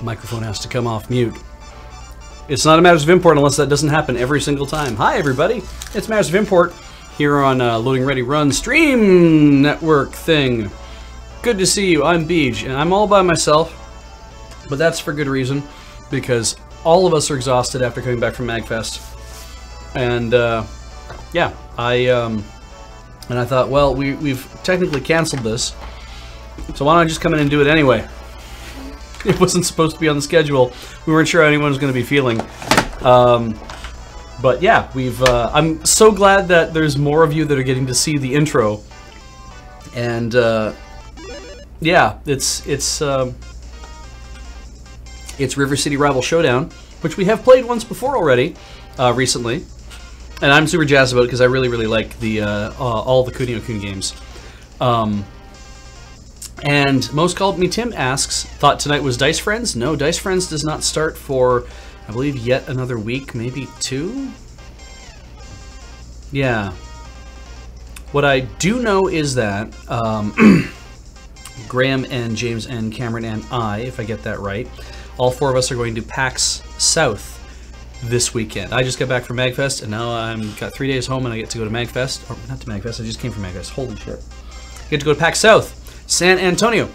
Microphone has to come off mute. It's not a Matters of Import unless that doesn't happen every single time. Hi, everybody. It's Matters of Import here on Loading Ready Run Stream Network thing. Good to see you. I'm Beej, and I'm all by myself, but that's for good reason, because all of us are exhausted after coming back from MagFest. And, yeah, I thought, well, we've technically canceled this, so why don't I just come in and do it anyway? It wasn't supposed to be on the schedule. We weren't sure how anyone was going to be feeling. But yeah, I'm so glad that there's more of you that are getting to see the intro. And yeah, it's River City Rival Showdown, which we have played once before already, recently. And I'm super jazzed about it because I really, really like the all the Kunio-kun games. And Most Called Me Tim asks, thought tonight was Dice Friends? No, Dice Friends does not start for, I believe, yet another week, maybe 2? Yeah. What I do know is that Graham and James and Cameron and I, if I get that right, all 4 of us are going to PAX South this weekend. I just got back from MagFest, and now I've got 3 days home, and I get to go to MagFest. Or, not to MagFest, I just came from MagFest. Holy shit. I get to go to PAX South. San Antonio,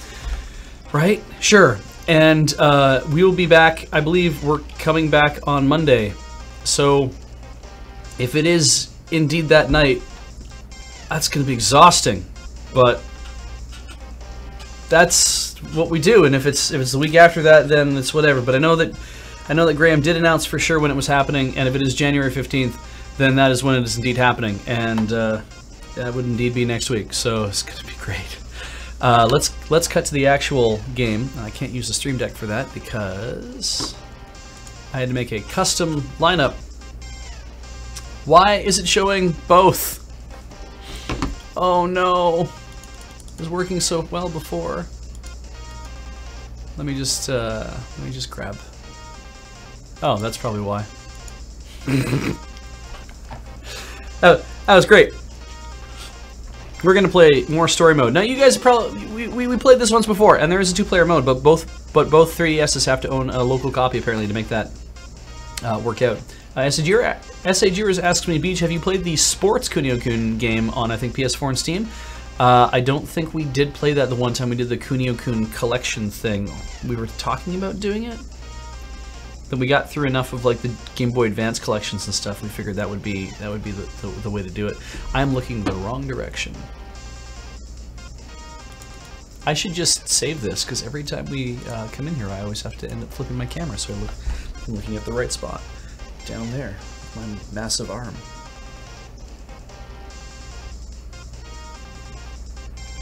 right? Sure. And we will be back, I believe we're coming back on Monday. So if it is indeed that night, that's going to be exhausting. But that's what we do. And if it's the week after that, then it's whatever. But I know that Graham did announce for sure when it was happening. And if it is January 15th, then that is when it is indeed happening. And that would indeed be next week. So it's going to be great. Let's cut to the actual game. I can't use the Stream Deck for that because I had to make a custom lineup. Why is it showing both? Oh no! It was working so well before. Let me just grab. Oh, that's probably why. That was great. We're gonna play more story mode. Now you guys probably we played this once before, and there is a 2-player mode, but both 3DSs have to own a local copy apparently to make that work out. S.A. Jurors asks me, Beach, have you played the Sports Kunio-kun game on I think PS4 and Steam? I don't think we did play that the one time we did the Kunio-kun collection thing. We were talking about doing it. Then we got through enough of like the Game Boy Advance collections and stuff. We figured that would be the way to do it. I'm looking the wrong direction. I should just save this because every time we come in here, I always have to end up flipping my camera. So I'm looking at the right spot down there with my massive arm.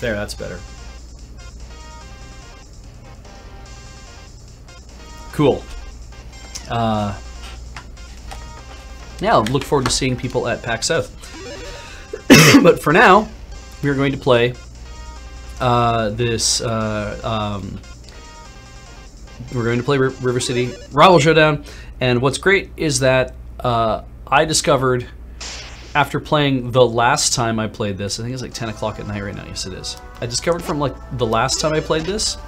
There, that's better. Cool. Yeah, I'll look forward to seeing people at PAX South. But for now, we're going to play we're going to play River City Rival Showdown, and what's great is that I discovered after playing the last time I played this, I think it's like 10 o'clock at night right now, yes it is. I discovered from like the last time I played this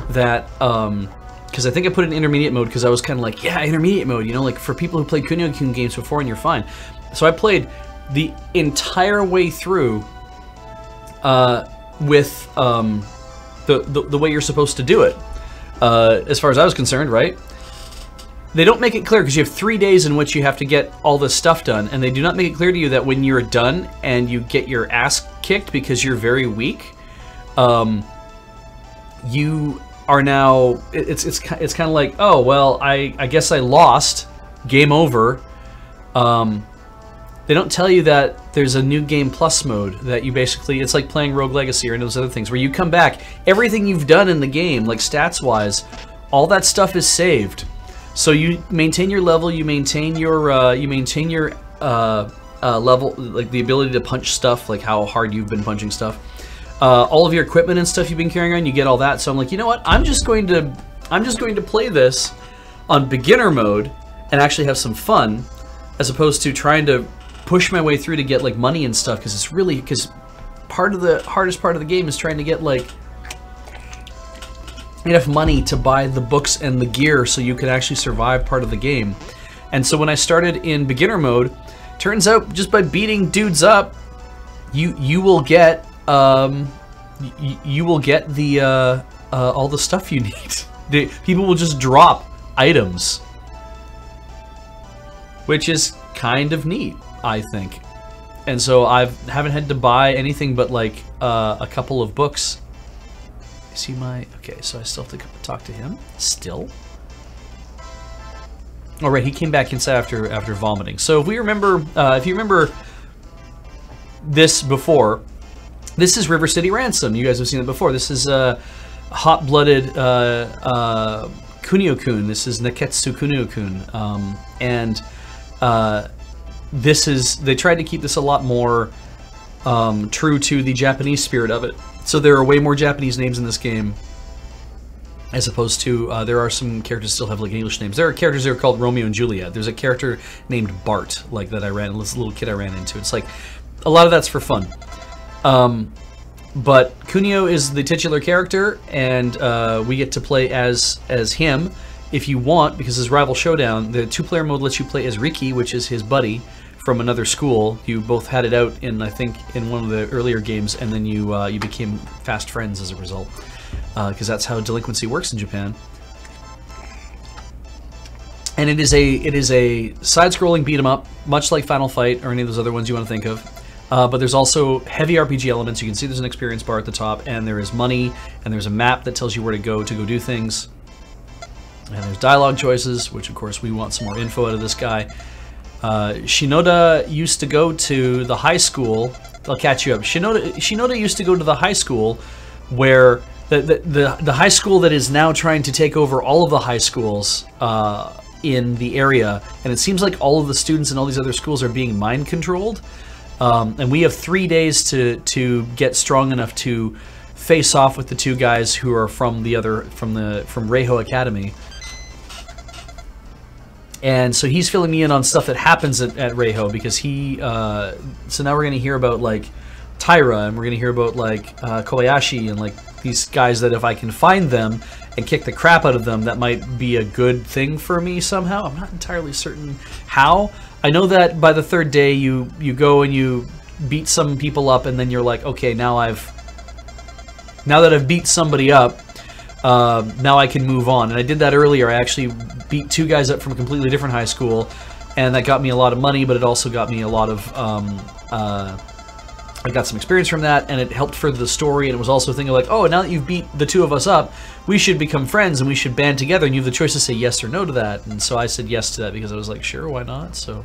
that because I think I put it in intermediate mode because I was kind of like, yeah, intermediate mode, you know, like for people who played Kunio-kun games before and you're fine. So I played the entire way through with the way you're supposed to do it, as far as I was concerned, right? They don't make it clear because you have 3 days in which you have to get all this stuff done, and they do not make it clear to you that when you're done and you get your ass kicked because you're very weak, you are now, it's kind of like, oh, well, I guess I lost, game over. They don't tell you that there's a new game plus mode that you basically, it's like playing Rogue Legacy or any of those other things where you come back, everything you've done in the game, like stats-wise, all that stuff is saved. So you maintain your level, you maintain your level, like the ability to punch stuff, like how hard you've been punching stuff. All of your equipment and stuff you've been carrying around, you get all that. So I'm like, you know what? I'm just going to play this on beginner mode and actually have some fun, as opposed to trying to push my way through to get like money and stuff, because it's really, because part of the hardest part of the game is trying to get like enough money to buy the books and the gear so you could actually survive part of the game. And so when I started in beginner mode, turns out just by beating dudes up, you will get you will get the all the stuff you need. People will just drop items, which is kind of neat, I think. And so I haven't had to buy anything but like a couple of books. See my... Okay, so I still have to talk to him. Still? All right, he came back inside after vomiting. So if we remember, if you remember this before, this is River City Ransom. You guys have seen it before. This is hot-blooded Kunio-kun. This is Neketsu Kunio-kun, and this is... They tried to keep this a lot more true to the Japanese spirit of it. So there are way more Japanese names in this game, as opposed to, there are some characters still have like English names. There are characters that are called Romeo and Juliet. There's a character named Bart, like that this little kid I ran into. It's like, a lot of that's for fun. But Kunio is the titular character, and we get to play as him if you want, because his Rival Showdown, the 2-player mode lets you play as Riki, which is his buddy from another school. You both had it out in, I think, in one of the earlier games, and then you became fast friends as a result, because that's how delinquency works in Japan. And it is a side-scrolling beat 'em up, much like Final Fight or any of those other ones you want to think of. But there's also heavy RPG elements. You can see there's an experience bar at the top, and there is money, and there's a map that tells you where to go do things. And there's dialogue choices, which of course we want some more info out of this guy. Shinoda used to go to the high school. I'll catch you up. Shinoda used to go to the high school where the high school that is now trying to take over all of the high schools in the area, and it seems like all of the students in all these other schools are being mind controlled. And we have 3 days to get strong enough to face off with the two guys who are from Reiho Academy. And so he's filling me in on stuff that happens at Reiho, because he... so now we're going to hear about, like, Taira, and we're going to hear about, like, Kobayashi, and, like, these guys that if I can find them and kick the crap out of them, that might be a good thing for me somehow. I'm not entirely certain how. I know that by the 3rd day, you go and you beat some people up, and then you're like, okay, now that I've beat somebody up, now I can move on. And I did that earlier. I actually beat 2 guys up from a completely different high school, and that got me a lot of money, but it also got me a lot of... I got some experience from that, and it helped further the story, and it was also a thing of like, oh, now that you've beat the 2 of us up, we should become friends, and we should band together, and you have the choice to say yes or no to that. And so I said yes to that, because I was like, sure, why not? So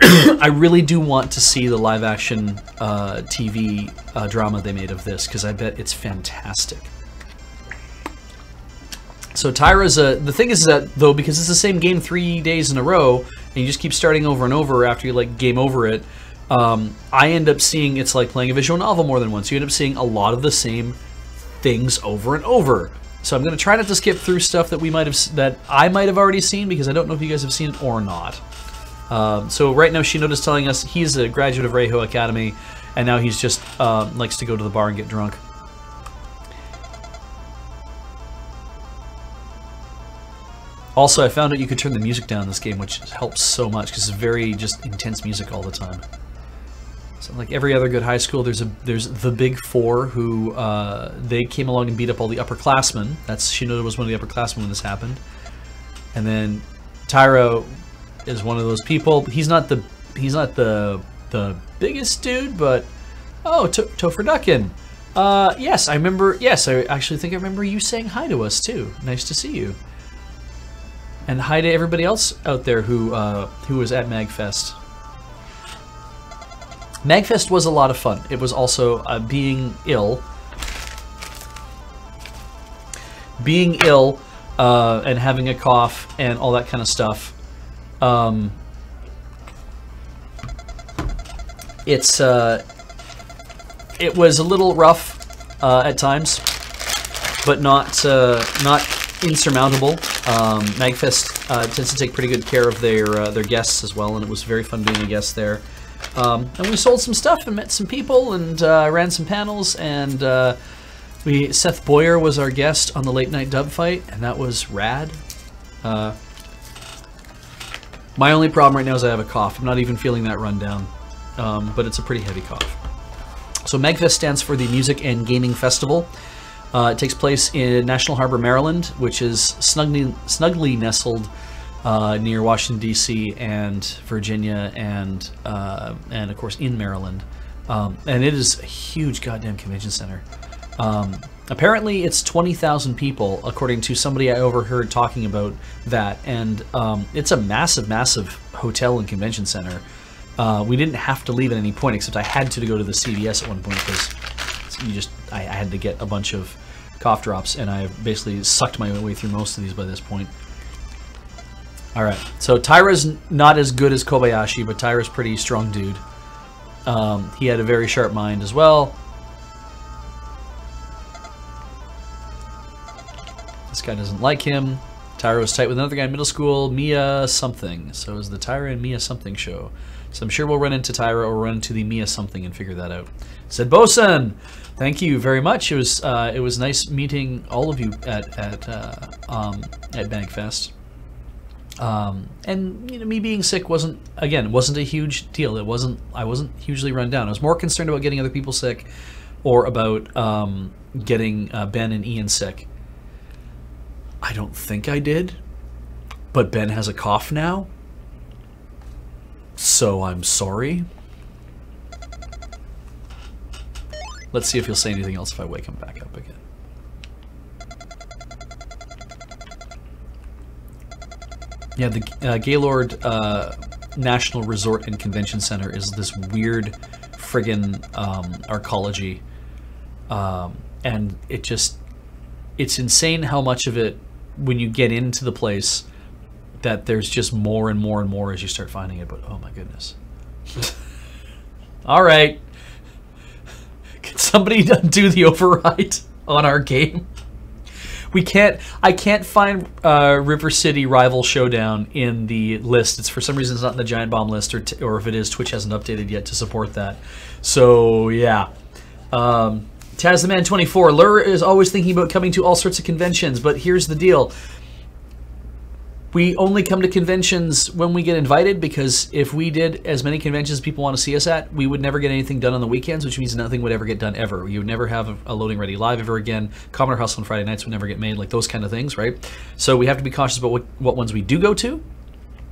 I really do want to see the live-action TV drama they made of this, because I bet it's fantastic. So Taira's the thing is that, though, because it's the same game 3 days in a row, and you just keep starting over and over after you, like, game over it, I end up seeing, it's like playing a visual novel more than once. You end up seeing a lot of the same things over and over. So I'm going to try not to skip through stuff that I might have already seen, because I don't know if you guys have seen it or not. So right now Shinoda's telling us he's a graduate of Reiho Academy, and now he's just likes to go to the bar and get drunk. Also, I found out you could turn the music down in this game, which helps so much, because it's very just intense music all the time. So like every other good high school, there's the Big Four, who they came along and beat up all the upperclassmen. Shinoda was one of the upperclassmen when this happened. And then Taira is one of those people. He's not the biggest dude, but Tofurdukin. Yes, I remember. Yes, I actually think I remember you saying hi to us too. Nice to see you. And hi to everybody else out there who was at MagFest. MagFest was a lot of fun. It was also being ill and having a cough and all that kind of stuff. It was a little rough at times, but not insurmountable. MagFest tends to take pretty good care of their guests as well, and it was very fun being a guest there. And we sold some stuff and met some people and ran some panels, and Seth Boyer was our guest on the late night dub fight, and that was rad. My only problem right now is I have a cough. I'm not even feeling that rundown, but it's a pretty heavy cough. So MagFest stands for the Music and Gaming Festival. It takes place in National Harbor, Maryland, which is snugly nestled near Washington, D.C. and Virginia, and of course in Maryland. And it is a huge goddamn convention center. Apparently it's 20,000 people, according to somebody I overheard talking about that. And it's a massive, massive hotel and convention center. We didn't have to leave at any point, except I had to go to the CVS at one point because I had to get a bunch of cough drops, and I basically sucked my way through most of these by this point. All right, so Taira's not as good as Kobayashi, but Taira's pretty strong dude. He had a very sharp mind as well. This guy doesn't like him. Taira was tight with another guy in middle school, Mia something. So it was the Taira and Mia something show. So I'm sure we'll run into Taira or run into the Mia something and figure that out. Said Bosun, thank you very much. It was nice meeting all of you at MagFest. And you know, me being sick wasn't a huge deal. I wasn't hugely run down. I was more concerned about getting other people sick, or about getting Ben and Ian sick. I don't think I did, but Ben has a cough now, so I'm sorry. Let's see if he'll say anything else if I wake him back up again. Yeah, the Gaylord National Resort and Convention Center is this weird friggin' arcology, and it's insane how much of it, when you get into the place, that there's just more and more and more as you start finding it. But oh my goodness. All right, can somebody do the override on our game? I can't find River City Rival Showdown in the list. It's for some reason it's not in the Giant Bomb list, or if it is, Twitch hasn't updated yet to support that. So yeah. Taz the Man 24. Lur is always thinking about coming to all sorts of conventions, but here's the deal. We only come to conventions when we get invited, because if we did as many conventions as people want to see us at, we would never get anything done on the weekends, which means nothing would ever get done ever. You would never have a Loading Ready Live ever again. Commoner Hustle on Friday nights would never get made, like those kind of things, right? So we have to be cautious about what ones we do go to.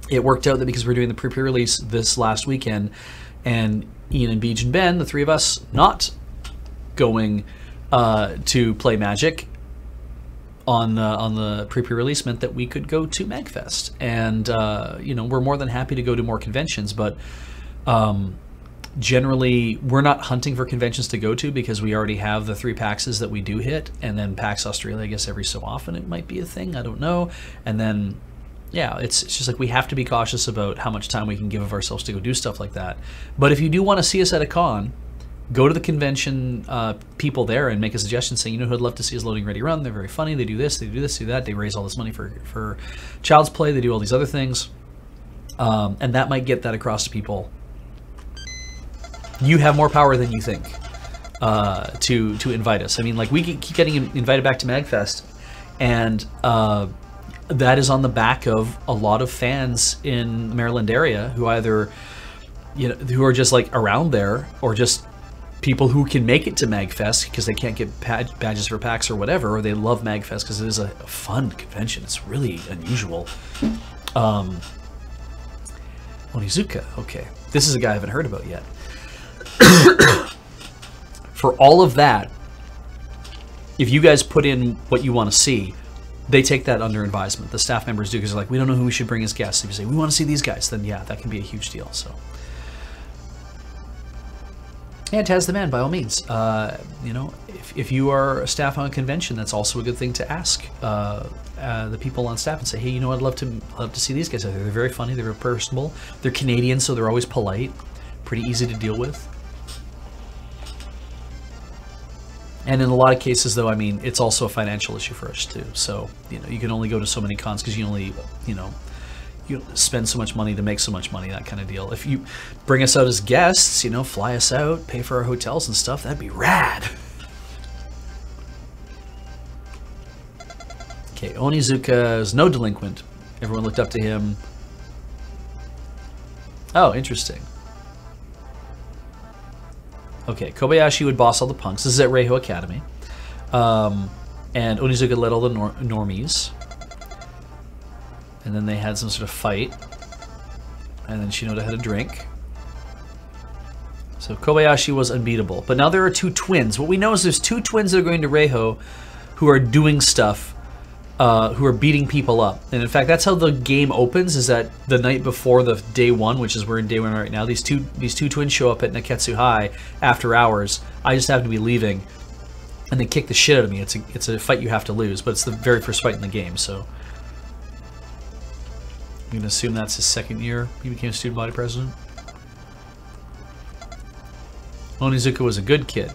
It worked out that because we're doing the pre-release this last weekend, and Ian and Beej and Ben, the three of us, not going to play Magic on the pre-release meant that we could go to MagFest, and you know, we're more than happy to go to more conventions, but generally we're not hunting for conventions to go to, because we already have the 3 PAXs that we do hit, and then PAX Australia, I guess every so often it might be a thing, I don't know. And then yeah, it's just like we have to be cautious about how much time we can give of ourselves to go do stuff like that. But if you do want to see us at a con, go to the convention people there and make a suggestion saying, you know who I'd love to see is Loading Ready Run. They're very funny. They do this, they do this, they do that. They raise all this money for Child's Play. They do all these other things. And that might get that across to people. You have more power than you think to invite us. I mean, like, we keep getting invited back to MagFest, and that is on the back of a lot of fans in the Maryland area who either, you know, who are just like around there, or just people who can make it to MagFest because they can't get badges for PAX or whatever, or they love MagFest because it is a fun convention. It's really unusual. Onizuka, okay. This is a guy I haven't heard about yet. For all of that, if you guys put in what you want to see, they take that under advisement. The staff members do, because they're like, we don't know who we should bring as guests. If you say, we want to see these guys, then yeah, that can be a huge deal. So. And Taz the Man, by all means, you know, if you are a staff on a convention, that's also a good thing to ask the people on staff and say, hey, you know, I'd love to see these guys. They're very funny, they're very personable, they're Canadian, so they're always polite, pretty easy to deal with. And in a lot of cases, though, I mean, it's also a financial issue for us too. So, you know, you can only go to so many cons because you only, you know, you spend so much money to make so much money, that kind of deal. If you bring us out as guests, you know, fly us out, pay for our hotels and stuff, that'd be rad. Okay, Onizuka is no delinquent. Everyone looked up to him. Oh, interesting. Okay, Kobayashi would boss all the punks. This is at Reiho Academy. And Onizuka led all the normies. And then they had some sort of fight. And then Shinoda had a drink. So Kobayashi was unbeatable. But now there are two twins. What we know is there's two twins that are going to Reiho who are doing stuff, who are beating people up. And in fact, that's how the game opens, is that the night before the day one, which is we're in day one right now, these two twins show up at Neketsu High after hours. I just happen to be leaving. And they kick the shit out of me. It's a fight you have to lose, but it's the very first fight in the game, so... I'm going to assume that's his second year he became student body president. Onizuka was a good kid.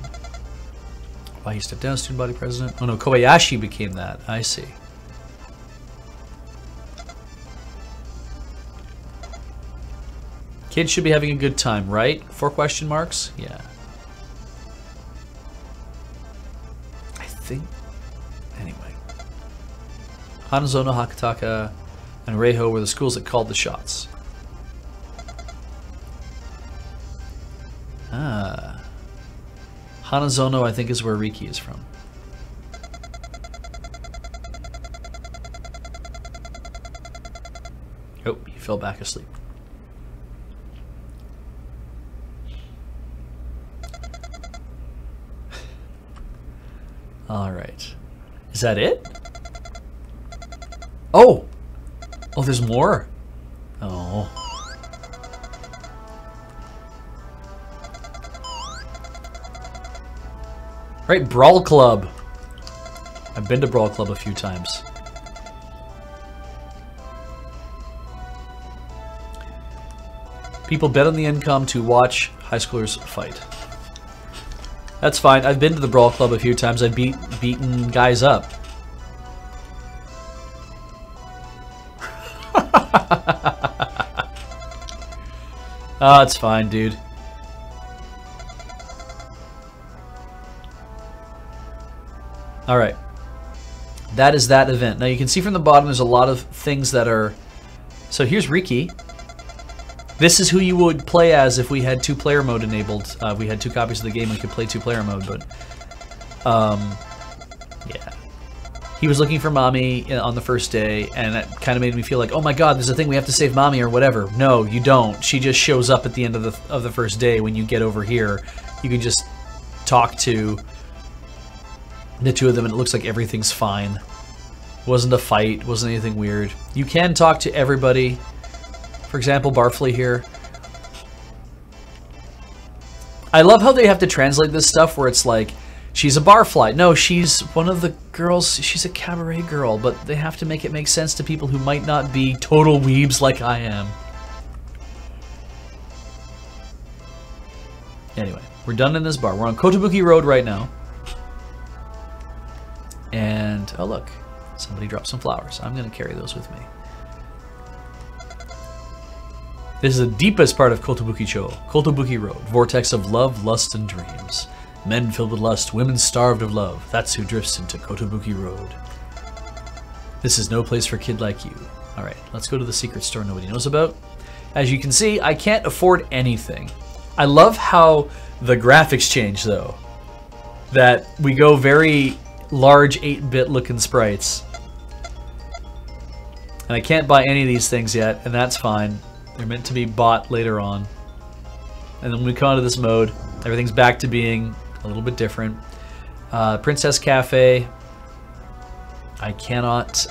Why he stepped down as student body president? Oh no, Kobayashi became that. I see. Kids should be having a good time, right? 4 question marks? Yeah. I think... Anyway. Hanazono, Hakataka, and Reiho were the schools that called the shots. Ah. Hanazono, I think, is where Riki is from. Oh, he fell back asleep. All right. Is that it? Oh! Oh, there's more. Oh. Right, Brawl Club. I've been to Brawl Club a few times. People bet on the income to watch high schoolers fight. That's fine. I've been to the Brawl Club a few times. I've beaten guys up. Oh, it's fine, dude. Alright. That is that event. Now you can see from the bottom there's a lot of things that are... So here's Riki. This is who you would play as if we had 2-player mode enabled. If we had 2 copies of the game, we could play 2-player mode, but... yeah. He was looking for Mommy on the first day, and that kind of made me feel like, oh my god, there's a thing we have to save Mommy or whatever. No, you don't. She just shows up at the end of the first day when you get over here. You can just talk to the two of them, and it looks like everything's fine. Wasn't a fight, wasn't anything weird. You can talk to everybody. For example, Barfly here. I love how they have to translate this stuff where it's like, she's a barfly. No, she's one of the girls, she's a cabaret girl, but they have to make it make sense to people who might not be total weebs like I am. Anyway, we're done in this bar. We're on Kotobuki Road right now. And, oh look, somebody dropped some flowers. I'm going to carry those with me. This is the deepest part of Kotobuki-cho, Kotobuki Road, vortex of love, lust, and dreams. Men filled with lust, women starved of love. That's who drifts into Kotobuki Road. This is no place for a kid like you. Alright, let's go to the secret store nobody knows about. As you can see, I can't afford anything. I love how the graphics change, though. That we go very large 8-bit looking sprites. And I can't buy any of these things yet, and that's fine. They're meant to be bought later on. And then when we come into this mode, everything's back to being a little bit different. Princess Cafe. I cannot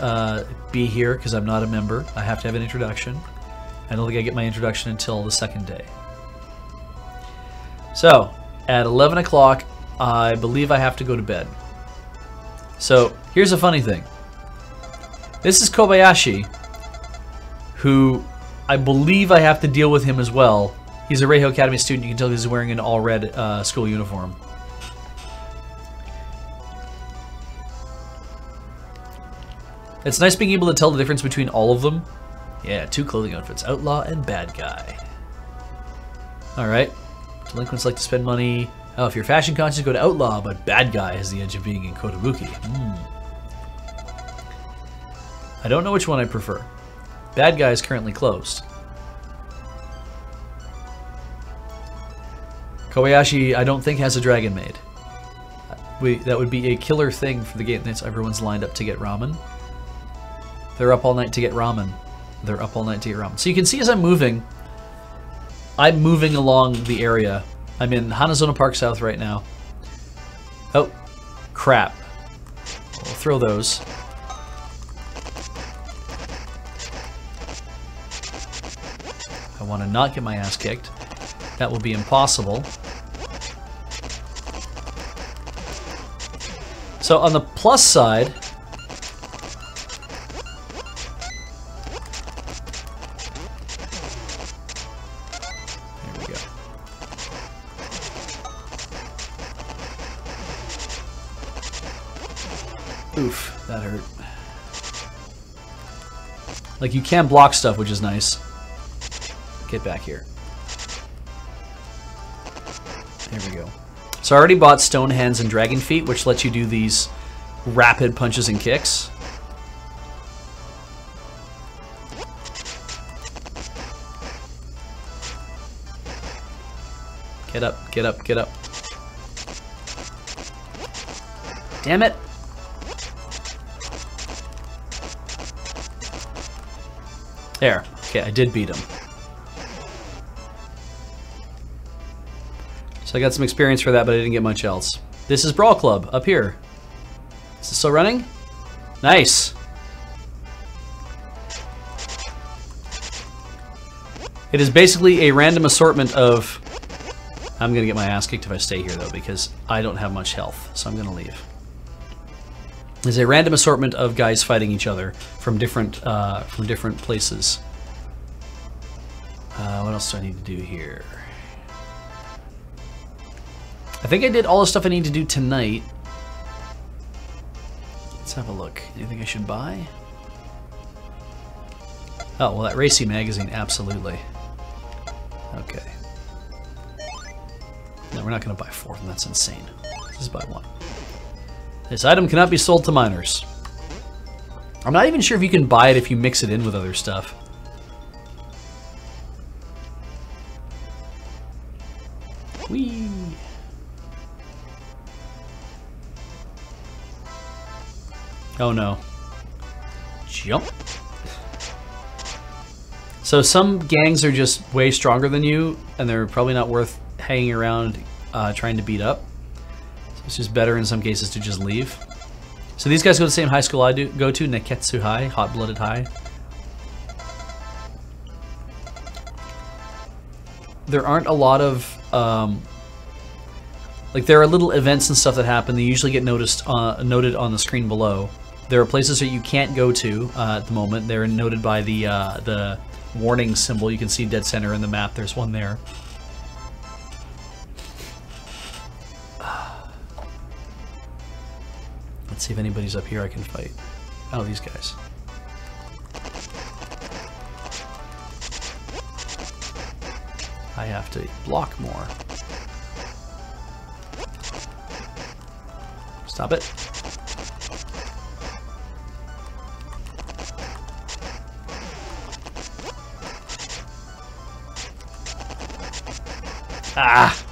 be here because I'm not a member. I have to have an introduction. I don't think I get my introduction until the second day. So, at 11 o'clock, I believe I have to go to bed. So, here's a funny thing. This is Kobayashi, who I believe I have to deal with him as well. He's a Reiho Academy student. You can tell he's wearing an all-red school uniform. It's nice being able to tell the difference between all of them. Yeah, 2 clothing outfits. Outlaw and bad guy. Alright. Delinquents like to spend money. Oh, if you're fashion conscious, go to Outlaw, but bad guy has the edge of being in Kotobuki. I don't know which one I prefer. Bad Guy is currently closed. Kobayashi, I don't think, has a Dragon Maid. That would be a killer thing for the game. That's everyone's lined up to get ramen. They're up all night to get ramen. They're up all night to get ramen. So you can see as I'm moving along the area. I'm in Hanazono Park South right now. Oh, crap. We'll throw those. I want to not get my ass kicked. That will be impossible. So on the plus side, there we go. Oof, that hurt. Like, you can block stuff, which is nice. Get back here. There we go. So I already bought Stone Hands and Dragon Feet, which lets you do these rapid punches and kicks. Get up, get up, get up. Damn it! There. Okay, I did beat him. So I got some experience for that, but I didn't get much else. This is Brawl Club, up here. Is this still running? Nice! It is basically a random assortment of... I'm gonna get my ass kicked if I stay here, though, because I don't have much health, so I'm gonna leave. There's a random assortment of guys fighting each other from different places. What else do I need to do here? I think I did all the stuff I need to do tonight. Let's have a look. Anything I should buy? Oh, well, that Racy magazine, absolutely. Okay. No, we're not going to buy 4 of them. That's insane. Let's just buy 1. This item cannot be sold to minors. I'm not even sure if you can buy it if you mix it in with other stuff. Whee! Oh no. Jump. So some gangs are just way stronger than you, and they're probably not worth hanging around trying to beat up. So it's just better in some cases to just leave. So these guys go to the same high school I go to, Neketsu High, Hot-Blooded High. There aren't a lot of... like, there are little events and stuff that happen. They usually get noted on the screen below. There are places that you can't go to at the moment. They're noted by the warning symbol. You can see dead center in the map. There's one there. Let's see if anybody's up here I can fight. Oh, these guys. I have to block more. Stop it. Ah!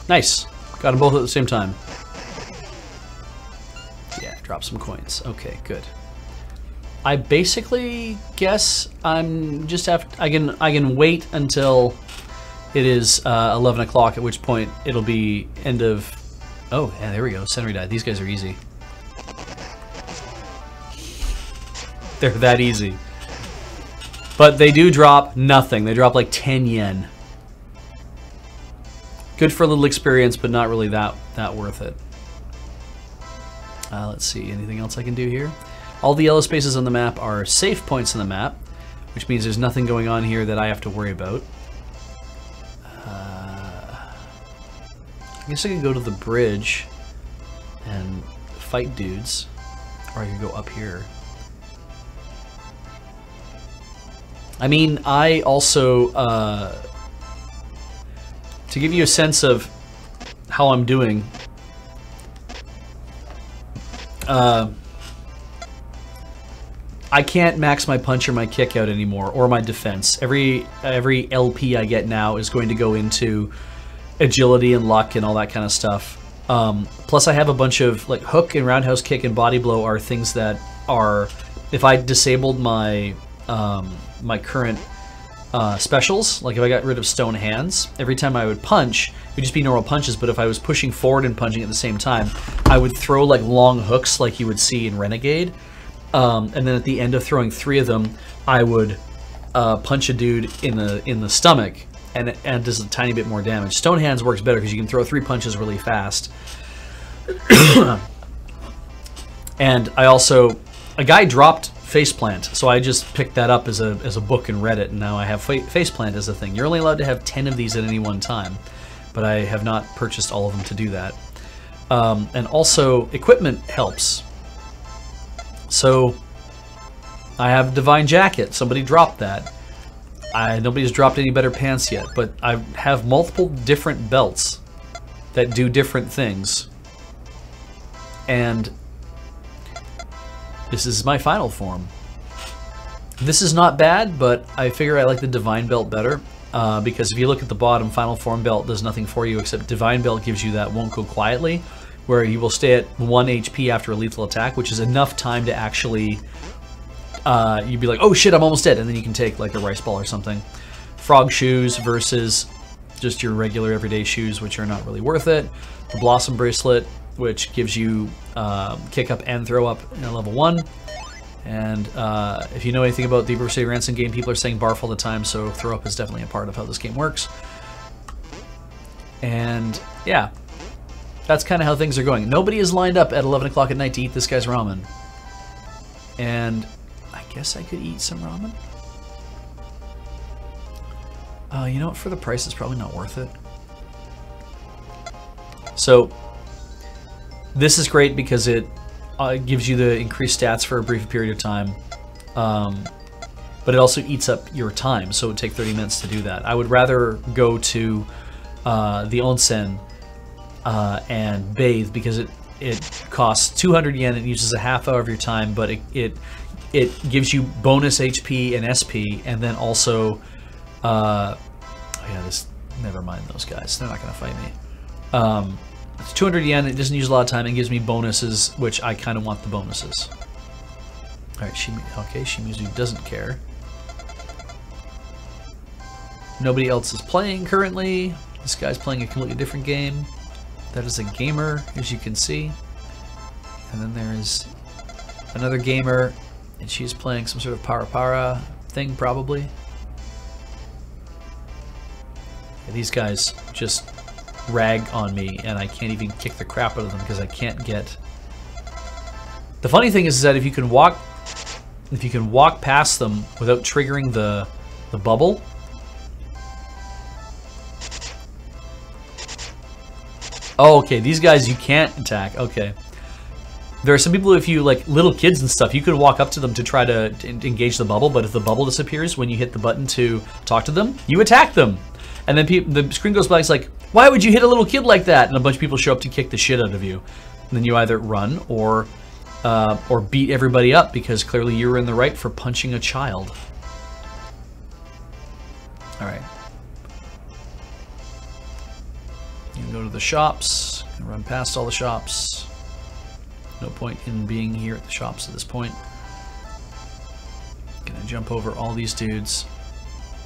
Nice. Got them both at the same time. Yeah, drop some coins. Okay, good. I basically guess I'm just I can wait until it is 11 o'clock, at which point it'll be end of... Oh, yeah, there we go. Senri died. These guys are easy. They're that easy. But they do drop nothing. They drop like 10 yen. Good for a little experience, but not really that worth it. Let's see. Anything else I can do here? All the yellow spaces on the map are safe points on the map, which means there's nothing going on here that I have to worry about. I guess I could go to the bridge and fight dudes, or I could go up here. I mean, I also to give you a sense of how I'm doing, I can't max my punch or my kick out anymore, or my defense. Every LP I get now is going to go into agility and luck and all that kind of stuff. Plus I have a bunch of, like, hook and roundhouse kick and body blow are things that are, if I disabled my my current specials, like if I got rid of stone hands, every time I would punch, it would just be normal punches, but if I was pushing forward and punching at the same time, I would throw like long hooks like you would see in Renegade. And then at the end of throwing 3 of them, I would punch a dude in the stomach, and it does a tiny bit more damage. Stone hands works better because you can throw 3 punches really fast. And I also, a guy dropped Faceplant, so I just picked that up as a book and read it, and now I have Faceplant as a thing. You're only allowed to have 10 of these at any one time, but I have not purchased all of them to do that. And also, equipment helps. So, I have Divine Jacket. Somebody dropped that. Nobody's dropped any better pants yet, but I have multiple different belts that do different things. And this is my final form. This is not bad, but I figure I like the Divine Belt better, because if you look at the bottom, Final Form Belt does nothing for you, except Divine Belt gives you that Won't Go Quietly, where you will stay at 1 HP after a lethal attack, which is enough time to actually, you'd be like, oh shit, I'm almost dead, and then you can take like a rice ball or something. Frog Shoes versus just your regular everyday shoes, which are not really worth it. The Blossom Bracelet, which gives you kick up and throw up in level 1. And if you know anything about the River City Ransom game, people are saying barf all the time, so throw up is definitely a part of how this game works. And yeah, that's kind of how things are going. Nobody is lined up at 11 o'clock at night to eat this guy's ramen. And I guess I could eat some ramen. You know what, for the price it's probably not worth it. So this is great because it gives you the increased stats for a brief period of time, but it also eats up your time, so it would take 30 minutes to do that. I would rather go to the onsen and bathe, because it costs 200 yen, it uses a half hour of your time, but it gives you bonus HP and SP, and then also, oh yeah, never mind those guys, they're not gonna fight me. It's 200 yen, it doesn't use a lot of time, and gives me bonuses, which I kind of want the bonuses. Alright, okay, Shimizu doesn't care. Nobody else is playing currently. This guy's playing a completely different game. That is a gamer, as you can see. And then there's another gamer, and she's playing some sort of para thing, probably. Yeah, these guys just rag on me, and I can't even kick the crap out of them because I can't get... The funny thing is that if you can walk past them without triggering the bubble, oh, okay, these guys you can't attack. Okay, there are some people, if you, like little kids and stuff, you could walk up to them to try to engage the bubble, but if the bubble disappears when you hit the button to talk to them, you attack them, and then the screen goes black. It's like, why would you hit a little kid like that? And a bunch of people show up to kick the shit out of you. And then you either run or beat everybody up, because clearly you were in the right for punching a child. Alright. You can go to the shops, you can run past all the shops. No point in being here at the shops at this point. Gonna jump over all these dudes.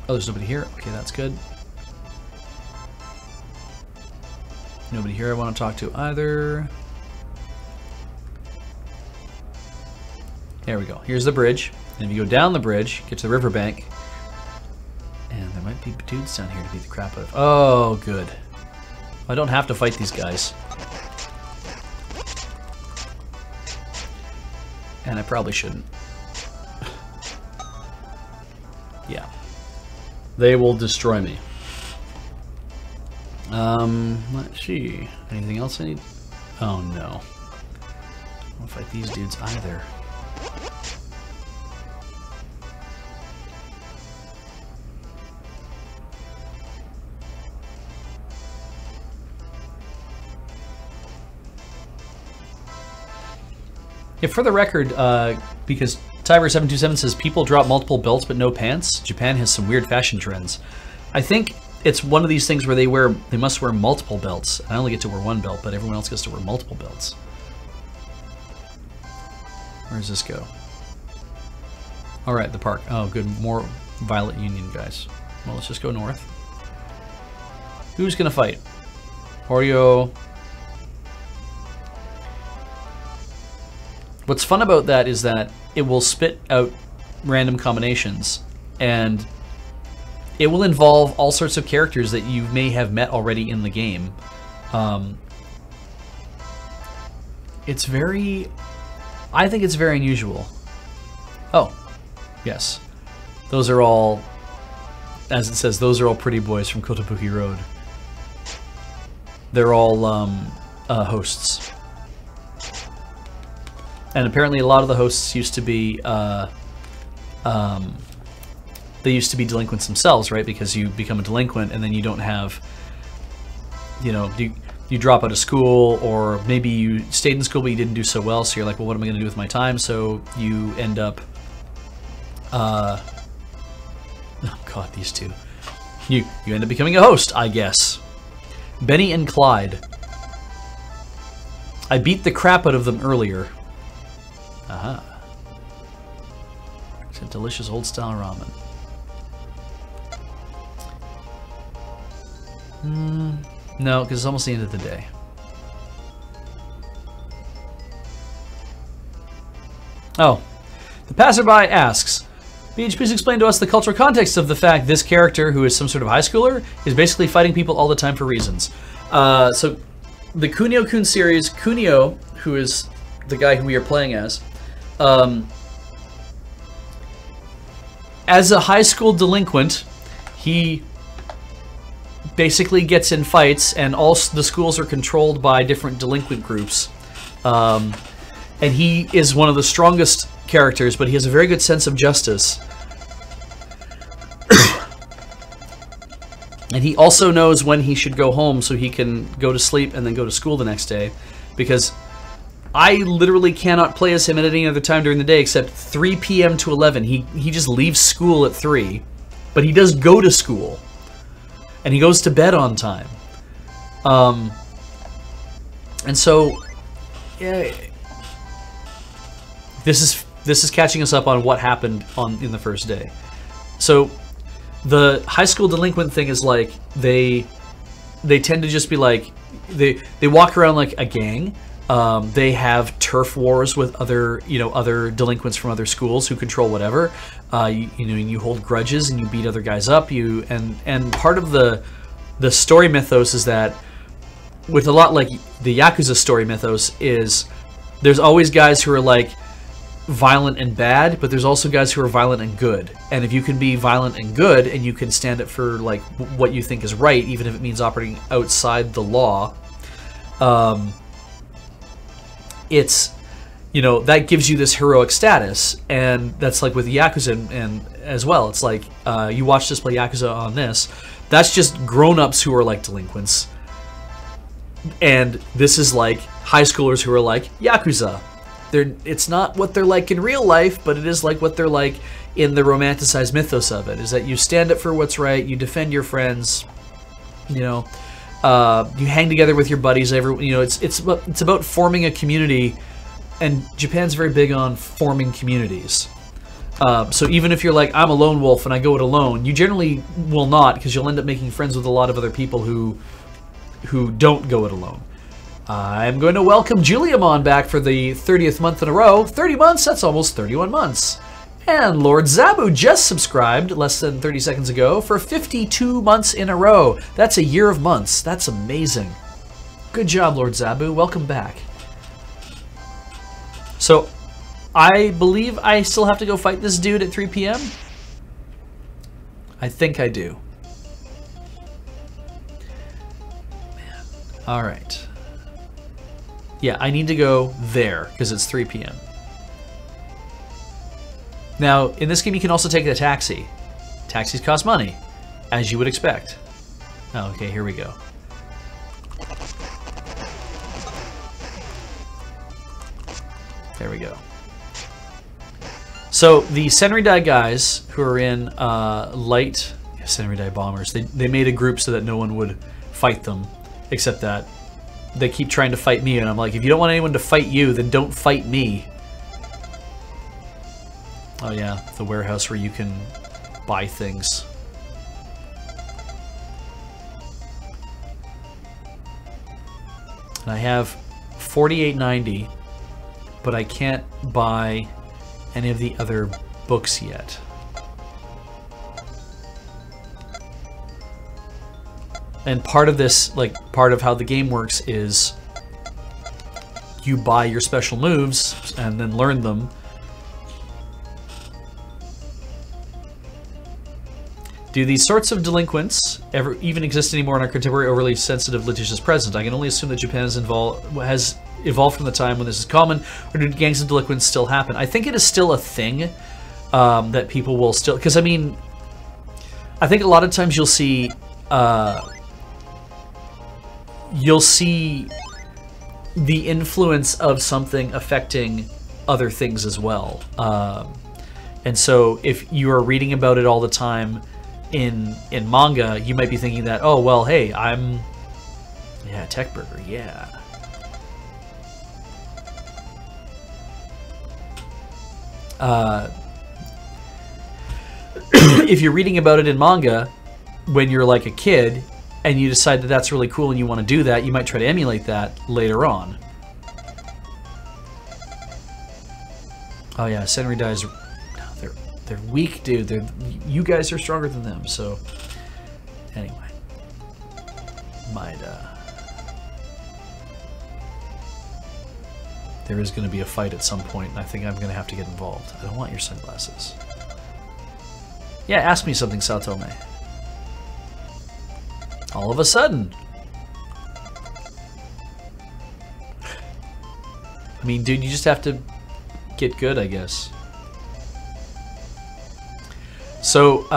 Oh, there's nobody here. Okay, that's good. Nobody here I want to talk to either. There we go. Here's the bridge. And if you go down the bridge, get to the riverbank, and there might be dudes down here to beat the crap out of. Oh, good. I don't have to fight these guys. And I probably shouldn't. Yeah. They will destroy me. Let's see. Anything else I need? Oh no. I don't fight these dudes either. Yeah, for the record, because Tiber727 says people drop multiple belts but no pants. Japan has some weird fashion trends. I think it's one of these things where they must wear multiple belts. I only get to wear one belt, but everyone else gets to wear multiple belts. Where does this go? All right, the park. Oh, good. More Violet Union guys. Well, let's just go north. Who's gonna fight? Oreo. What's fun about that is that it will spit out random combinations, and it will involve all sorts of characters that you may have met already in the game. It's very... I think it's very unusual. Oh, yes. Those are all, as it says, those are all pretty boys from Kotobuki Road. They're all hosts. And apparently a lot of the hosts used to be, they used to be delinquents themselves, right? Because you become a delinquent and then you don't have, you know, you drop out of school, or maybe you stayed in school but you didn't do so well, so you're like, well, what am I going to do with my time? So you end up, oh god, these two. You end up becoming a host, I guess. Benny and Clyde. I beat the crap out of them earlier. Aha. It's a delicious old-style ramen. No, because it's almost the end of the day. Oh. The passerby asks, BH, please explain to us the cultural context of the fact this character, who is some sort of high schooler, is basically fighting people all the time for reasons. So, the Kunio-kun series, Kunio, who is the guy who we are playing as a high school delinquent, he basically gets in fights, and all the schools are controlled by different delinquent groups. And he is one of the strongest characters, but he has a very good sense of justice. And he also knows when he should go home so he can go to sleep and then go to school the next day. Because I literally cannot play as him at any other time during the day except 3 p.m. to 11. He just leaves school at 3, but he does go to school. And he goes to bed on time. And so, yeah, this is catching us up on what happened in the first day. So, the high school delinquent thing is like they tend to just be like they walk around like a gang. They have turf wars with other delinquents from other schools who control whatever. You hold grudges and you beat other guys up. And part of the story mythos is that, with a lot like the Yakuza story mythos, is there's always guys who are like violent and bad, but there's also guys who are violent and good. And if you can be violent and good and you can stand up for like what you think is right, even if it means operating outside the law, it's, that gives you this heroic status. And that's like with Yakuza and as well. It's like, you watch us play Yakuza on this. That's just grown-ups who are like delinquents. And this is like high schoolers who are like Yakuza. It's not what they're like in real life, but it is like what they're like in the romanticized mythos of it. Is that you stand up for what's right, you defend your friends, you hang together with your buddies. It's about forming a community, and Japan's very big on forming communities. So even if you're like, I'm a lone wolf and I go it alone, you generally will not, because you'll end up making friends with a lot of other people who don't go it alone. I'm going to welcome Juliamon back for the 30th month in a row. 30 months? That's almost 31 months. And Lord Zabu just subscribed less than 30 seconds ago for 52 months in a row. That's a year of months. That's amazing. Good job, Lord Zabu. Welcome back. So, I believe I still have to go fight this dude at 3 p.m. I think I do. Man. All right. Yeah, I need to go there because it's 3 p.m. Now, in this game, you can also take a taxi. Taxis cost money, as you would expect. Oh, okay, here we go. There we go. So the Senridai guys who are in light Senridai bombers, they made a group so that no one would fight them, except that they keep trying to fight me, and I'm like, if you don't want anyone to fight you, then don't fight me. Oh yeah, the warehouse where you can buy things. And I have $48.90, but I can't buy any of the other books yet. And part of this, like, part of how the game works is you buy your special moves and then learn them. Do these sorts of delinquents ever even exist anymore in our contemporary overly sensitive litigious present? I can only assume that Japan has evolved from the time when this is common, or do gangs of delinquents still happen? I think it is still a thing that people will still... Because, I mean, I think a lot of times you'll see the influence of something affecting other things as well. And so if you are reading about it all the time in manga, you might be thinking that, oh, well, hey, yeah, Tech Burger, yeah. If you're reading about it in manga when you're like a kid and you decide that that's really cool and you want to do that, you might try to emulate that later on. Oh yeah, Senridai's... No, they're weak, dude. You guys are stronger than them, so... Anyway. There is going to be a fight at some point, and I think I'm going to have to get involved. I don't want your sunglasses. Yeah, ask me something, Satome. All of a sudden. I mean, dude, you just have to get good, I guess. So,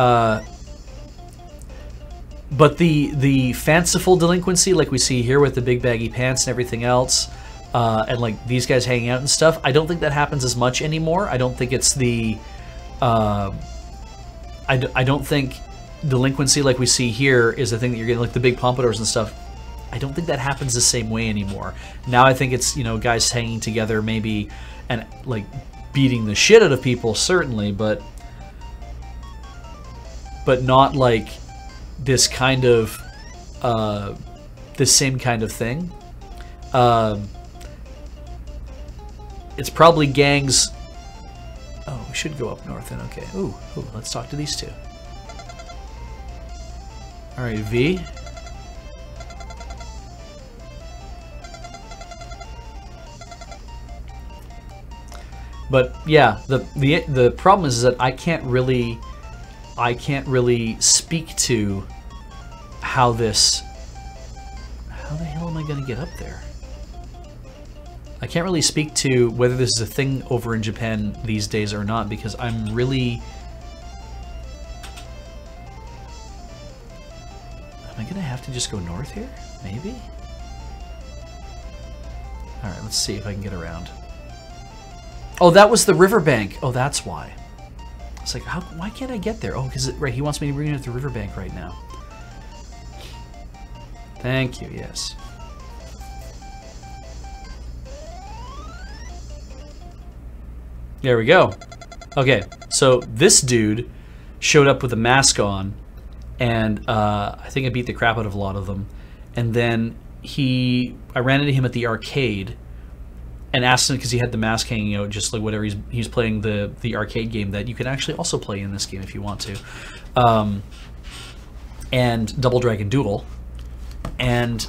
but the fanciful delinquency, like we see here with the big baggy pants and everything else, and like these guys hanging out and stuff, I don't think that happens as much anymore. I don't think it's the... I don't think delinquency like we see here is the thing that you're getting, like the big pompadours and stuff. I don't think that happens the same way anymore. Now I think it's, you know, guys hanging together maybe and like beating the shit out of people, certainly, but not like this kind of this same kind of thing. It's probably gangs. Oh, we should go up north then. Okay. Ooh, let's talk to these two. All right, V. But yeah, the problem is that I can't really speak to how the hell am I gonna get up there? I can't really speak to whether this is a thing over in Japan these days or not, because I'm really... Am I gonna have to just go north here? Maybe? Alright, let's see if I can get around. Oh, that was the riverbank. Oh, that's why. It's like, why can't I get there? Oh, because right, he wants me to bring it at the riverbank right now. Thank you, yes. There we go. Okay, so this dude showed up with a mask on, and I think I beat the crap out of a lot of them. And then I ran into him at the arcade and asked him, because he had the mask hanging out, just like whatever, he's playing the arcade game that you can actually also play in this game if you want to, and Double Dragon Duel. And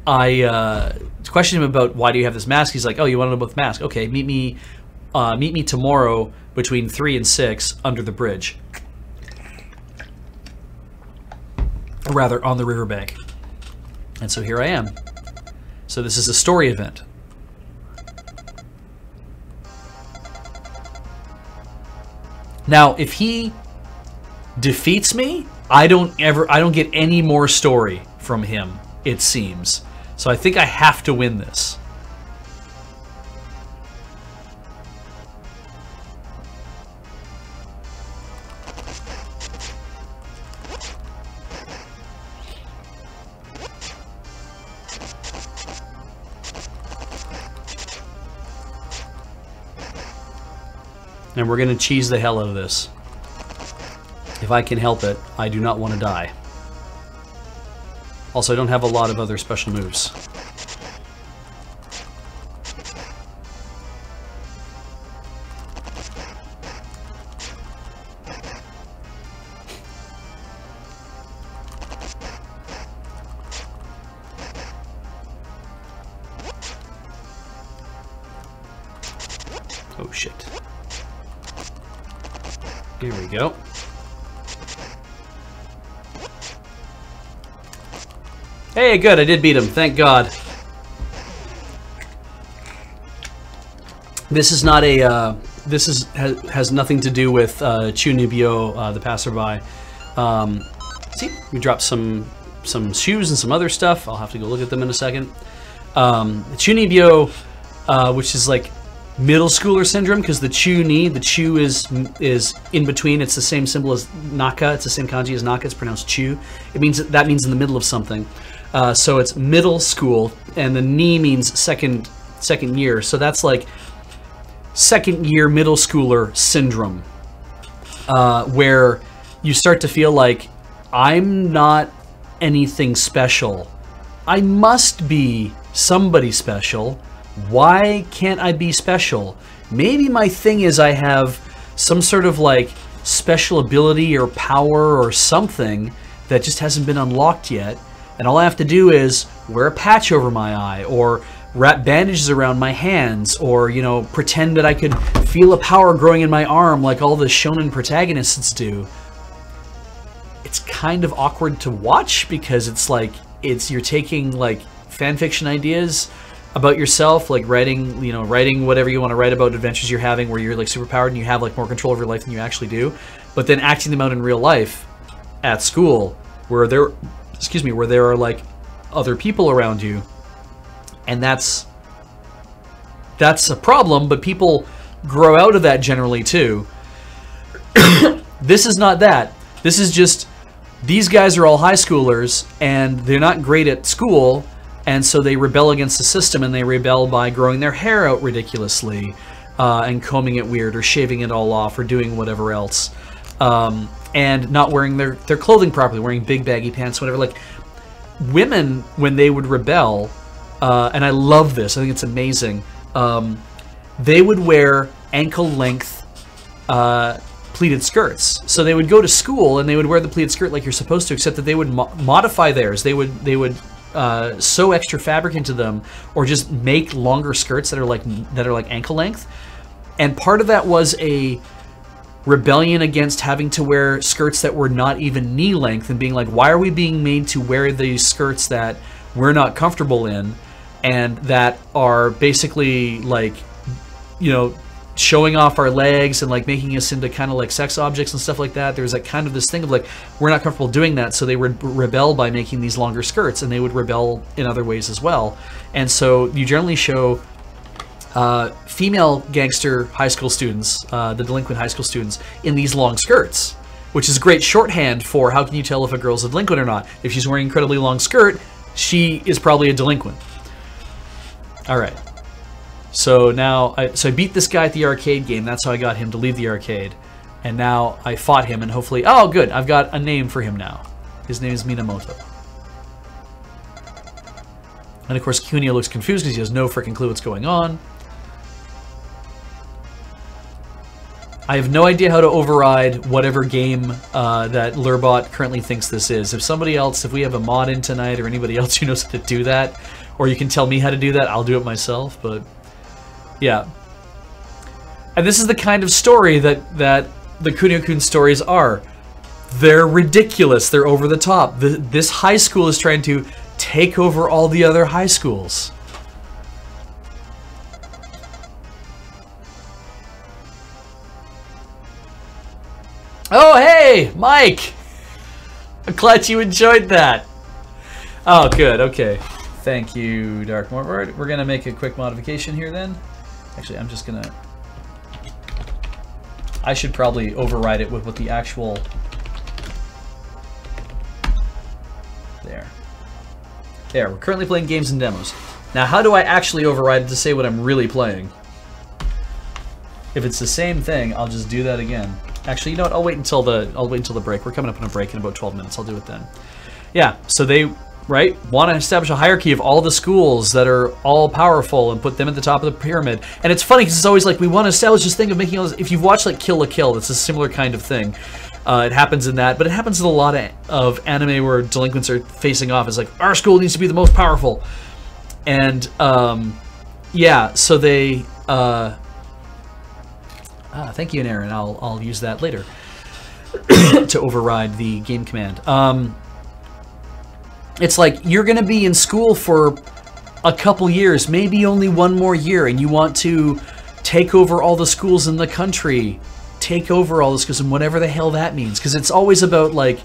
I questioned him about, why do you have this mask? He's like, oh, you want to know about the mask? Okay, meet me tomorrow between 3 and 6 under the bridge. Or rather, on the riverbank. And so here I am. So this is a story event. Now, if he defeats me, I don't get any more story from him, it seems. So I think I have to win this. And we're going to cheese the hell out of this. If I can help it, I do not want to die. Also, I don't have a lot of other special moves. Oh shit. Here we go. Hey, good, I did beat him, thank God. This is not a, has nothing to do with Chunibyo, the passerby. See, we dropped some shoes and some other stuff. I'll have to go look at them in a second. Chunibyo, which is like middle schooler syndrome, because the chu is in between. It's the same symbol as naka. It's the same kanji as naka. It's pronounced chu. It means that means in the middle of something. So it's middle school, and the ni means second year. So that's like second year middle schooler syndrome, where you start to feel like I'm not anything special. I must be somebody special. Why can't I be special? Maybe my thing is I have some sort of like special ability or power or something that just hasn't been unlocked yet, and all I have to do is wear a patch over my eye, or wrap bandages around my hands, or, you know, pretend that I could feel a power growing in my arm like all the shonen protagonists do. It's kind of awkward to watch, because it's like, you're taking like fanfiction ideas about yourself, like writing whatever you want to write about adventures you're having where you're like superpowered and you have like more control over your life than you actually do, but then acting them out in real life at school where there are like other people around you, and that's a problem, but people grow out of that generally too. This is not that. This is just, these guys are all high schoolers and they're not great at school, and so they rebel against the system, and they rebel by growing their hair out ridiculously, and combing it weird, or shaving it all off, or doing whatever else, and not wearing their clothing properly, wearing big baggy pants, whatever. Like, women, when they would rebel, and I love this, I think it's amazing, they would wear ankle-length pleated skirts. So they would go to school and they would wear the pleated skirt like you're supposed to, except that they would modify theirs. They would sew extra fabric into them, or just make longer skirts that are like ankle length. And part of that was a rebellion against having to wear skirts that were not even knee length, and being like, why are we being made to wear these skirts that we're not comfortable in, and that are basically like, you know, showing off our legs and like making us into kind of like sex objects and stuff like that. There's like kind of this thing of like, we're not comfortable doing that, so they would rebel by making these longer skirts, and they would rebel in other ways as well. And so you generally show female gangster high school students, the delinquent high school students, in these long skirts, which is great shorthand for how can you tell if a girl's a delinquent or not. If she's wearing an incredibly long skirt, she is probably a delinquent. All right. So now, I beat this guy at the arcade game. That's how I got him to leave the arcade. And now I fought him, and hopefully... Oh, good. I've got a name for him now. His name is Minamoto. And of course, Kunio looks confused because he has no freaking clue what's going on. I have no idea how to override whatever game that Lurbot currently thinks this is. If somebody else, if we have a mod in tonight, or anybody else who knows how to do that, or you can tell me how to do that, I'll do it myself, but... Yeah. And this is the kind of story that the Kunio-kun stories are. They're ridiculous. They're over the top. This high school is trying to take over all the other high schools. Oh, hey, Mike! I'm glad you enjoyed that. Oh, good. Okay. Thank you, Dark Mortward. We're going to make a quick modification here then. Actually, I'm just gonna... I should probably override it with what the actual... There. There, we're currently playing games and demos. Now, how do I actually override it to say what I'm really playing? if it's the same thing, I'll just do that again. Actually, you know what? I'll wait until the break. We're coming up on a break in about 12 minutes. I'll do it then. Yeah. So they want to establish a hierarchy of all the schools that are all powerful and put them at the top of the pyramid. And it's funny because it's always like we want to establish this thing of making all this. If you've watched like Kill la Kill, it's a similar kind of thing. It happens in that, but it happens in a lot of anime where delinquents are facing off. It's like our school needs to be the most powerful, and yeah. So they. Thank you, Aaron. I'll use that later to override the game command. It's like you're going to be in school for a couple years, maybe only one more year, and you want to take over all the schools in the country, take over all the schools, and whatever the hell that means. Because it's always about, like,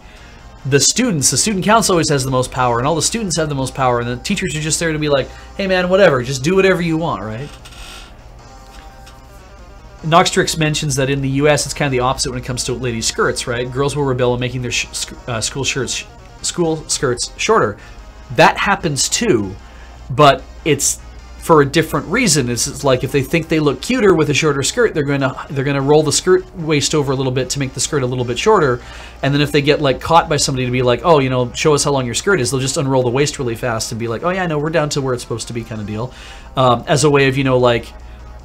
the students. The student council always has the most power, and all the students have the most power, and the teachers are just there to be like, hey, man, whatever, just do whatever you want, right? Noxtrix mentions that in the U.S. it's kind of the opposite when it comes to ladies' skirts, right? Girls will rebel in making their school skirts shorter. That happens too, but it's for a different reason. It's like if they think they look cuter with a shorter skirt, they're gonna roll the skirt waist over a little bit to make the skirt a little bit shorter. And then if they get like caught by somebody to be like, oh, you know, show us how long your skirt is, they'll just unroll the waist really fast and be like, oh yeah, no, we're down to where it's supposed to be, kind of deal. As a way of, you know, like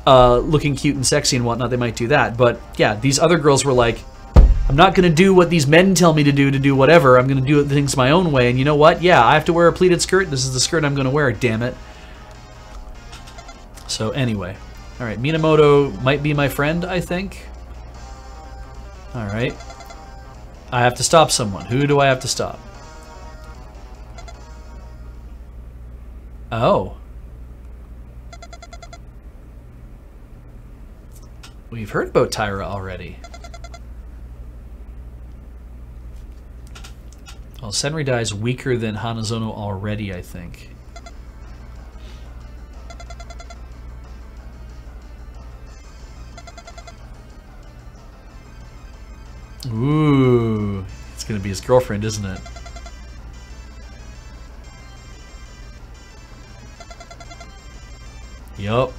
looking cute and sexy and whatnot, they might do that. But yeah, these other girls were like, I'm not going to do what these men tell me to do whatever. I'm going to do things my own way. And you know what? Yeah, I have to wear a pleated skirt. This is the skirt I'm going to wear, damn it. So anyway. All right, Minamoto might be my friend, I think. All right. I have to stop someone. Who do I have to stop? Oh. We've heard about Tyra already. Well, Senridai is weaker than Hanazono already, I think. Ooh, it's gonna be his girlfriend, isn't it? Yup.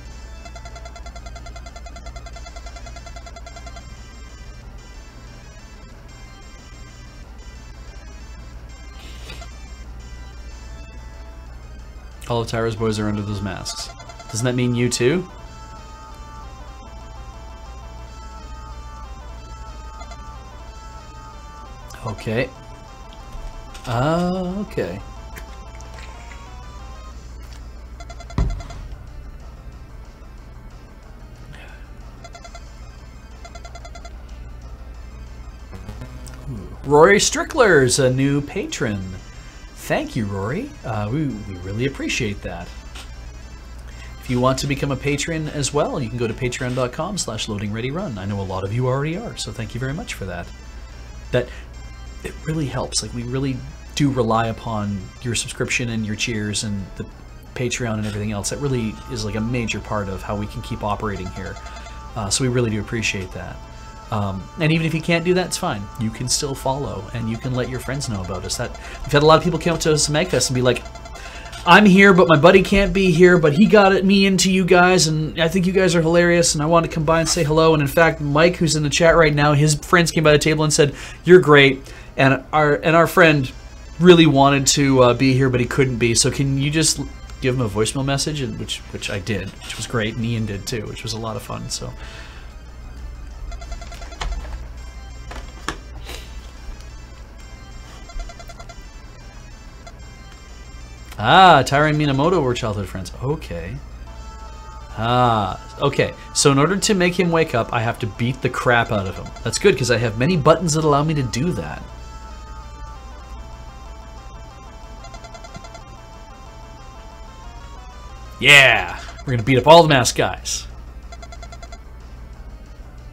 All of Tyra's boys are under those masks. Doesn't that mean you too? Okay. Okay. Rory Strickler's a new patron. Thank you, Rory. We really appreciate that. If you want to become a patron as well, you can go to patreon.com/loadingreadyrun. I know a lot of you already are, so thank you very much for that. It really helps. Like, we really do rely upon your subscription and your cheers and the Patreon and everything else. That really is like a major part of how we can keep operating here. So we really do appreciate that. And even if you can't do that, it's fine. You can still follow, and you can let your friends know about us. We've had a lot of people come up to us at Magfest and be like, I'm here, but my buddy can't be here, but he got me into you guys, and I think you guys are hilarious, and I want to come by and say hello. And in fact, Mike, who's in the chat right now, his friends came by the table and said, you're great. And our friend really wanted to be here, but he couldn't be. So can you just give him a voicemail message? And which I did, which was great, and Ian did too, which was a lot of fun. So. Ah, Tyra and Minamoto were childhood friends. Okay. Ah, okay. So in order to make him wake up, I have to beat the crap out of him. That's good, because I have many buttons that allow me to do that. Yeah! We're gonna beat up all the masked guys.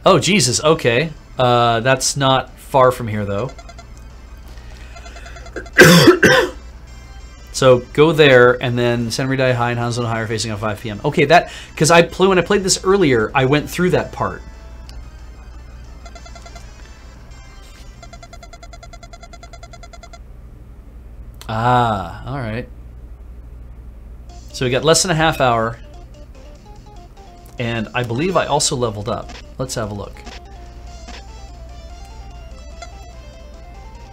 Oh, Jesus, okay. That's not far from here, though. So go there, and then Senridai High and Hanazono High are facing on 5 p.m. Okay, that, because when I played this earlier, I went through that part. Ah, all right. So we got less than a half hour. And I believe I also leveled up. Let's have a look.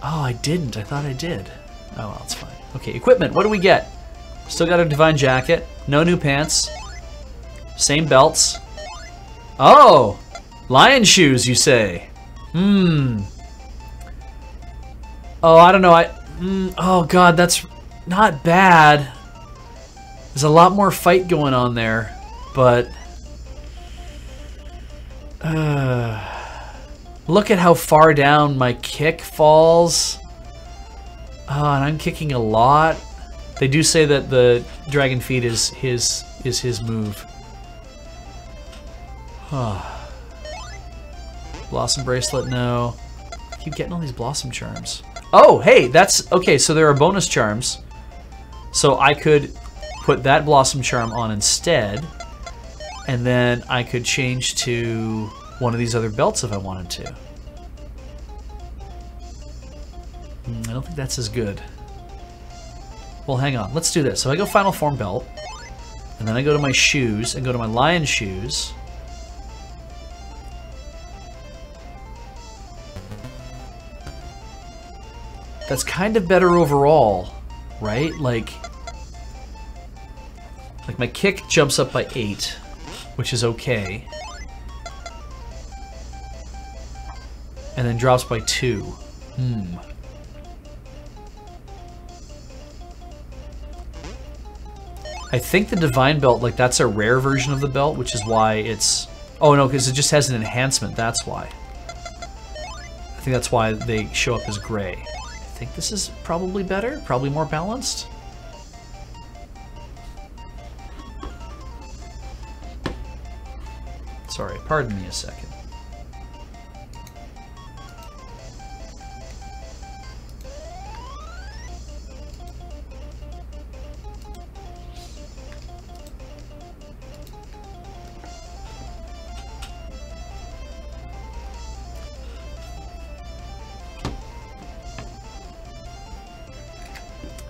Oh, I didn't. I thought I did. Oh, well, it's fine. Okay, equipment. What do we get? Still got a divine jacket. No new pants. Same belts. Oh! Lion shoes, you say? Oh, I don't know. Oh, God, that's not bad. There's a lot more fight going on there, but... look at how far down my kick falls. Oh, and I'm kicking a lot. They do say that the dragon feet is his move. Blossom bracelet, no. I keep getting all these blossom charms. Oh, hey, that's okay. So there are bonus charms. So I could put that blossom charm on instead, and then I could change to one of these other belts if I wanted to. I don't think that's as good. Well, hang on. Let's do this. So I go final form belt, and then I go to my shoes and go to my lion shoes. That's kind of better overall, right? Like my kick jumps up by 8, which is okay. And then drops by 2. I think the divine belt, like, that's a rare version of the belt, which is why it's... Oh, no, because it just has an enhancement, that's why. I think that's why they show up as gray. I think this is probably better, probably more balanced. Sorry, pardon me a second.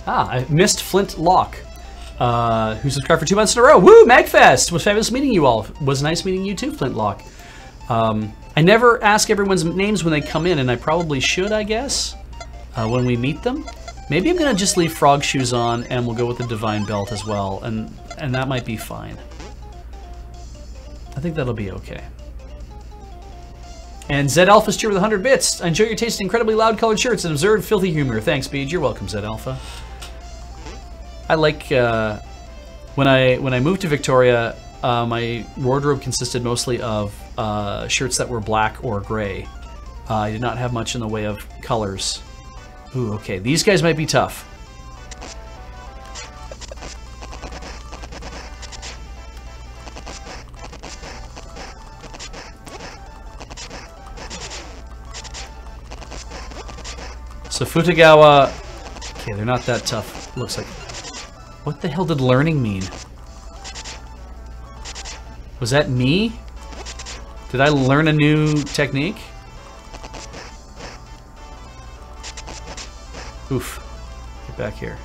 Ah, I missed Flint Lock, who subscribed for 2 months in a row. Woo, Magfest! Was fabulous meeting you all. Was nice meeting you too, Flint Lock. I never ask everyone's names when they come in, and I probably should, I guess, when we meet them. Maybe I'm gonna just leave frog shoes on, and we'll go with the divine belt as well, and that might be fine. I think that'll be okay. And Zed Alpha's cheer with 100 bits. I enjoy your taste in incredibly loud colored shirts and absurd, filthy humor. Thanks, Beej. You're welcome, Zed Alpha. I like when I moved to Victoria, my wardrobe consisted mostly of shirts that were black or gray. I did not have much in the way of colors. Ooh, okay, these guys might be tough. So Futagawa, okay, they're not that tough, looks like. What the hell did learning mean? Was that me? Did I learn a new technique? Oof, get back here.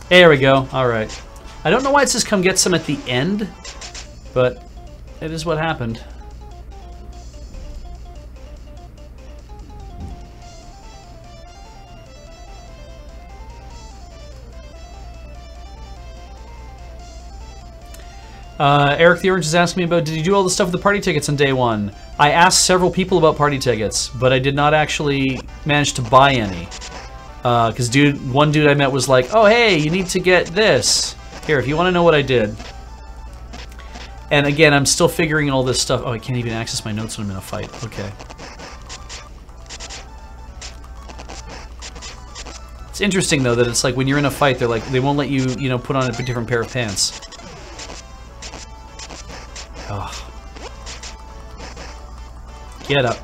There we go, all right. I don't know why it says come get some at the end, but it is what happened. Eric the Orange is asking me about, did you do all the stuff with the party tickets on day one? I asked several people about party tickets, but I did not actually manage to buy any. Because one dude I met was like, oh hey, you need to get this. Here, if you want to know what I did. And again, I'm still figuring all this stuff. Oh, I can't even access my notes when I'm in a fight. Okay. It's interesting though that it's like when you're in a fight, they're like, they won't let you, you know, put on a different pair of pants. Oh. Get up.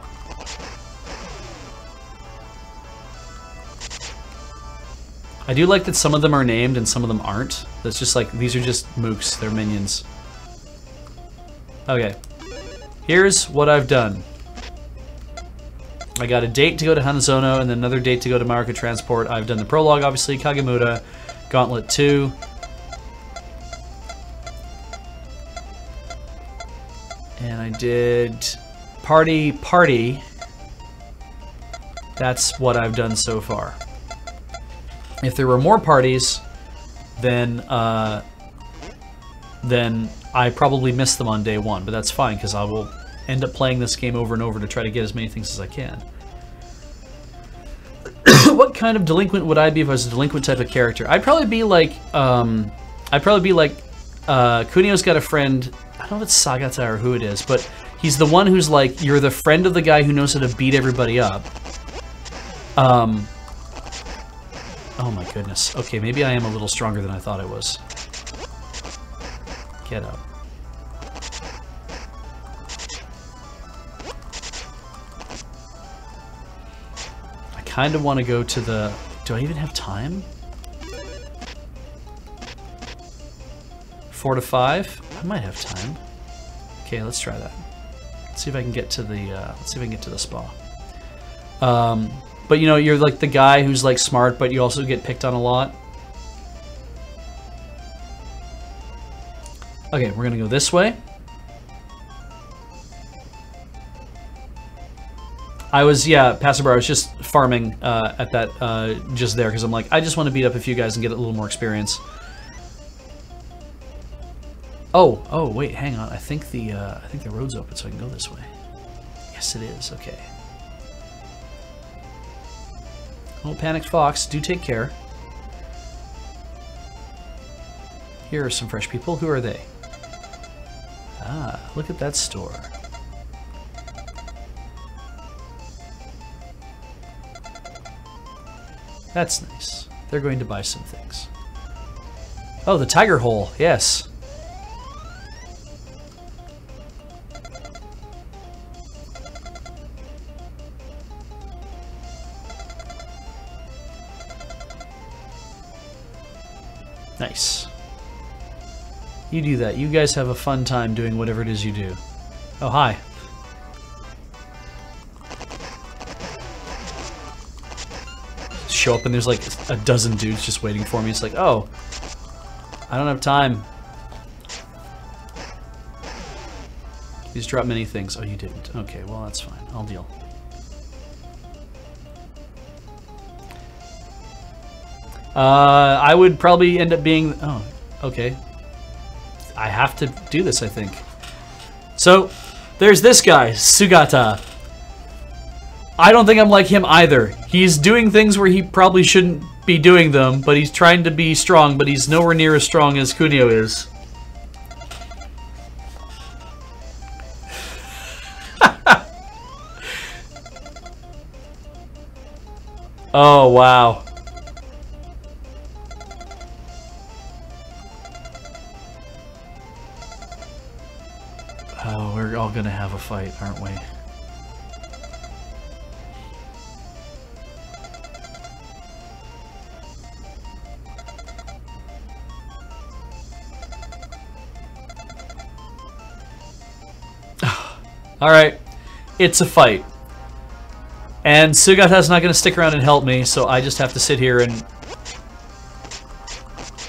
I do like that some of them are named and some of them aren't. That's just like, these are just mooks, they're minions. Okay, here's what I've done. I got a date to go to Hanazono and then another date to go to Maruka Transport. I've done the prologue, obviously, Kagemura, Gauntlet 2. And I did Party. That's what I've done so far. If there were more parties, then I probably missed them on day one, but that's fine because I will end up playing this game over and over to try to get as many things as I can. What kind of delinquent would I be if I was a delinquent type of character? I'd probably be like, Kunio's got a friend, I don't know if it's Sagata or who it is, but he's the one who's like, you're the friend of the guy who knows how to beat everybody up. Oh my goodness. Okay, maybe I am a little stronger than I thought I was. Get up. I kind of want to go to the... Do I even have time? 4 to 5? I might have time. Okay, let's try that. Let's see if I can get to the. Let's see if I can get to the spa. But you know, you're like the guy who's like smart, but you also get picked on a lot. Okay, we're gonna go this way. I was, yeah, Passerbar, I was just farming at that, just there, because I'm like, I just want to beat up a few guys and get a little more experience. Oh, wait, hang on. I think the road's open, so I can go this way. Yes, it is. Okay. Oh, Panicked Fox, do take care. Here are some fresh people. Who are they? Ah, look at that store. That's nice. They're going to buy some things. Oh, the tiger hole. Yes. Nice. You do that. You guys have a fun time doing whatever it is you do. Oh, hi. Show up and there's like a dozen dudes just waiting for me. It's like, oh, I don't have time. You just dropped many things. Oh, you didn't. Okay, well, that's fine. I'll deal. I would probably end up being... Oh, okay. I have to do this, I think. So, there's this guy, Sugata. I don't think I'm like him either. He's doing things where he probably shouldn't be doing them, but he's trying to be strong, but he's nowhere near as strong as Kunio is. Oh, wow. Oh, we're all gonna have a fight, aren't we? Alright, it's a fight. And Sugata's not gonna stick around and help me, so I just have to sit here and...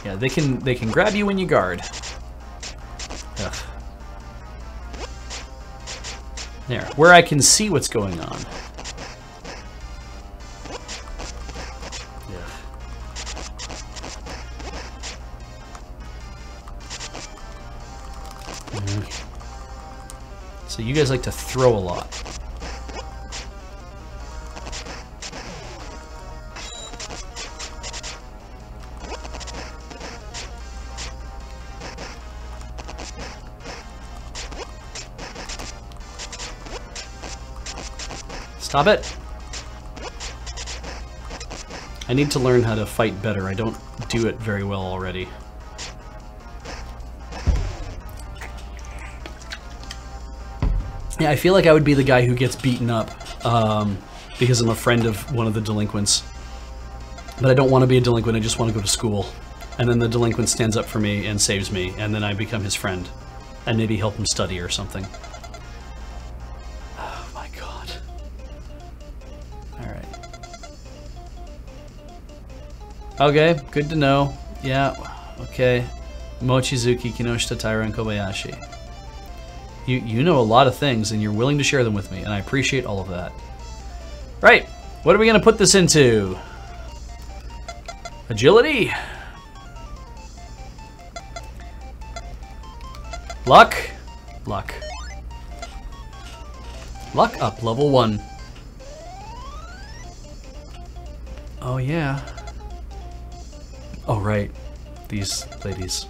Yeah, they can grab you when you guard. Ugh. There, where I can see what's going on. Yeah. So you guys like to throw a lot. Stop it! I need to learn how to fight better. I don't do it very well already. Yeah, I feel like I would be the guy who gets beaten up because I'm a friend of one of the delinquents. But I don't want to be a delinquent, I just want to go to school. And then the delinquent stands up for me and saves me, and then I become his friend. And maybe help him study or something. Oh my god. Okay, good to know. Yeah, okay. Mochizuki, Kinoshita, Taira, and Kobayashi. You know a lot of things, and you're willing to share them with me, and I appreciate all of that. Right, what are we going to put this into? Agility? Luck? Luck. Luck up, level 1. Oh, yeah. Oh, right. These ladies.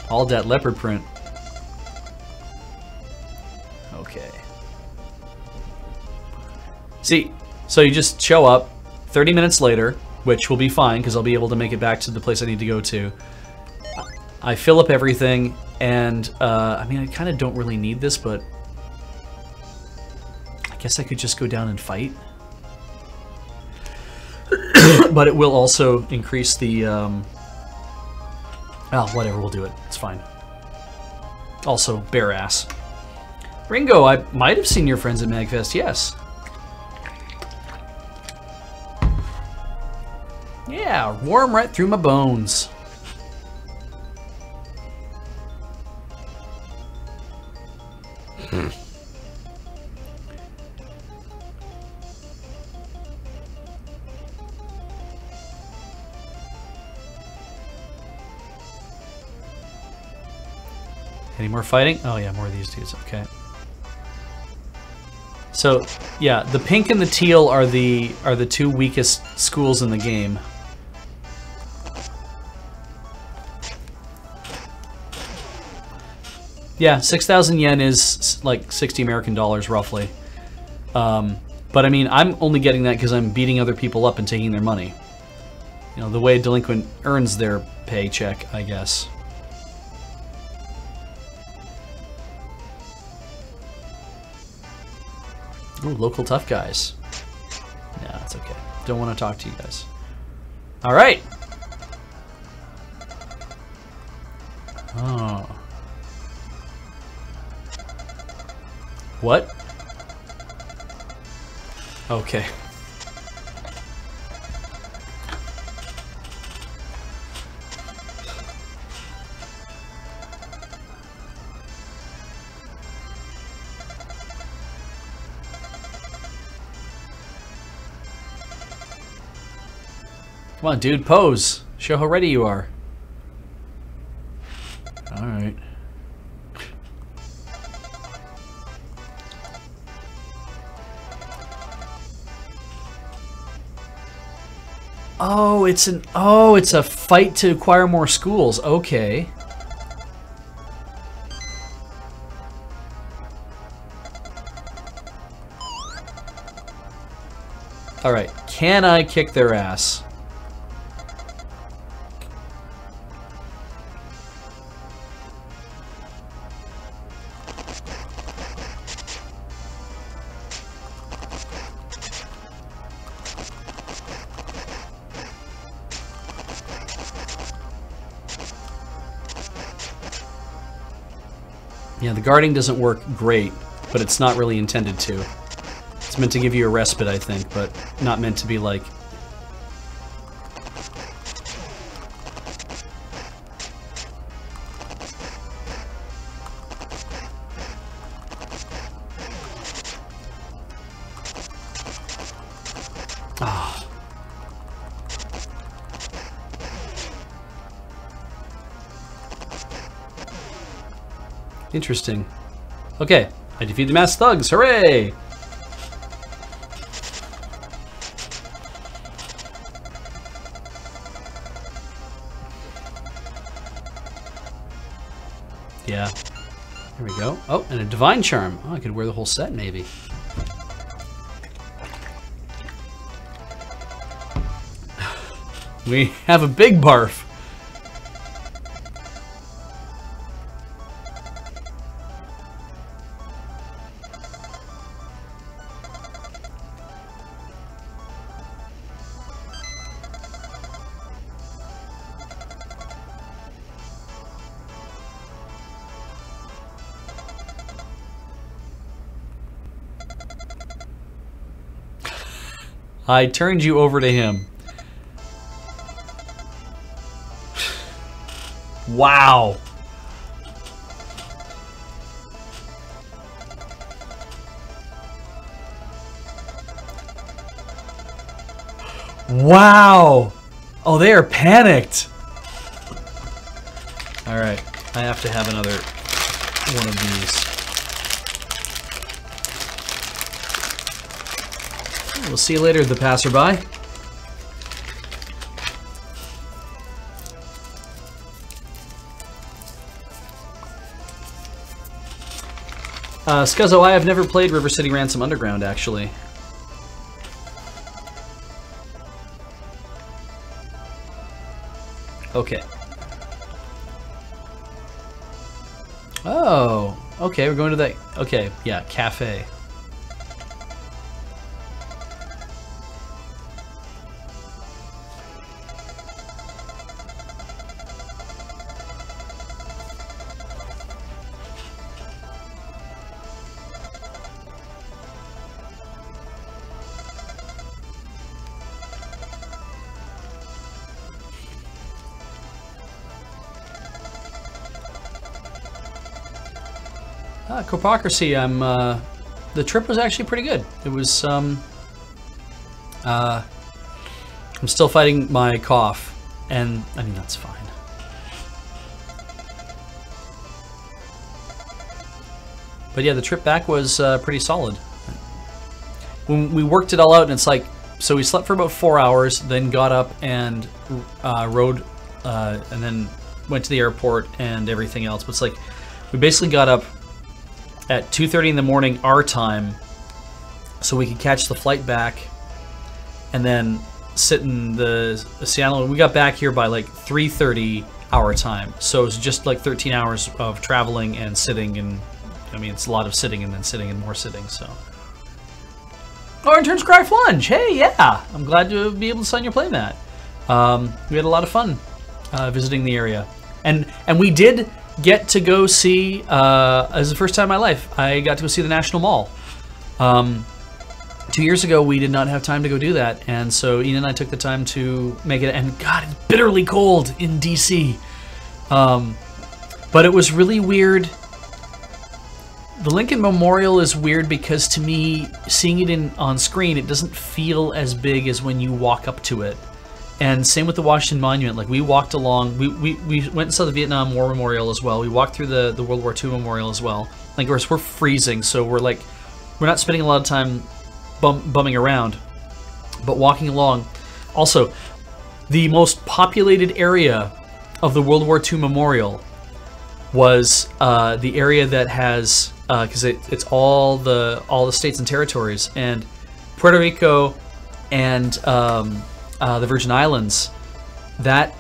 All that leopard print. Okay. See, so you just show up 30 minutes later, which will be fine because I'll be able to make it back to the place I need to go to. I fill up everything, and I mean, I kind of don't really need this, but I guess I could just go down and fight. But it will also increase the oh, whatever, we'll do it. It's fine. Also, bare ass. Ringo, I might have seen your friends at MagFest, yes. Yeah, warm right through my bones. Any more fighting? Oh yeah, more of these dudes. Okay. So yeah, the pink and the teal are the two weakest schools in the game. Yeah, 6,000 yen is like 60 American dollars roughly. But I mean, I'm only getting that because I'm beating other people up and taking their money. You know, the way a delinquent earns their paycheck, I guess. Ooh, local tough guys. Yeah, that's okay. Don't want to talk to you guys. All right. Oh. What? Okay. Come on, dude, pose. Show how ready you are. All right. Oh, it's a fight to acquire more schools. Okay. All right. Can I kick their ass? Yeah, the guarding doesn't work great, but it's not really intended to. It's meant to give you a respite, I think, but not meant to be like... Ah. Interesting. Okay, I defeated the masked thugs. Hooray! Yeah. Here we go. Oh, and a divine charm. Oh, I could wear the whole set, maybe. We have a big barf. I turned you over to him. Wow. Wow. Oh, they are panicked. All right. I have to have another one of these. We'll see you later, the passerby. Scuzzo, I have never played River City Ransom Underground, actually. Okay. Oh, okay, we're going to that, okay, yeah, cafe. Copocracy, the trip was actually pretty good. It was, I'm still fighting my cough, and, I mean, that's fine. But yeah, the trip back was pretty solid. When we worked it all out, and it's like, so we slept for about 4 hours, then got up and rode, and then went to the airport and everything else. But it's like, we basically got up at 2:30 in the morning our time so we could catch the flight back and then sit in the Seattle. We got back here by like 3:30 our time, so it was just like 13 hours of traveling and sitting, and I mean it's a lot of sitting and then sitting and more sitting. So oh, Interns Cry Flunge, hey, yeah, I'm glad to be able to sign your playmat. We had a lot of fun visiting the area, and we did get to go see, as the first time in my life, I got to go see the National Mall. 2 years ago, we did not have time to go do that, and so Ian and I took the time to make it, and God, it's bitterly cold in DC. But it was really weird. The Lincoln Memorial is weird because to me, seeing it on screen, it doesn't feel as big as when you walk up to it. And same with the Washington Monument. Like we walked along, we went and saw the Vietnam War Memorial as well. We walked through the World War II Memorial as well. Like of course we're freezing, so we're not spending a lot of time bumming around, but walking along. Also, the most populated area of the World War II Memorial was the area that has, because it's all the states and territories, and Puerto Rico and the Virgin Islands, that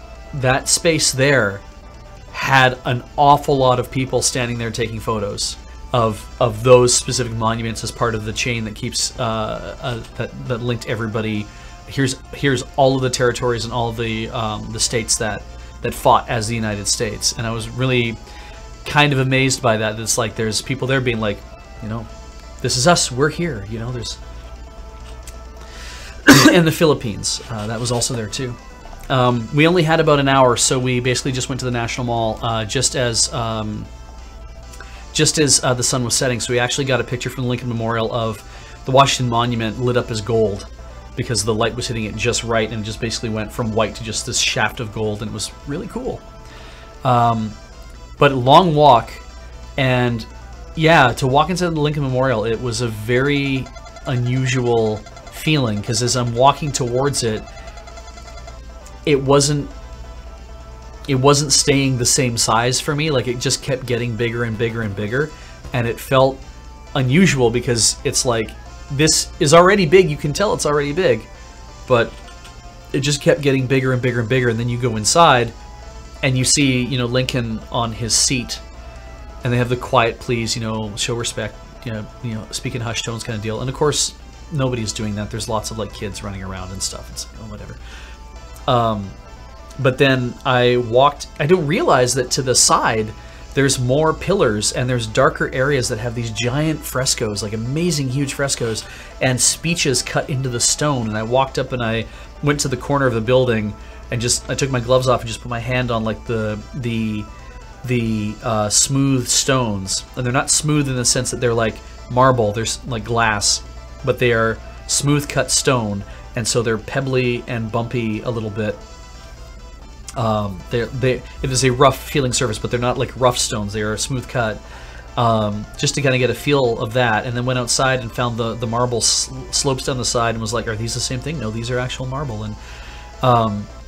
space there had an awful lot of people standing there taking photos of those specific monuments as part of the chain that keeps that linked everybody. Here's all of the territories and all of the states that fought as the United States, and I was really kind of amazed by that. It's like there's people there being like, you know, this is us, we're here, you know. There's and the Philippines, that was also there too. We only had about an hour, so we basically just went to the National Mall just as the sun was setting. So we actually got a picture from the Lincoln Memorial of the Washington Monument lit up as gold because the light was hitting it just right, and it just basically went from white to just this shaft of gold, and it was really cool. But long walk, and yeah, to walk inside the Lincoln Memorial, it was a very unusual feeling, because as I'm walking towards it, it wasn't staying the same size for me. Like it just kept getting bigger and bigger and bigger, and it felt unusual because it's like, this is already big, you can tell it's already big, but it just kept getting bigger and bigger and bigger. And then you go inside and you see, you know, Lincoln on his seat, and they have the quiet please, you know, show respect, you know, speak in hushed tones kind of deal. And of course nobody's doing that. There's lots of like kids running around and stuff. It's like, oh, whatever. But then I didn't realize that to the side there's more pillars and there's darker areas that have these giant frescoes, like amazing huge frescoes, and speeches cut into the stone. And I walked up and I went to the corner of the building and I took my gloves off and just put my hand on like the smooth stones. And they're not smooth in the sense that they're like marble, they're like glass, but they are smooth cut stone, and so they're pebbly and bumpy a little bit. It is a rough feeling surface, but they're not like rough stones, they are smooth cut. Just to kind of get a feel of that, and then went outside and found the marble slopes down the side and was like, are these the same thing? No, these are actual marble. And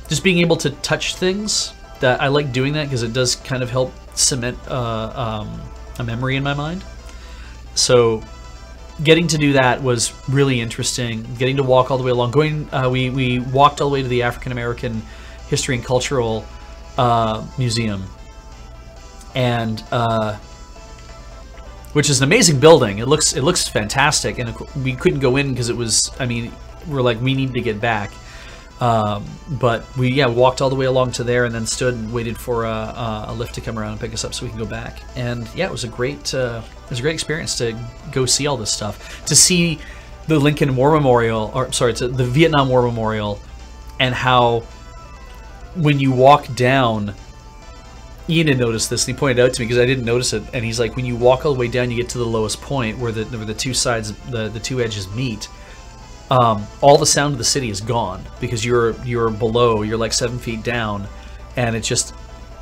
just being able to touch things, that I like doing that because it does kind of help cement a memory in my mind. So getting to do that was really interesting. Getting to walk all the way along, we walked all the way to the African American History and Cultural Museum, and which is an amazing building. It looks fantastic, and we couldn't go in because it was, I mean, we're like, we need to get back. But we walked all the way along to there, and then stood and waited for a lift to come around and pick us up so we can go back. And yeah, it was a great experience to go see all this stuff, to see the Lincoln War Memorial, or sorry, to the Vietnam War Memorial, and how when you walk down, Ian had noticed this and he pointed out to me because I didn't notice it, and he's like, when you walk all the way down, you get to the lowest point where the two sides, the two edges meet. All the sound of the city is gone because you're below, you're like 7 feet down, and it's just,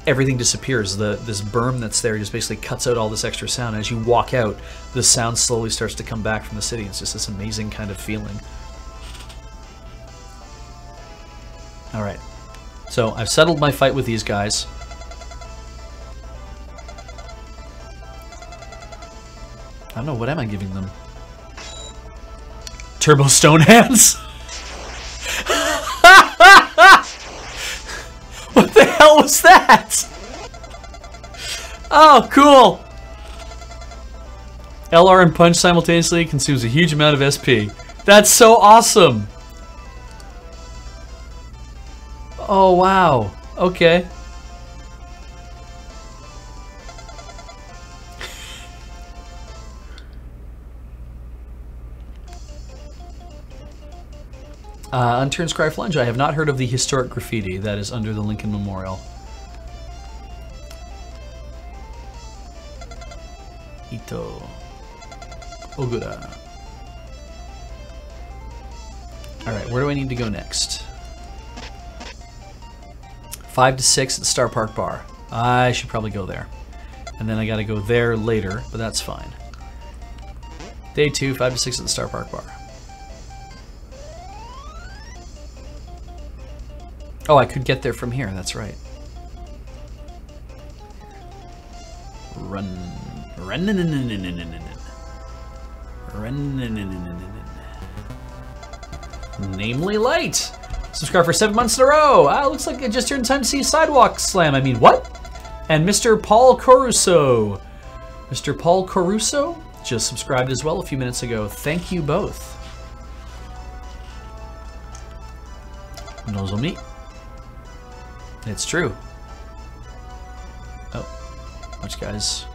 everything disappears. This berm that's there just basically cuts out all this extra sound. As you walk out, the sound slowly starts to come back from the city. It's just this amazing kind of feeling. All right, so I've settled my fight with these guys. I don't know, what am I giving them? Turbo Stone Hands? What the hell was that? Oh, cool. LR and Punch simultaneously consumes a huge amount of SP. That's so awesome. Oh, wow. Okay. Unturned Scry Flunge. I have not heard of the historic graffiti that is under the Lincoln Memorial. Ito. Ogura. Alright, where do I need to go next? 5 to 6 at the Star Park Bar. I should probably go there. And then I gotta go there later, but that's fine. Day 2, 5 to 6 at the Star Park Bar. Oh, I could get there from here, that's right. Run. Namely Light. Subscribe for 7 months in a row. Looks like it just turned time to see Sidewalk Slam. I mean, what? And Mr. Paul Caruso. Mr. Paul Caruso just subscribed as well a few minutes ago. Thank you both. Nozzle me. It's true. Oh, which guys?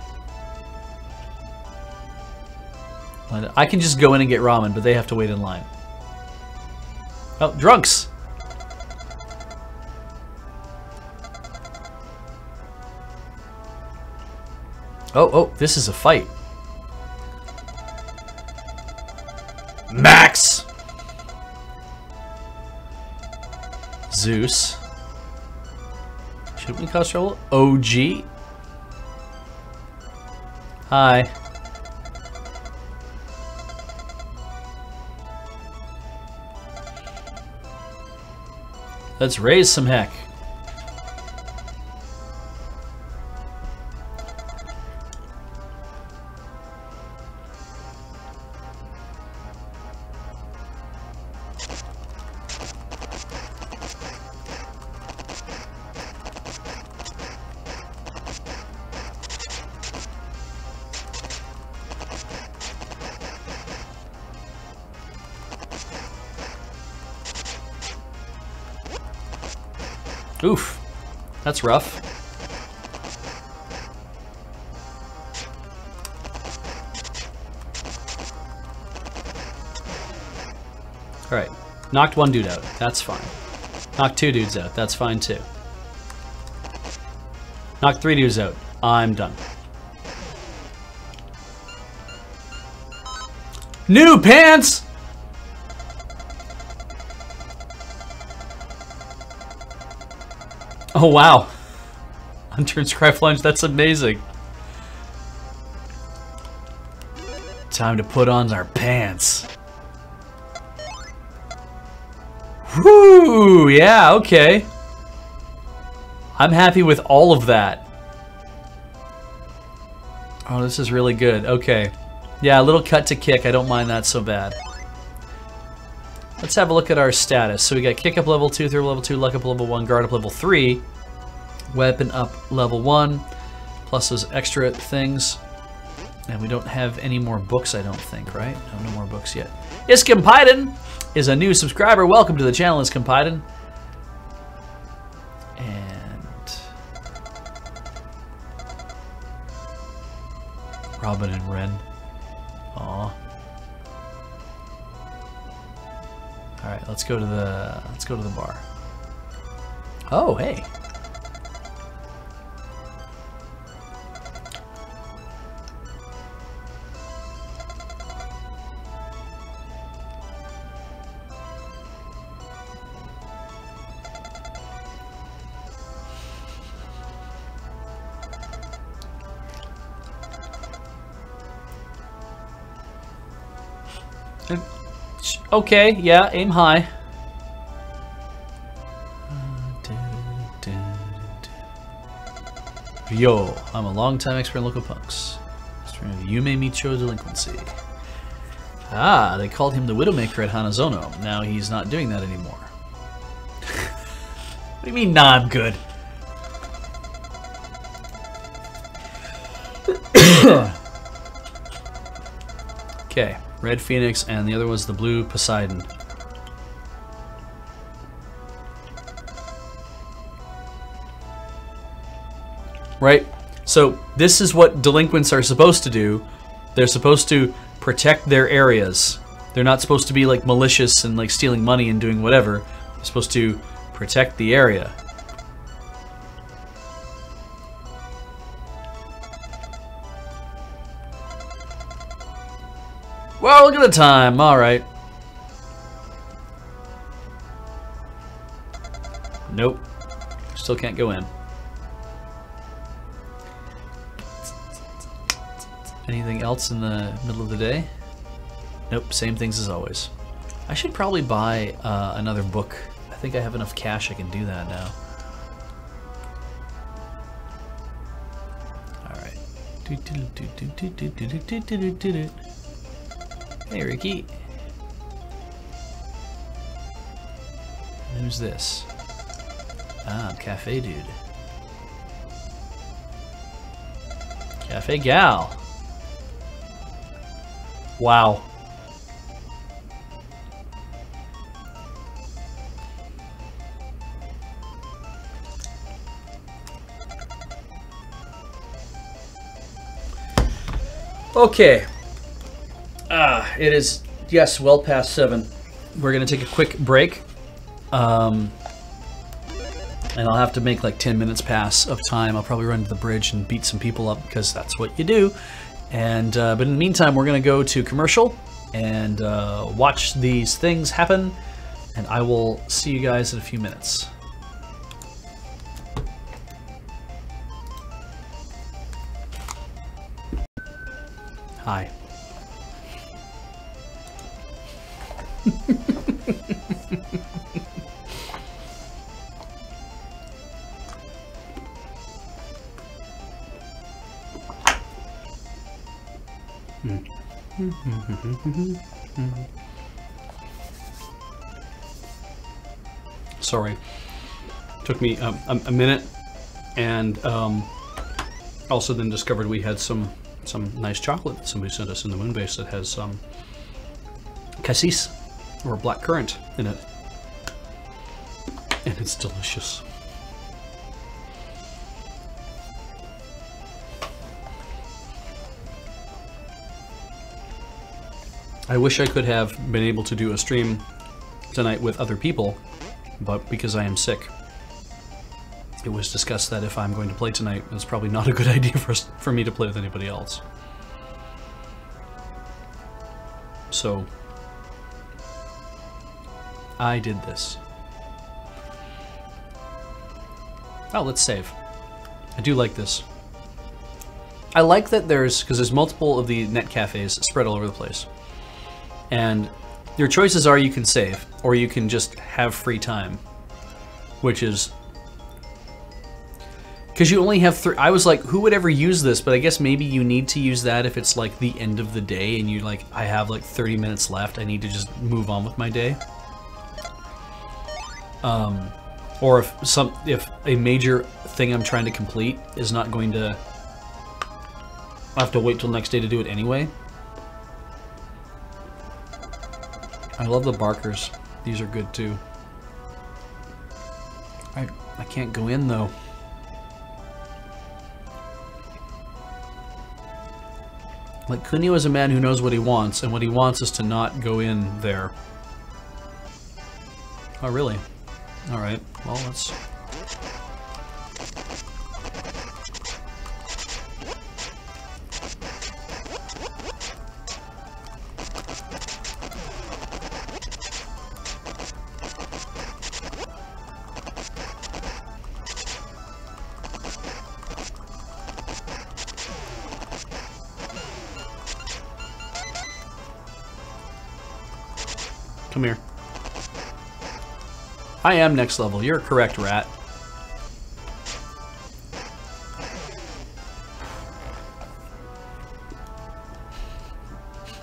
I can just go in and get ramen, but they have to wait in line. Oh, drunks! Oh, this is a fight. Max! Zeus. Should we cause trouble? OG? Hi. Let's raise some heck. Oof, that's rough. Alright. Knocked one dude out. That's fine. Knocked two dudes out. That's fine too. Knocked three dudes out. I'm done. New pants! Oh wow. Unturned cry plunge, that's amazing. Time to put on our pants. Whoo! Yeah, okay. I'm happy with all of that. Oh, this is really good. Okay. Yeah, a little cut to kick. I don't mind that so bad. Let's have a look at our status. So we got kick up level 2, throw level 2, luck up level 1, guard up level 3, weapon up level 1, plus those extra things. And we don't have any more books, I don't think, right? No more books yet. Iskampiden is a new subscriber. Welcome to the channel, Iskampiden. And Robin and Ren. Aw. All right, let's go to the bar. Oh, hey. Okay, yeah, aim high. Yo, I'm a long-time expert in local punks. Yume Micho delinquency. Ah, they called him the Widowmaker at Hanazono. Now he's not doing that anymore. What do you mean, nah, I'm good? Okay, Red Phoenix, and the other was the Blue Poseidon. Right? So this is what delinquents are supposed to do. They're supposed to protect their areas. They're not supposed to be like malicious and like stealing money and doing whatever. They're supposed to protect the area. Well, look at the time. All right. Nope. Still can't go in. Anything else in the middle of the day? Nope, same things as always. I should probably buy another book. I think I have enough cash I can do that now. Alright. Hey, Ricky. Who's this? Ah, Cafe Dude. Cafe Gal. Wow. Okay. It is, yes, well past 7. We're going to take a quick break. And I'll have to make like 10 minutes pass of time. I'll probably run to the bridge and beat some people up because that's what you do. And but in the meantime, we're going to go to commercial and watch these things happen. And I will see you guys in a few minutes. Hi. Sorry, took me a minute, and also then discovered we had some nice chocolate that somebody sent us in the Moonbase that has cassis or black currant in it, and it's delicious. I wish I could have been able to do a stream tonight with other people, but because I am sick. It was discussed that if I'm going to play tonight, it's probably not a good idea for me to play with anybody else. So, I did this. Oh, let's save. I do like this. I like that because there's multiple of the net cafes spread all over the place. And your choices are you can save, or you can just have free time. Which is... Because you only have I was like, who would ever use this? But I guess maybe you need to use that if it's like the end of the day and you like, I have like 30 minutes left. I need to just move on with my day. Or if a major thing I'm trying to complete is not going to... I have to wait till next day to do it anyway. I love the barkers. These are good too. I can't go in though. Like, Kunio is a man who knows what he wants, and what he wants is to not go in there. Oh, really? Alright, well, let's... Come here. I am next level. You're correct, rat.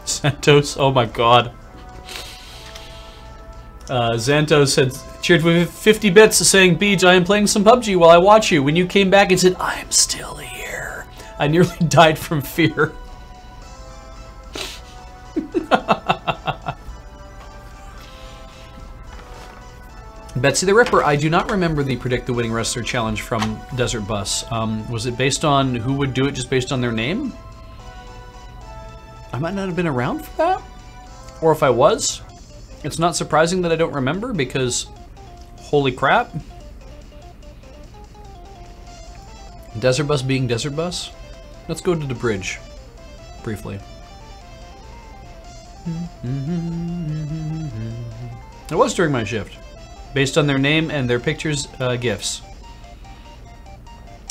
Santos, oh my god. Xantos said, cheered with 50 bits saying, Beej, I am playing some PUBG while I watch you. When you came back and said, I'm still here. I nearly died from fear. Betsy the Ripper, I do not remember the Predict the Winning Wrestler challenge from Desert Bus. Was it based on who would do it just based on their name? I might not have been around for that. Or if I was, it's not surprising that I don't remember because holy crap. Desert Bus being Desert Bus? Let's go to the bridge briefly. It was during my shift. Based on their name and their pictures, gifts.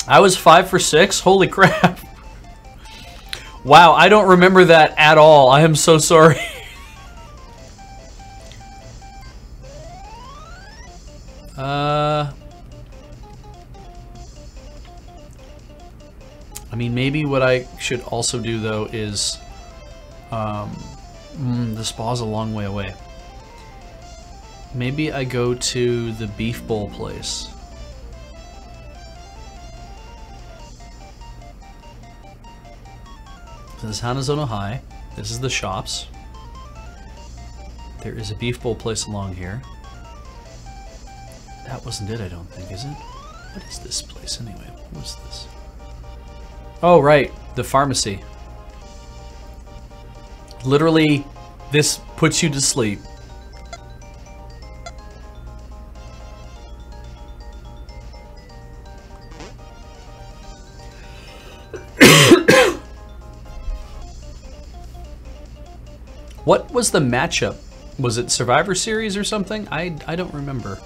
I was 5 for 6? Holy crap. Wow, I don't remember that at all. I am so sorry. I mean, maybe what I should also do, though, is... the spa's a long way away. Maybe I go to the beef bowl place. This is Hanazono High. This is the shops. There is a beef bowl place along here. That wasn't it, I don't think, is it? What is this place anyway? What's this? Oh, right. The pharmacy. Literally, this puts you to sleep. What was the matchup? Was it Survivor Series or something? I don't remember.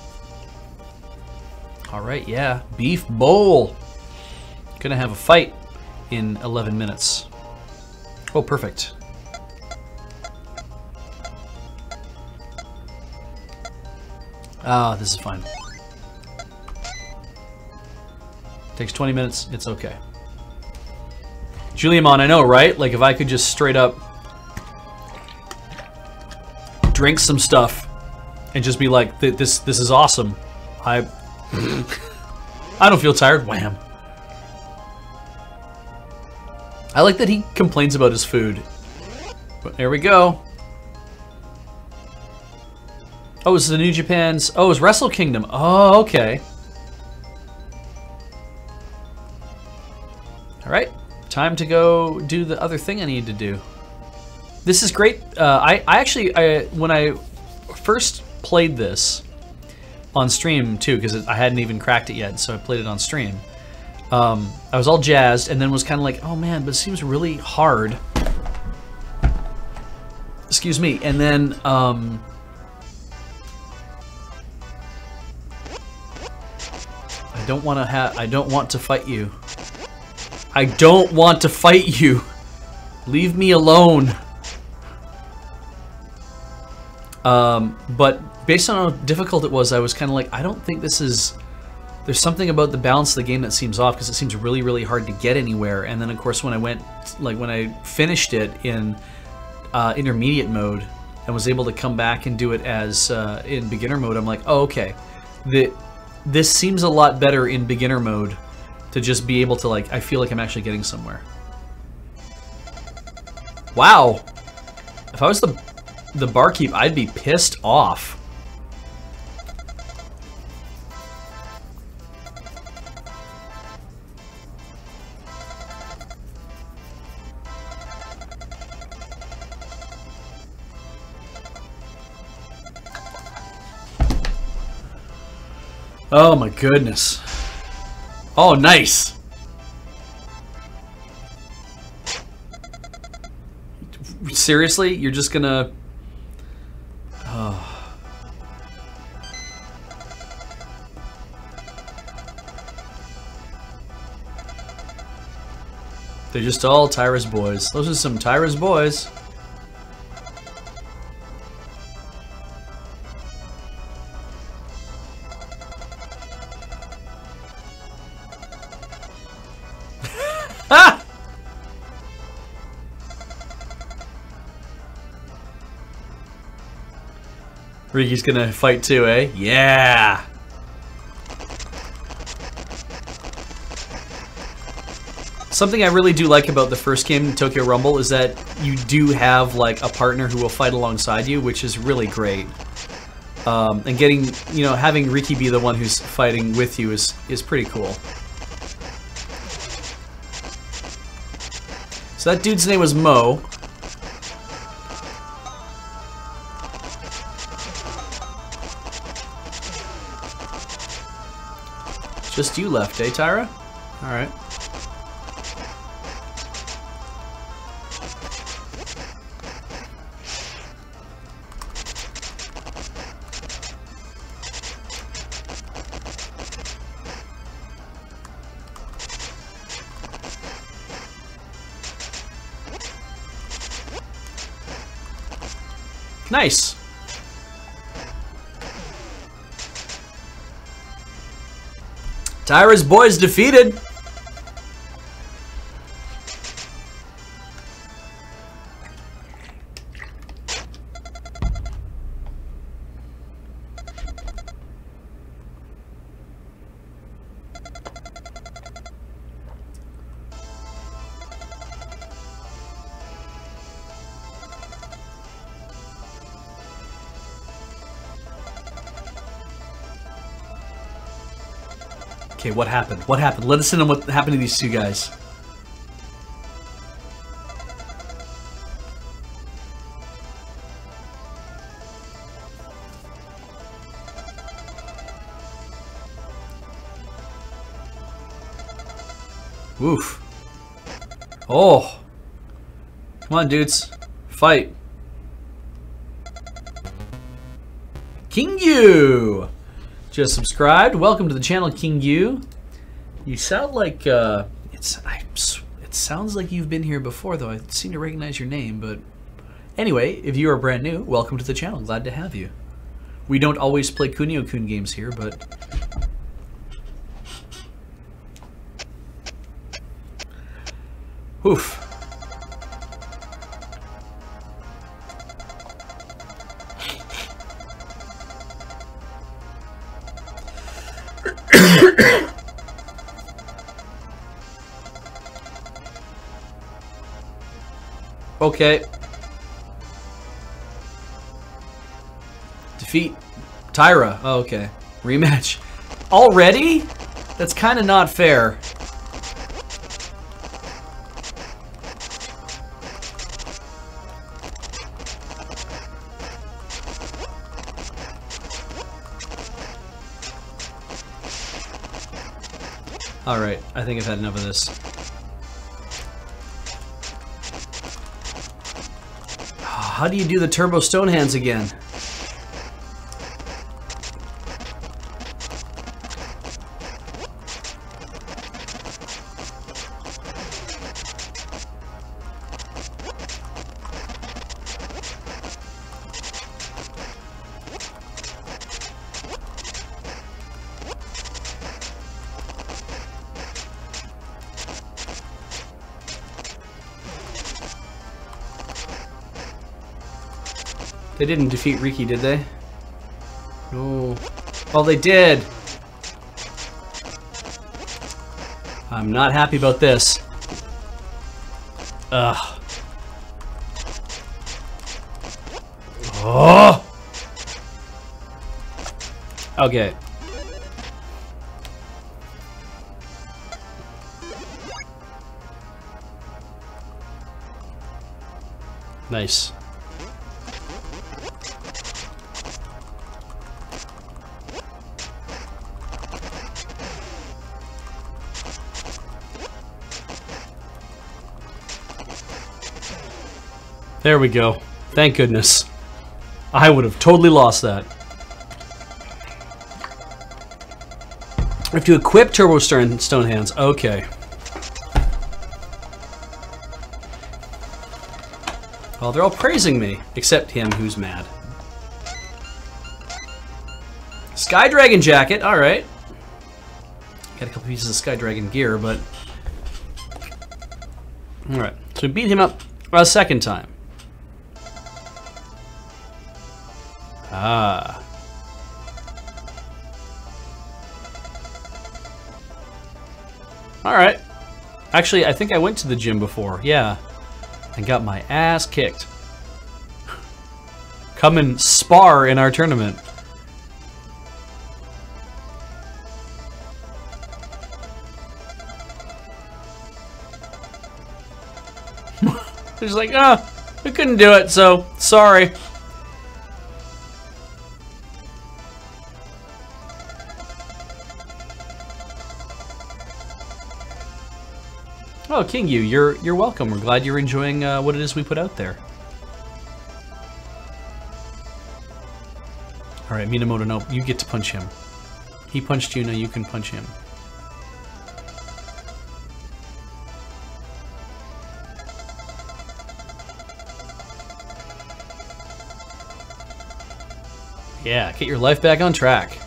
Alright, yeah. Beef bowl. Gonna have a fight in 11 minutes. Oh, perfect. Ah, this is fine. Takes 20 minutes, it's okay. Juliamon, I know, right? Like, if I could just straight up drink some stuff and just be like, this is awesome. I don't feel tired. Wham. I like that he complains about his food. But there we go. Oh, it's the New Japan's... Oh, it's Wrestle Kingdom. Oh, okay. Alright. Time to go do the other thing I need to do. This is great. I actually, when I first played this on stream too, because I hadn't even cracked it yet, so I played it on stream. I was all jazzed, and then was kind of like, oh man, but it seems really hard. Excuse me. And then I don't want to fight you. I don't want to fight you. Leave me alone. But based on how difficult it was, I was kind of like, I don't think this is... There's something about the balance of the game that seems off, because it seems really, really hard to get anywhere. And then, of course, when I finished it in intermediate mode and was able to come back and do it as in beginner mode, I'm like, oh, okay. This seems a lot better in beginner mode to just be able to, like, I feel like I'm actually getting somewhere. Wow. If I was the barkeep, I'd be pissed off. Oh my goodness. Oh, nice. Seriously? You're just gonna... Oh. They're just all Tyra's boys. Those are some Tyra's boys. Ricky's gonna fight too, eh? Yeah! Something I really do like about the first game, Tokyo Rumble, is that you do have like a partner who will fight alongside you, which is really great. And getting, you know, having Ricky be the one who's fighting with you is pretty cool. So that dude's name was Mo. Just you left, eh, Tyra? Alright. Nice. Tyra's boys defeated. Okay, what happened? What happened? Let us in on what happened to these two guys. Woof. Oh. Come on, dudes. Fight. King Yu! Just subscribed. Welcome to the channel, King Yu. You sound like it sounds like you've been here before, though. I seem to recognize your name, but anyway, if you are brand new, welcome to the channel. Glad to have you. We don't always play Kunio-kun games here, but oof. Okay. Defeat Tyra. Oh, okay. Rematch. Already? That's kind of not fair. Alright, I think I've had enough of this. How do you do the Turbo Stone Hands again? They didn't defeat Riki, did they? No. Oh, they did! I'm not happy about this. Ugh. Oh! Okay. Nice. There we go. Thank goodness. I would have totally lost that. I have to equip Turbo Stone Hands. Okay. Well, they're all praising me, except him who's mad. Sky Dragon Jacket, alright. Got a couple pieces of Sky Dragon gear, but... Alright, so we beat him up a second time. Ah. Alright. Actually, I think I went to the gym before, yeah. And got my ass kicked. Come and spar in our tournament. He's like, ah, we couldn't do it, so sorry. Oh, King Yu, you're welcome. We're glad you're enjoying what it is we put out there. All right, Minamoto, no, you get to punch him. He punched you, now you can punch him. Yeah, get your life back on track.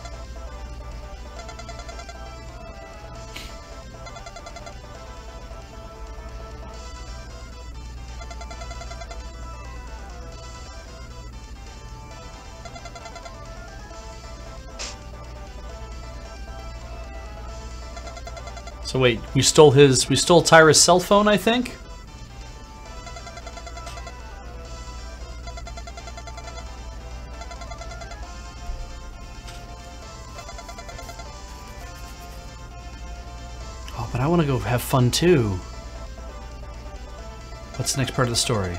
So wait, we stole Tyra's cell phone, I think? Oh, but I want to go have fun too. What's the next part of the story?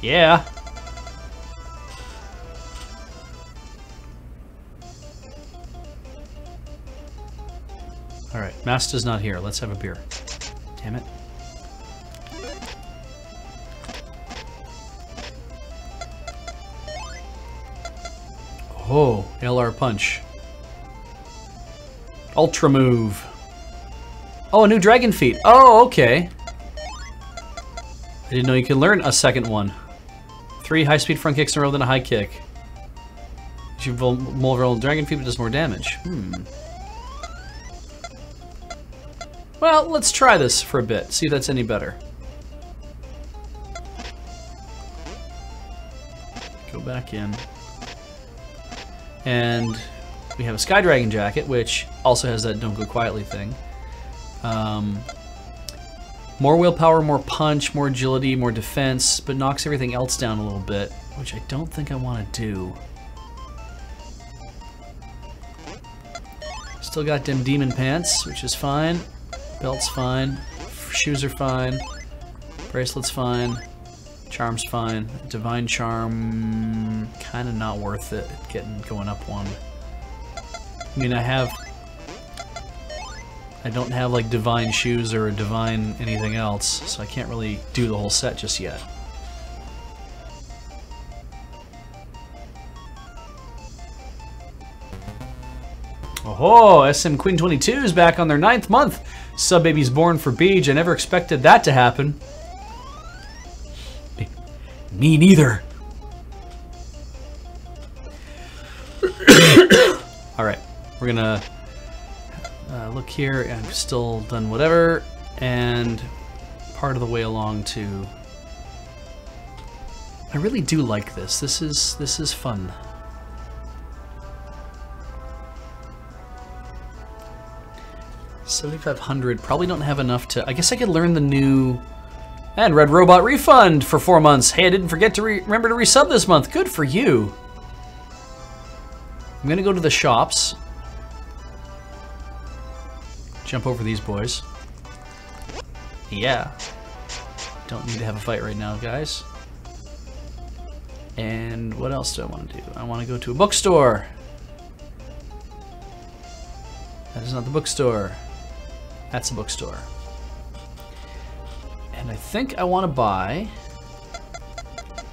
Yeah. Alright, Master's not here. Let's have a beer. Damn it. Oh, LR Punch. Ultra Move. Oh, a new Dragon Feat. Oh, okay. I didn't know you could learn a second one. 3 high-speed front kicks in a row, then a high kick. You vulnerable Dragon Feat, but does more damage. Well, let's try this for a bit, see if that's any better. Go back in. And we have a Sky Dragon Jacket, which also has that Don't Go Quietly thing. More willpower, more punch, more agility, more defense, but knocks everything else down a little bit, which I don't think I want to do. Still got them demon pants, which is fine. Belt's fine. Shoes are fine. Bracelet's fine. Charm's fine. Divine Charm, kind of not worth it. Going up one. mean, I don't have like divine shoes or a divine anything else, so I can't really do the whole set just yet. Oh, SM Queen 22 is back on their 9th month. Sub baby's born for Beej. I never expected that to happen. Me neither. Alright, we're gonna look here. I've still done whatever, and part of the way along to... I really do like this. This is fun. $7,500. Probably don't have enough to... I guess I could learn the new... And Red Robot refund for 4 months. Hey, I didn't forget to remember to resub this month. Good for you. I'm gonna go to the shops. Jump over these boys. Yeah. Don't need to have a fight right now, guys. And what else do I want to do? I want to go to a bookstore. That is not the bookstore. That's a bookstore. And I think I want to buy...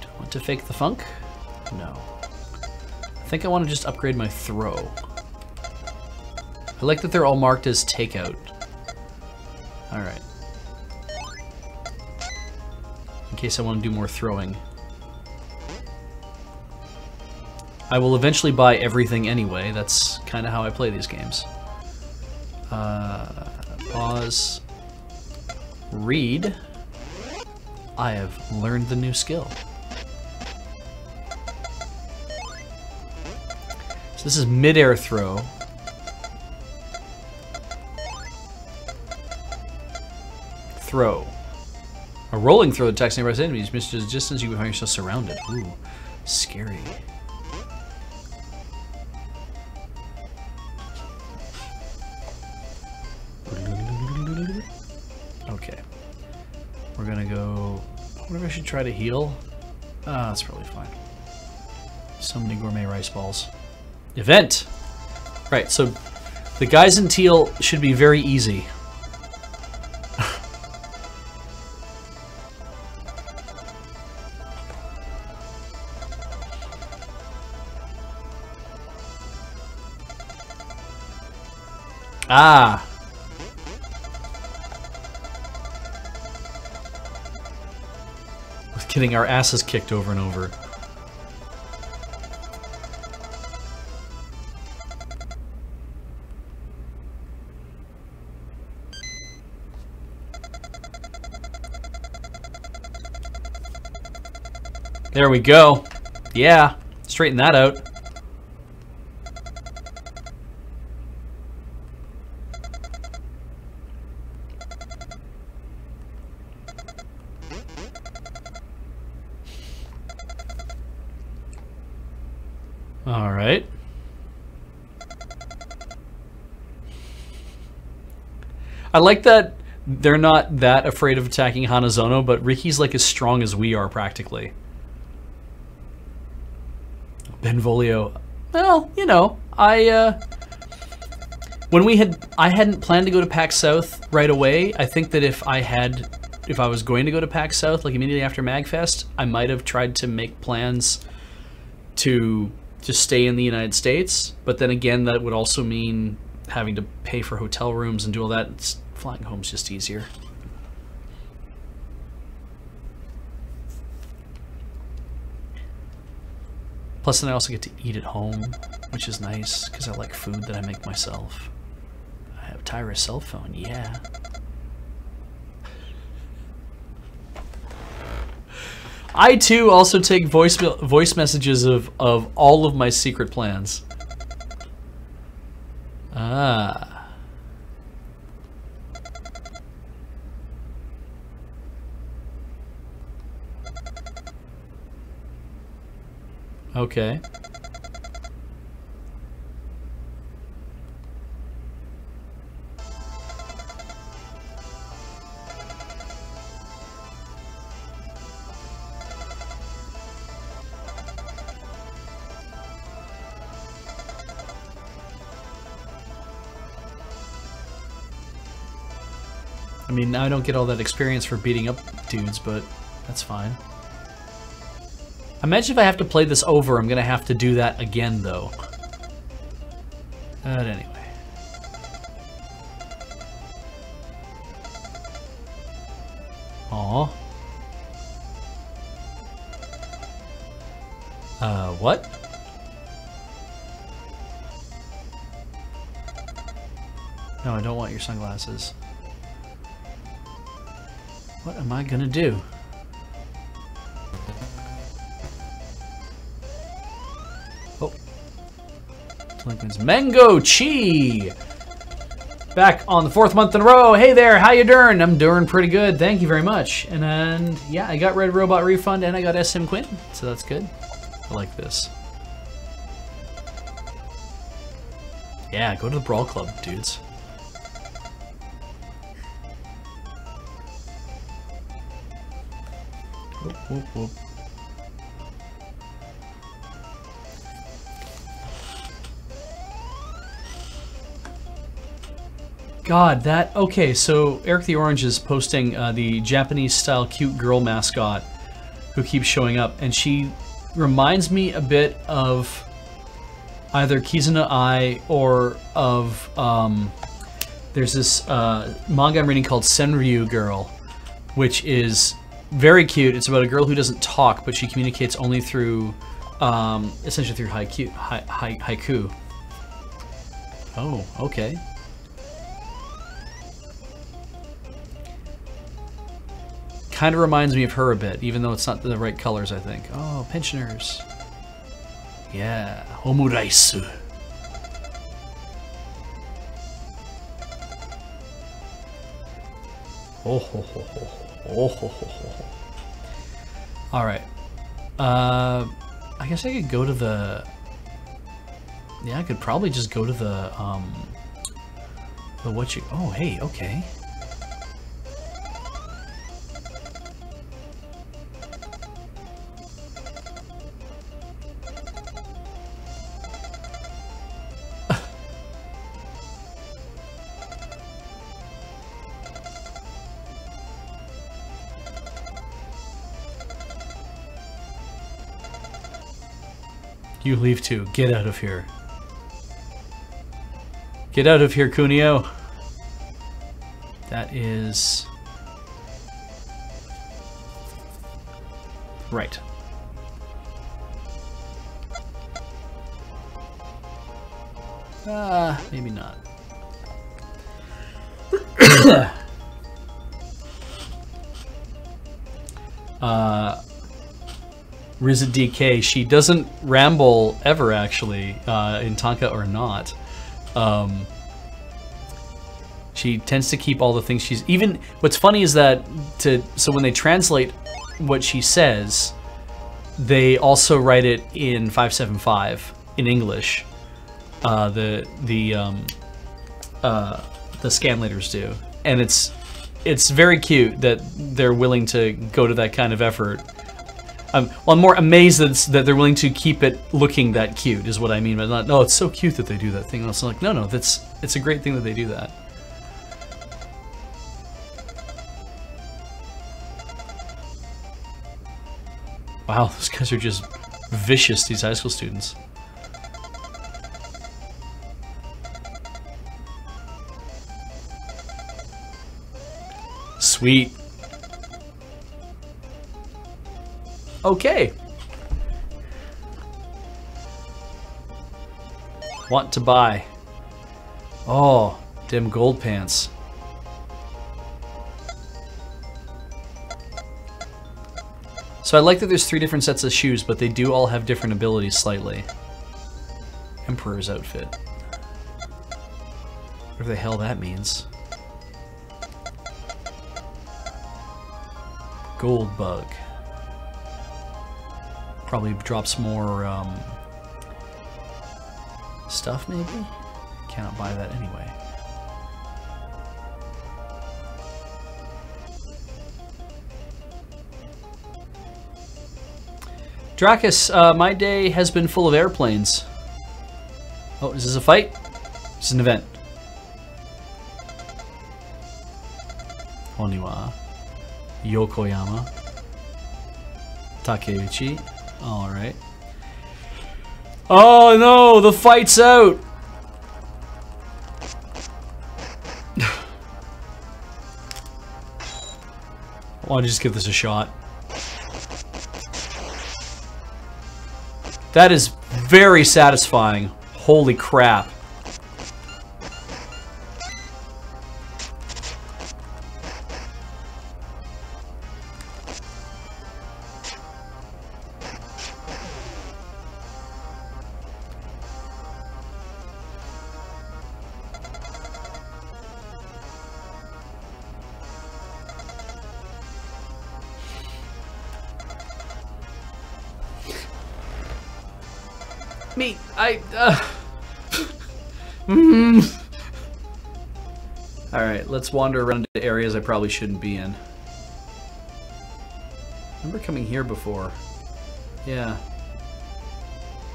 Do I want to fake the funk? No. I think I want to just upgrade my throw. I like that they're all marked as takeout. Alright. In case I want to do more throwing. I will eventually buy everything anyway. That's kind of how I play these games. Pause. Read. I have learned the new skill. So this is mid-air throw. Throw. A rolling throw that attacks nearby enemies. Misses distance, you find yourself surrounded. Ooh, scary. Okay. We're gonna go... I wonder if I should try to heal. Ah, that's probably fine. So many gourmet rice balls. Event! Right, so the guys in teal should be very easy. Ah! With getting our asses kicked over and over. There we go. Yeah, straighten that out. All right. I like that they're not that afraid of attacking Hanazono, but Ricky's like as strong as we are practically. Benvolio. Well, you know, I hadn't planned to go to PAX South right away. I think that if I was going to go to PAX South like immediately after MagFest, I might have tried to make plans to just stay in the United States. But then again, that would also mean having to pay for hotel rooms and do all that. Flying home's just easier. Plus then I also get to eat at home, which is nice, because I like food that I make myself. I have Tyra's cell phone, yeah. I too also take voice messages of all of my secret plans. Ah. Okay. I mean, I don't get all that experience for beating up dudes, but that's fine. Imagine if I have to play this over, I'm gonna have to do that again, though. But anyway. Aw. What? No, I don't want your sunglasses. What am I gonna do? Oh. Lincoln's Mango Chi! Back on the 4th month in a row. Hey there, how you doing? I'm doing pretty good, thank you very much. And then, yeah, I got Red Robot Refund and I got SM Quinn, so that's good. I like this. Yeah, go to the Brawl Club, dudes. Whoop, whoop, whoop. God, that... Okay, so Eric the Orange is posting the Japanese-style cute girl mascot who keeps showing up, and she reminds me a bit of either Kizuna Ai or of... there's this manga I'm reading called Senryu Girl, which is very cute. It's about a girl who doesn't talk, but she communicates only through, essentially through haiku. Oh, okay. Kind of reminds me of her a bit, even though it's not the right colors, I think. Oh, pensioners. Yeah, omuraisu. Oh, ho, ho, ho. Oh, ho, ho, ho. All right. I guess I could go to the... Yeah, I could probably just go to the what you... Oh, hey, okay. You leave too. Get out of here. Get out of here, Kunio. That is... Right. Maybe not. Rizza DK, she doesn't ramble ever, actually, in Tonka or not. She tends to keep all the things she's... Even, what's funny is that, so when they translate what she says, they also write it in 575 in English. The scanlators do. And it's very cute that they're willing to go to that kind of effort. Well, I'm more amazed that they're willing to keep it looking that cute, is what I mean. But not, no, it's so cute that they do that thing. And it's like, no, it's a great thing that they do that. Wow, those guys are just vicious, these high school students. Sweet. Okay. Want to buy. Oh, dim gold pants. So I like that there's 3 different sets of shoes, but they do all have different abilities slightly. Emperor's outfit. Whatever the hell that means. Gold bug. Probably drops more stuff, maybe? Cannot buy that anyway. Dracus, my day has been full of airplanes. Oh, is this a fight? This is an event. Koniwa. Yokoyama. Takeuchi. Alright. Oh no! The fight's out! Why don't you just give this a shot? That is very satisfying. Holy crap. Alright, let's wander around to areas I probably shouldn't be in. I remember coming here before. Yeah.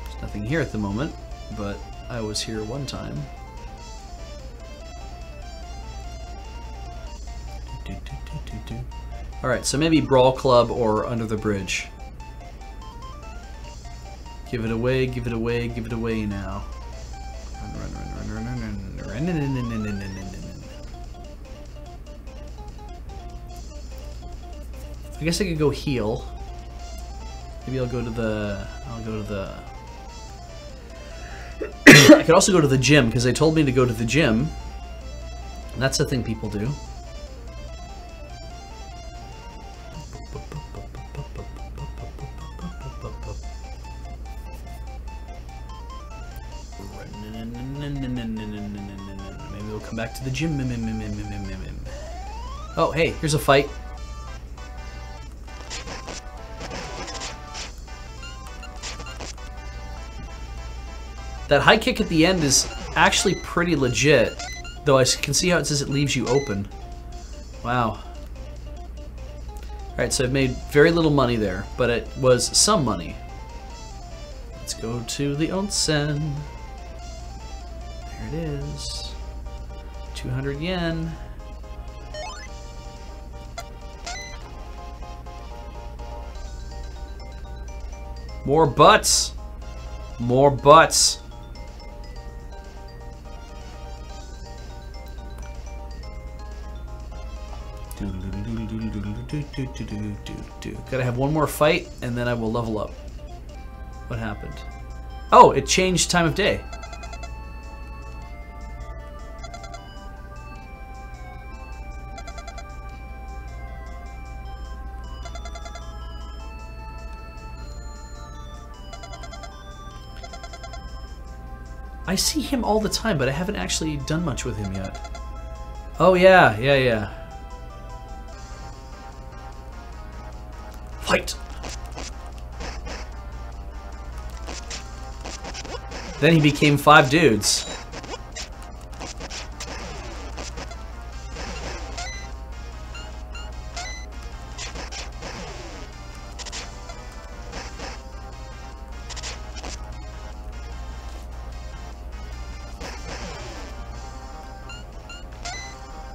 There's nothing here at the moment, but I was here one time. Alright, so maybe Brawl Club or Under the Bridge. Give it away, give it away, give it away now. Run, run, run, run, run, run, run, run, run, run. I guess I could go heal. Maybe I'll go to the... I could also go to the gym, because they told me to go to the gym. And that's the thing people do. Maybe we'll come back to the gym. Oh, hey, here's a fight. That high kick at the end is actually pretty legit, though I can see how it says it leaves you open. Wow. Alright, so I've made very little money there, but it was some money. Let's go to the onsen. There it is. 200 yen. More butts! More butts! Gotta have one more fight, and then I will level up. What happened? Oh, it changed time of day. I see him all the time, but I haven't actually done much with him yet. Oh yeah, yeah. Fight! Then he became 5 dudes.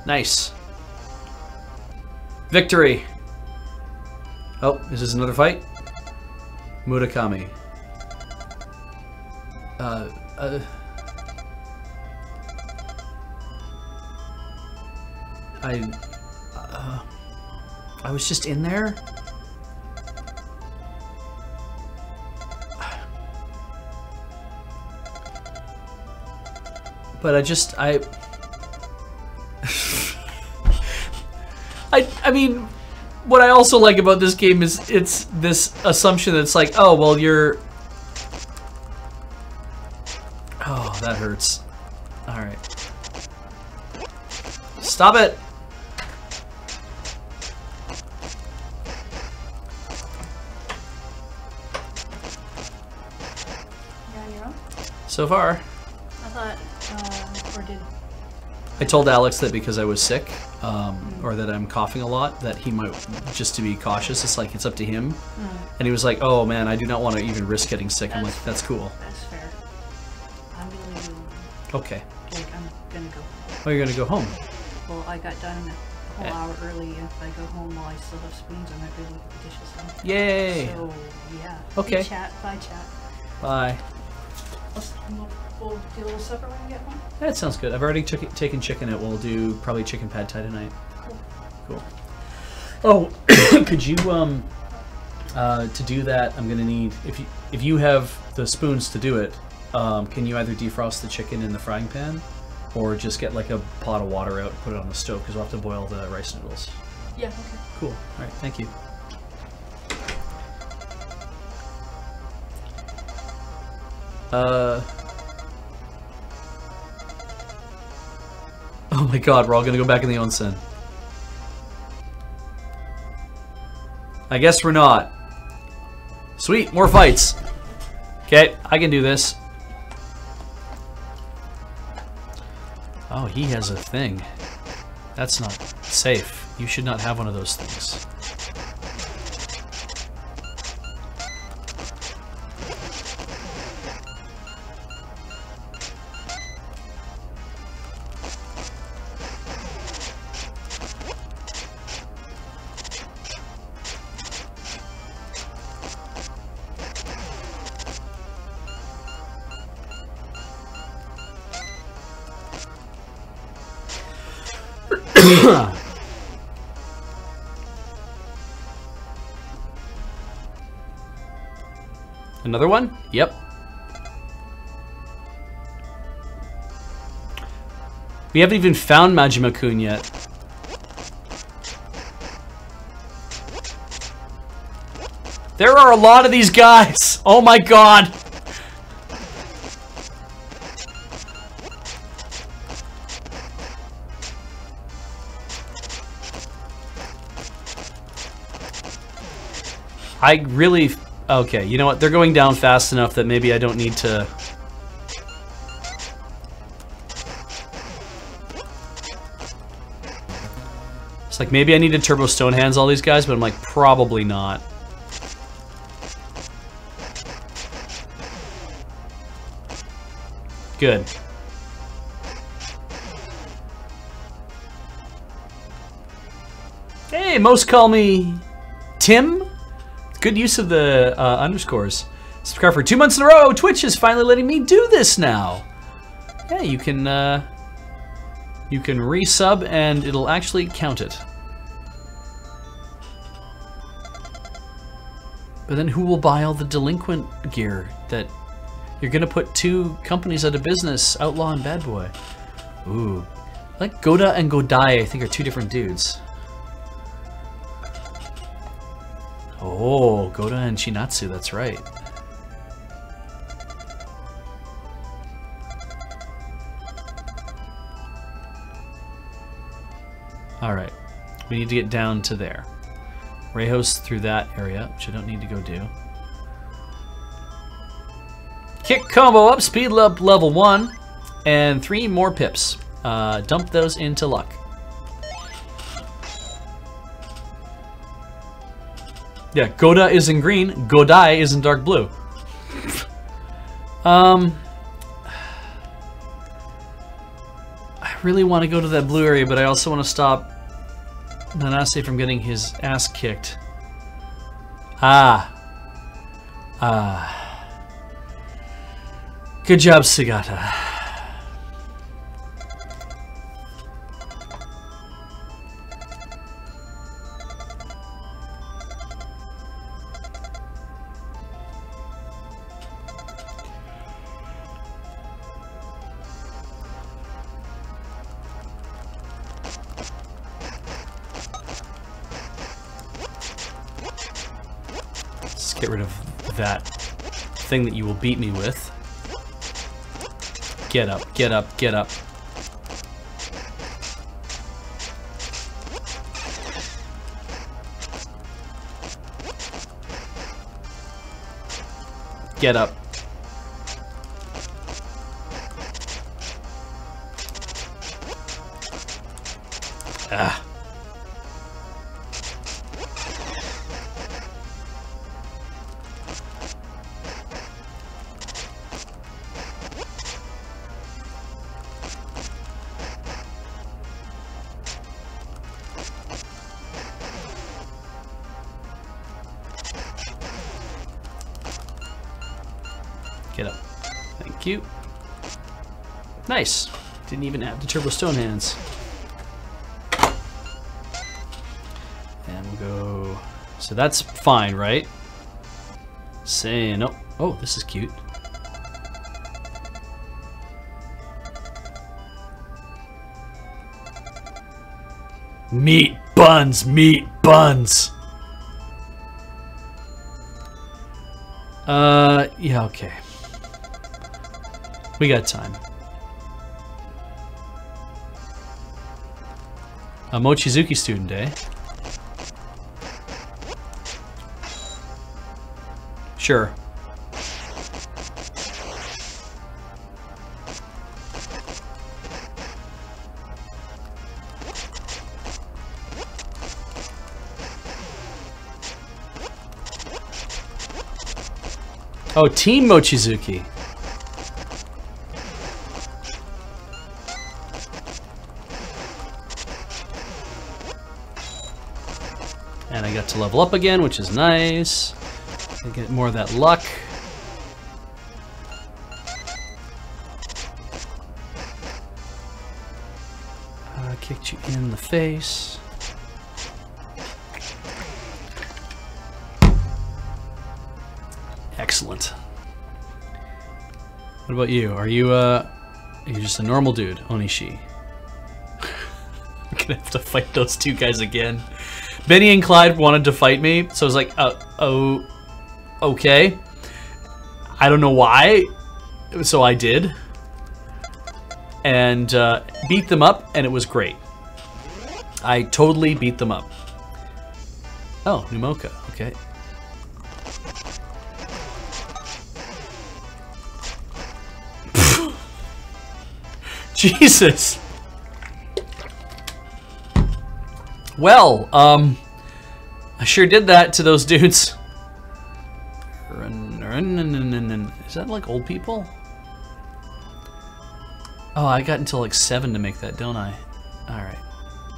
Nice. Victory! Oh, is this another fight? Murakami. I was just in there? But I mean, what I also like about this game is it's this assumption that it's like, oh, well, you're... Oh, that hurts. Alright. Stop it! You're on your own? So far. I thought, or did... I told Alex that because I was sick, or that I'm coughing a lot, that he might, just to be cautious, it's like, it's up to him. And he was like, oh man, I do not want to even risk getting sick. I'm like, that's cool. That's fair. I'm gonna leave you alone. Okay. Like, I'm gonna go home. Oh, you're gonna go home? Well, I got done whole hour early. If I go home while I still have spoons, I might be able to get the dishes done. Yay! So, yeah. Okay. Bye, chat. Bye. We'll do a little supper when we get home. That sounds good. I've already taken chicken out. We'll do probably chicken pad thai tonight. Cool. Oh, could you to do that? I'm gonna need if you have the spoons to do it. Can you either defrost the chicken in the frying pan, or just get like a pot of water out and put it on the stove because we'll have to boil the rice noodles. Yeah. Okay. Cool. All right. Thank you. Oh my god, we're all gonna go back in the onsen. I guess we're not. Sweet, more fights. Okay, I can do this. Oh, he has a thing. That's not safe. You should not have one of those things. Another one? Yep. We haven't even found Majima-kun yet. There are a lot of these guys! Oh my god! I really... Okay, you know what? They're going down fast enough that maybe I don't need to... It's like, maybe I need to turbo stone hands all these guys, but I'm like, probably not. Good. Hey, most call me... Tim? Good use of the underscores. Subscribe for 2 months in a row. Twitch is finally letting me do this now. Yeah, you can resub and it'll actually count it. But then who will buy all the delinquent gear that you're gonna put 2 companies out of business, Outlaw and Bad Boy? Ooh. Like Goda and Godai, I think, are 2 different dudes. Oh, Goda and Shinatsu, that's right. Alright, we need to get down to there. Rayos through that area, which I don't need to go do. Kick combo up, speed up level 1, and 3 more pips. Dump those into luck. Yeah, Goda is in green, Godai is in dark blue. I really want to go to that blue area, but I also want to stop Nanase from getting his ass kicked. Good job, Sagata. Get rid of that thing that you will beat me with. Get up, get up, get up. Get up. Ah. Get up. Thank you. Nice. Didn't even have the turbo stone hands. And we'll go... So that's fine, right? Saying... Oh, oh, this is cute. Meat buns, meat buns. Yeah, okay. We got time. A Mochizuki student, eh? Sure. Oh, Team Mochizuki. And I got to level up again, which is nice. I get more of that luck. Kicked you in the face. Excellent. What about you? Are you just a normal dude, Onishi? I'm gonna have to fight those two guys again. Benny and Clyde wanted to fight me, so I was like, oh, okay. I don't know why, so I did. And beat them up, and it was great. I totally beat them up. Oh, Numoka, okay. Jesus! Well, I sure did that to those dudes. Is that like old people? Oh, I got until like 7 to make that, don't I? Alright.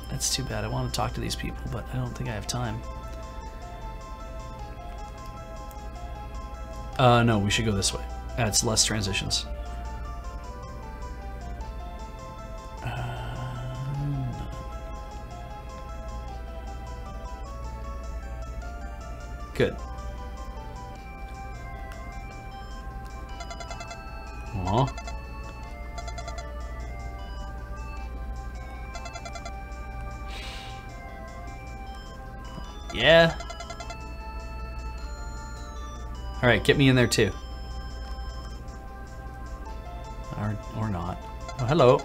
That's too bad. I want to talk to these people, but I don't think I have time. No, we should go this way. It's less transitions. Good. Aw. Yeah. Alright, get me in there too. Or not. Oh, hello.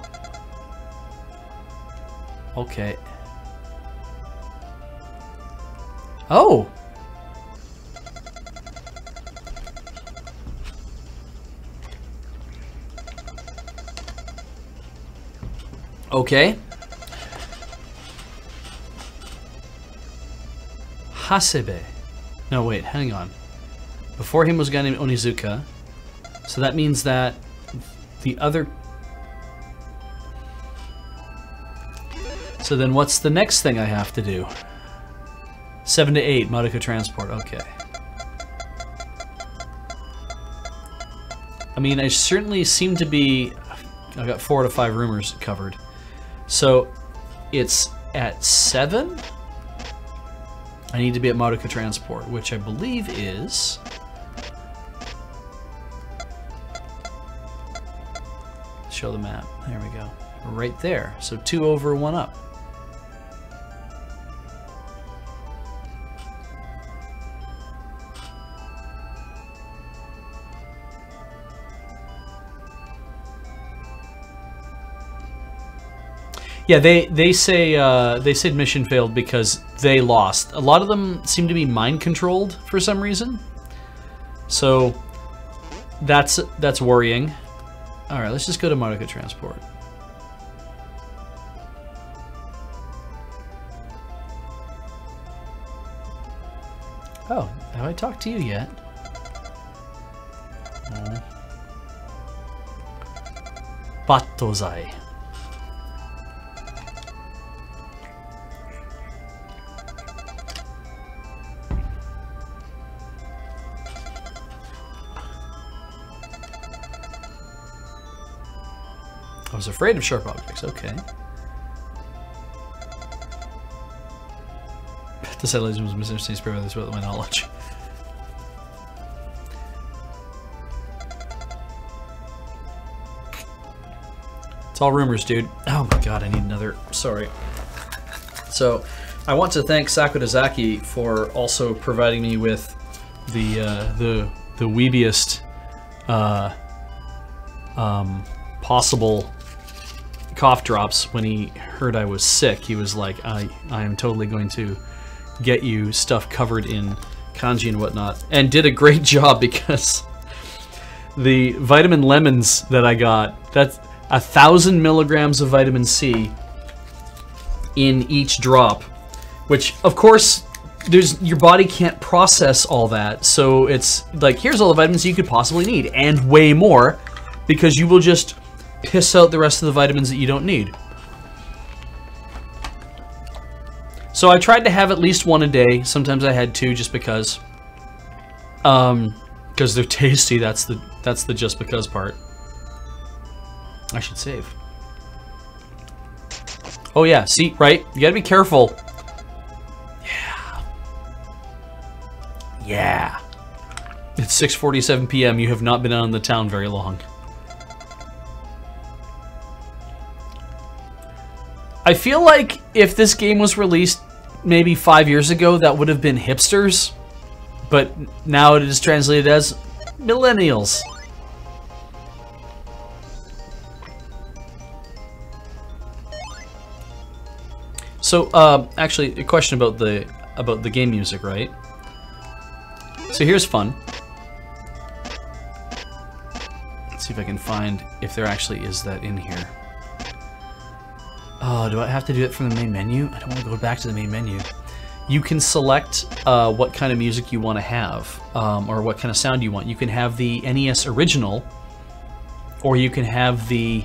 Okay. Oh! Okay. Hasebe. No, wait, hang on. Before him was a guy named Onizuka. So that means that the other... So then what's the next thing I have to do? 7 to 8, Madoka Transport, okay. I mean, I certainly seem to be... I've got 4 to 5 rumors covered. So, it's at 7? I need to be at Madoka Transport, which I believe is... Show the map. There we go. Right there. So 2 over, 1 up. Yeah, they say mission failed because they lost. A lot of them seem to be mind controlled for some reason. So that's worrying. All right, let's just go to Madoka Transport. Oh, have I talked to you yet? Battozai. I was afraid of sharp objects. Okay. The satellite was misunderstanding spirit with this, my knowledge. It's all rumors, dude. Oh my god, I need another. Sorry. So, I want to thank Sakudazaki for also providing me with the weebiest possible cough drops when he heard I was sick. He was like, I am totally going to get you stuff covered in kanji and whatnot, and did a great job, because the vitamin lemons that I got, that's 1,000 milligrams of vitamin C in each drop, which of course your body can't process all that, so it's like, here's all the vitamins you could possibly need, and way more, because you will just piss out the rest of the vitamins that you don't need. So I tried to have at least one a day. Sometimes I had two, just because they're tasty. That's the just because part. I should save. Oh yeah, see, right? You gotta be careful. Yeah. Yeah. It's 6:47 p.m. You have not been out in the town very long. I feel like if this game was released maybe 5 years ago, that would have been hipsters, but now it is translated as millennials. So, actually, a question about the game music, right? So here's fun. Let's see if I can find if there actually is that in here. Oh, do I have to do it from the main menu? I don't want to go back to the main menu. You can select what kind of music you want to have, or what kind of sound you want. You can have the NES original, or you can have the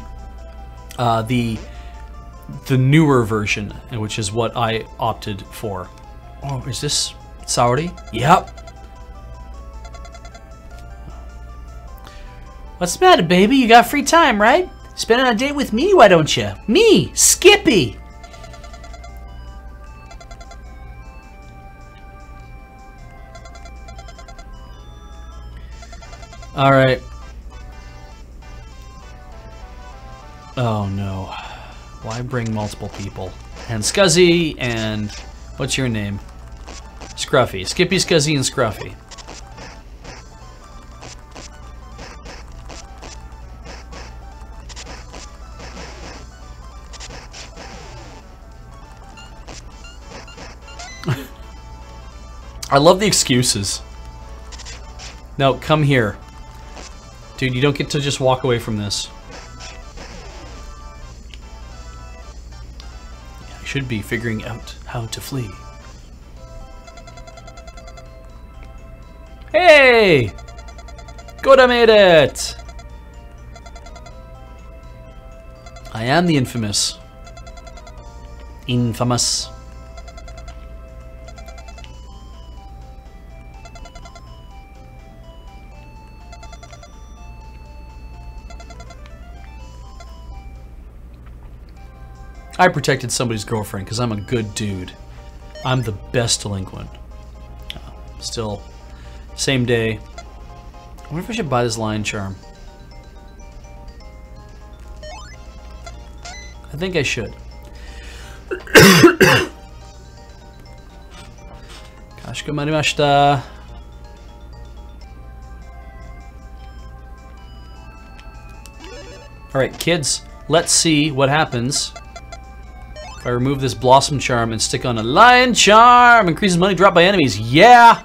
newer version, which is what I opted for. Oh, is this Saori? Yep. What's the matter, baby? You got free time, right? Spend it on a date with me, why don't you? Me, Skippy! Alright. Oh no. Why bring multiple people? And Scuzzy, and what's your name? Scruffy. Skippy, Scuzzy, and Scruffy. I love the excuses. No, come here. Dude, you don't get to just walk away from this. I should be figuring out how to flee. Hey! Goda made it! I am the infamous. Infamous. I protected somebody's girlfriend because I'm a good dude. I'm the best delinquent. Still, same day. I wonder if I should buy this lion charm. I think I should. Kashikomarimashita. Alright, kids, let's see what happens if I remove this blossom charm and stick on a lion charm. Increases money dropped by enemies. Yeah!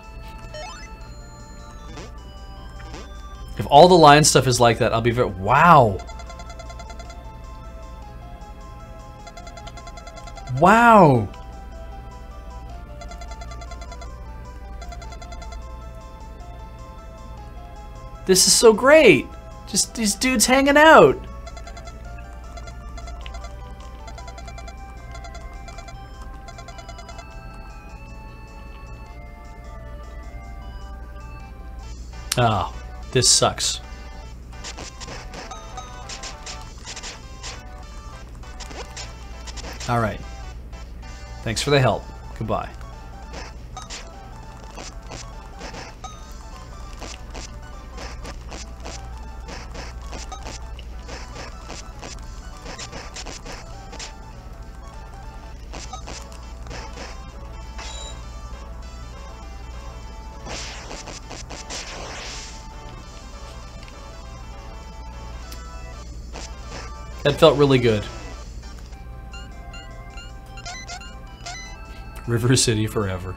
If all the lion stuff is like that, I'll be very... Wow! Wow! This is so great! Just these dudes hanging out. Oh, this sucks. All right. Thanks for the help. Goodbye. That felt really good. River City forever.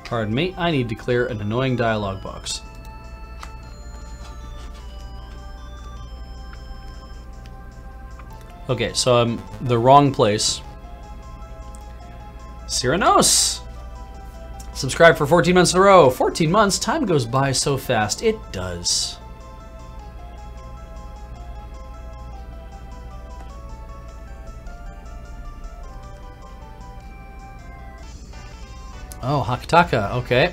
Pardon me, I need to clear an annoying dialogue box. Okay, so I'm the wrong place. Cyranos! Subscribe for 14 months in a row. 14 months? Time goes by so fast. It does. Oh, Hakataka. Okay.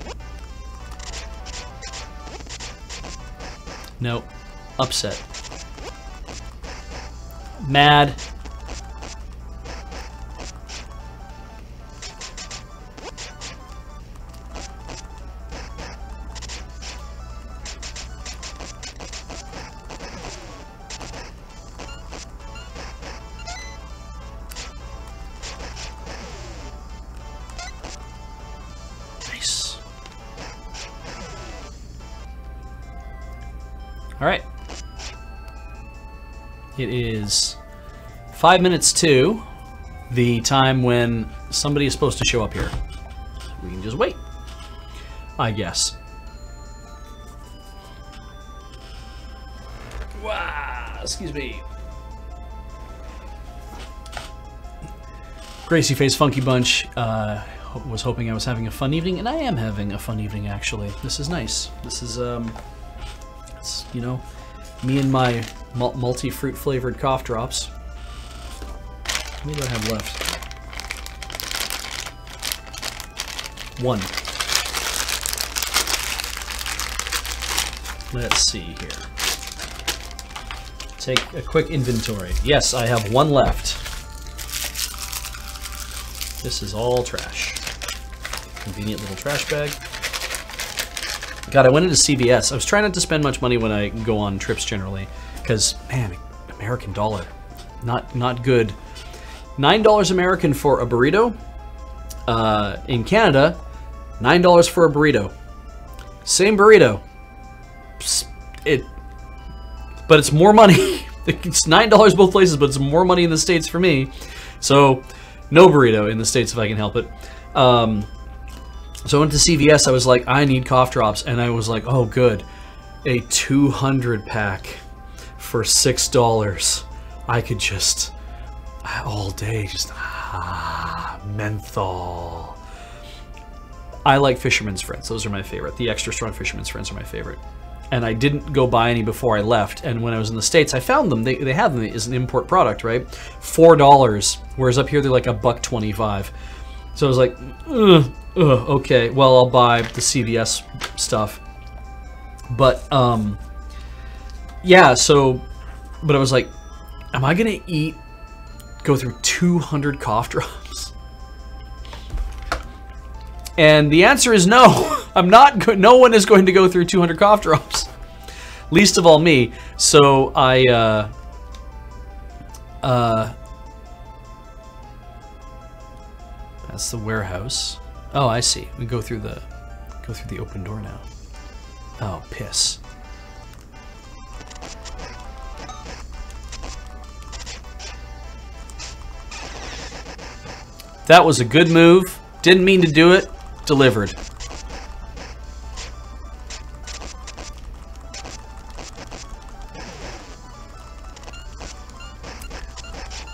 Nope. Upset. Mad. Alright. It is 5 minutes to the time when somebody is supposed to show up here. We can just wait, I guess. Wow, excuse me. Gracie Face Funky Bunch was hoping I was having a fun evening, and I am having a fun evening, actually. This is nice. This is, it's, you know, me and my multi-fruit flavored cough drops. How many do I have left? One. Let's see here. Take a quick inventory. Yes, I have one left. This is all trash. Convenient little trash bag. God, I went into CVS. I was trying not to spend much money when I go on trips generally, because, man, American dollar, not good. $9 American for a burrito. In Canada, $9 for a burrito. Same burrito. But it's more money. It's $9 both places, but it's more money in the States for me. So, no burrito in the States if I can help it. So I went to CVS, I was like, I need cough drops, and I was like, oh good, a 200 pack for $6. I could just, all day, just, menthol. I like Fisherman's Friends, those are my favorite. The extra strong Fisherman's Friends are my favorite. And I didn't go buy any before I left, and when I was in the States, I found them. They have them as an import product, right? $4, whereas up here they're like $1.25. So I was like, okay, well, I'll buy the CVS stuff. But, yeah, so, but I was like, am I going to go through 200 cough drops? And the answer is no. I'm not, no one is going to go through 200 cough drops. Least of all me. So I, that's the warehouse. Oh, I see. We go through the open door now. Oh, piss. That was a good move. Didn't mean to do it. Delivered.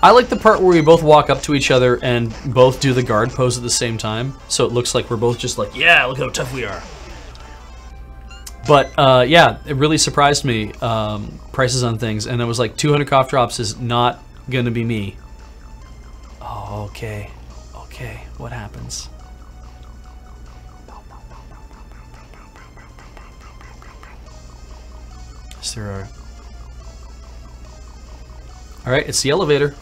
I like the part where we both walk up to each other and both do the guard pose at the same time, so it looks like we're both just like, yeah, look how tough we are. But yeah, it really surprised me, prices on things, and I was like, 200 cough drops is not gonna be me. Oh, okay, okay, what happens? Is there a All right, it's the elevator.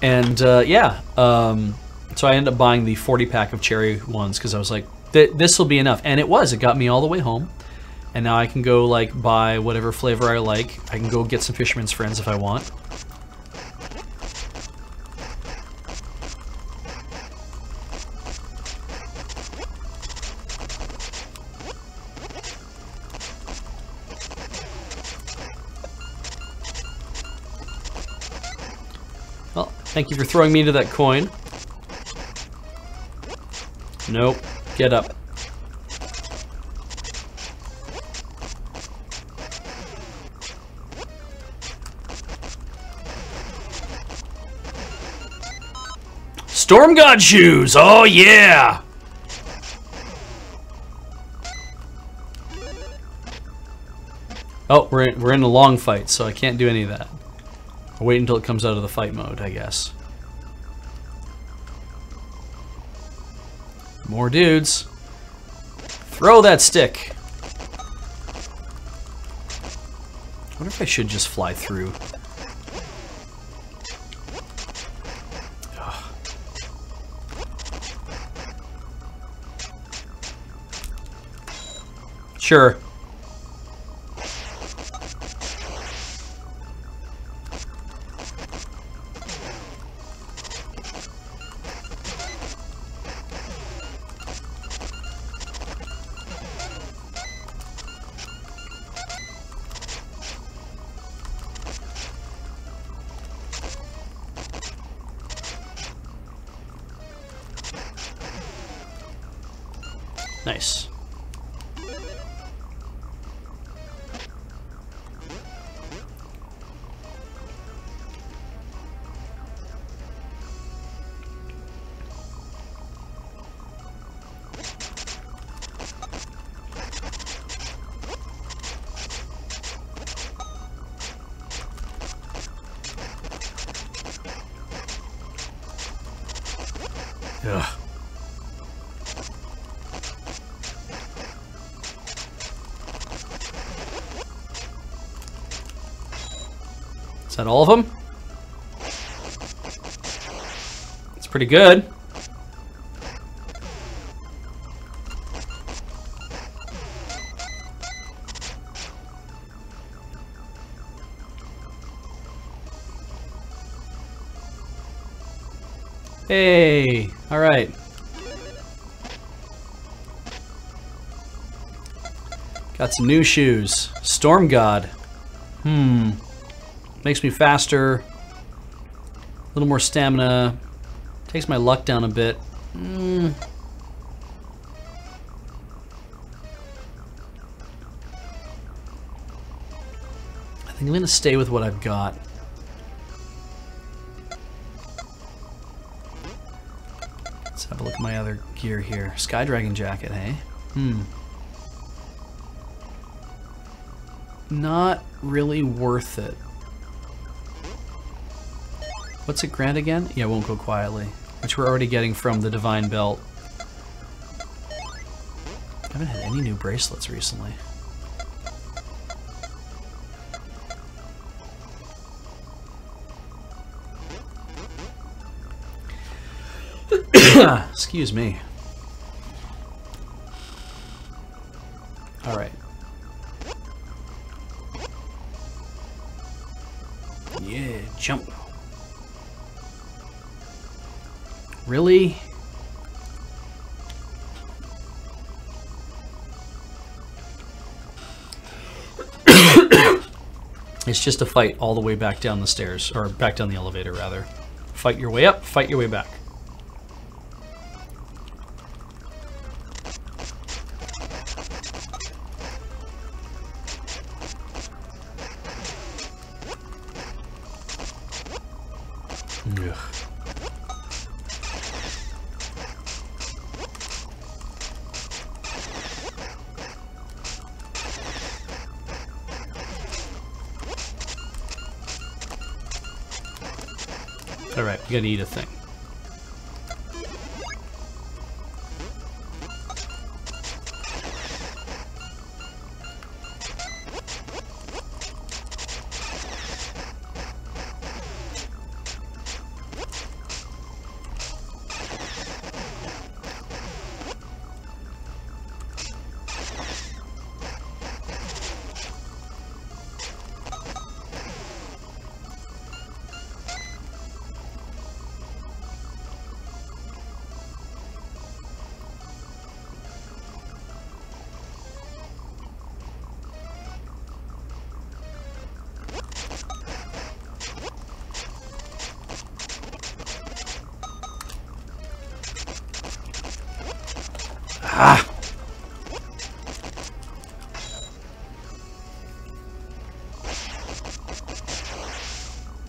And yeah, so I ended up buying the 40-pack of cherry ones because I was like, this will be enough. And it was. It got me all the way home. And now I can go like buy whatever flavor I like. I can go get some Fisherman's Friends if I want. Well, thank you for throwing me into that coin. Nope. Get up. Storm God shoes! Oh yeah! Oh, we're in a long fight, so I can't do any of that. I'll wait until it comes out of the fight mode, I guess. More dudes. Throw that stick. I wonder if I should just fly through. Ugh. Sure. Nice. Ugh. Is that all of them? It's pretty good. Hey, all right. Got some new shoes. Storm God. Makes me faster. A little more stamina. Takes my luck down a bit. I think I'm gonna stay with what I've got. Let's have a look at my other gear here. Sky Dragon jacket, hey? Not really worth it. What's it grant again? Yeah, won't go quietly. Which we're already getting from the Divine Belt. I haven't had any new bracelets recently. Excuse me. All right. Yeah, jump. Really? It's just a fight all the way back down the stairs, or back down the elevator, rather. Fight your way up, fight your way back. Ugh. All right, we gotta eat a thing.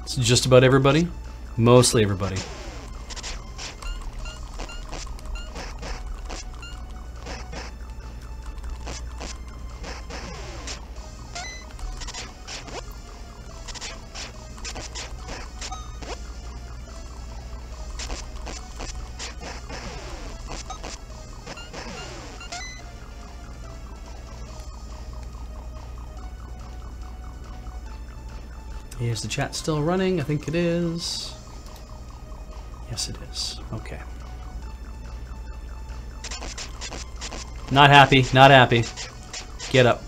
It's just about everybody. Mostly everybody. Is the chat still running? I think it is. Yes, it is. Okay. Not happy. Not happy. Get up.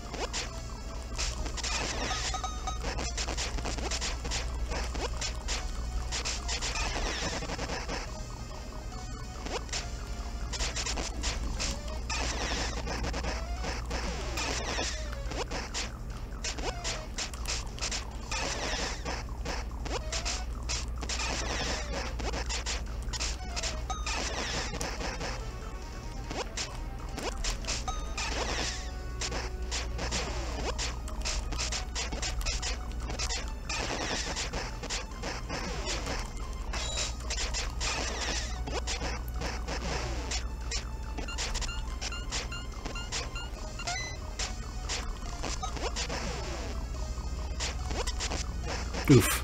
Oof.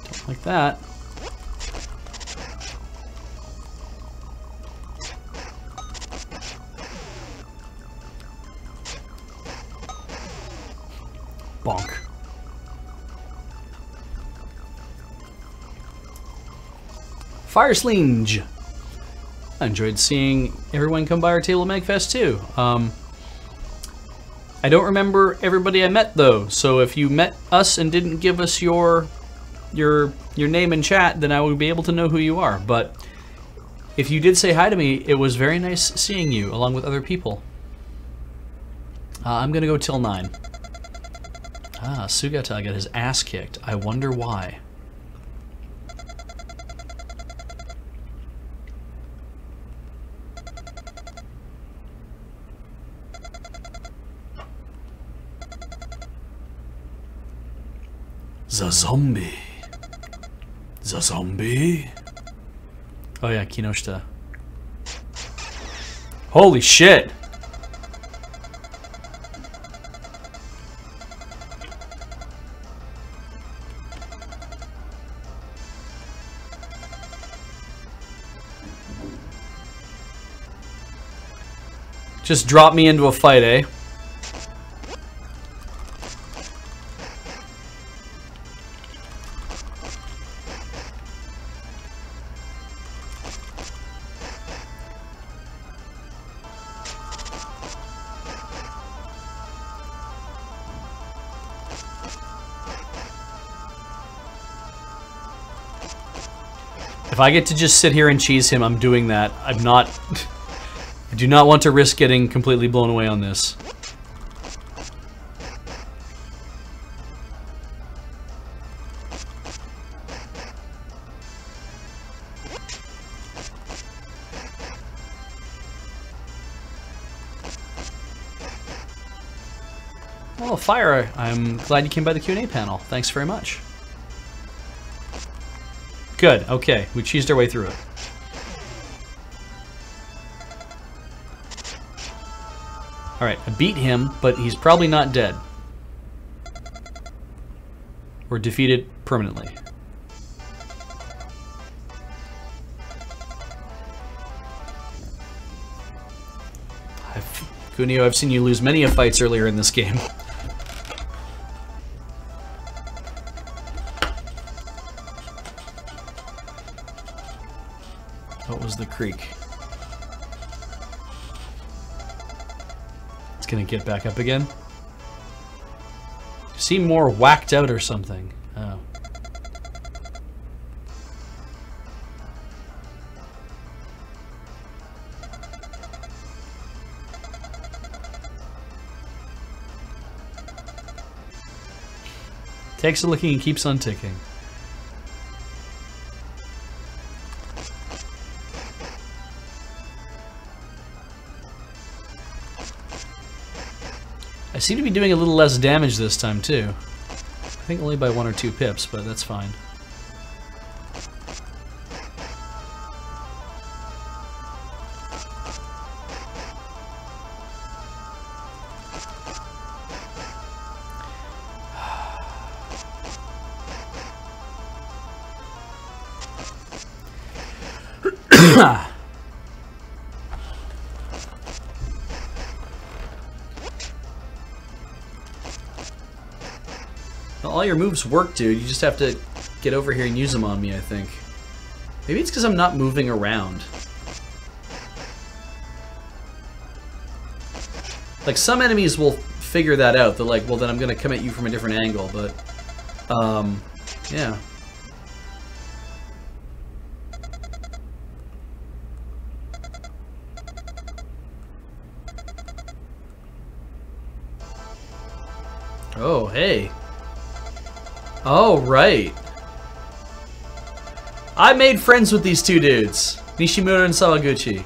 Don't like that. Bonk. Fire Slinge. I enjoyed seeing everyone come by our table at MagFest too. I don't remember everybody I met though, so if you met us and didn't give us your name in chat, then I would be able to know who you are. But if you did say hi to me, it was very nice seeing you along with other people. I'm gonna go till 9. Sugata got his ass kicked. I wonder why. The zombie. The zombie. Oh yeah, Kinoshita. Holy shit! Just drop me into a fight, eh? If I get to just sit here and cheese him, I'm doing that. I'm not... I do not want to risk getting completely blown away on this. Well, Fire, I'm glad you came by the Q&A panel. Thanks very much. Good, okay. We cheesed our way through it. Alright, I beat him, but he's probably not dead. We're defeated permanently. Kunio, I've seen you lose many a fights earlier in this game. What was the creek? It's gonna get back up again. Seem more whacked out or something. Oh. Takes a looking and keeps on ticking. I seem to be doing a little less damage this time, too. I think only by 1 or 2 pips, but that's fine. All your moves work, dude. You just have to get over here and use them on me, I think. Maybe it's because I'm not moving around. Like, some enemies will figure that out. They're like, well, then I'm going to come at you from a different angle, but... yeah. Oh, hey. Oh, right. I made friends with these two dudes, Nishimura and Sawaguchi.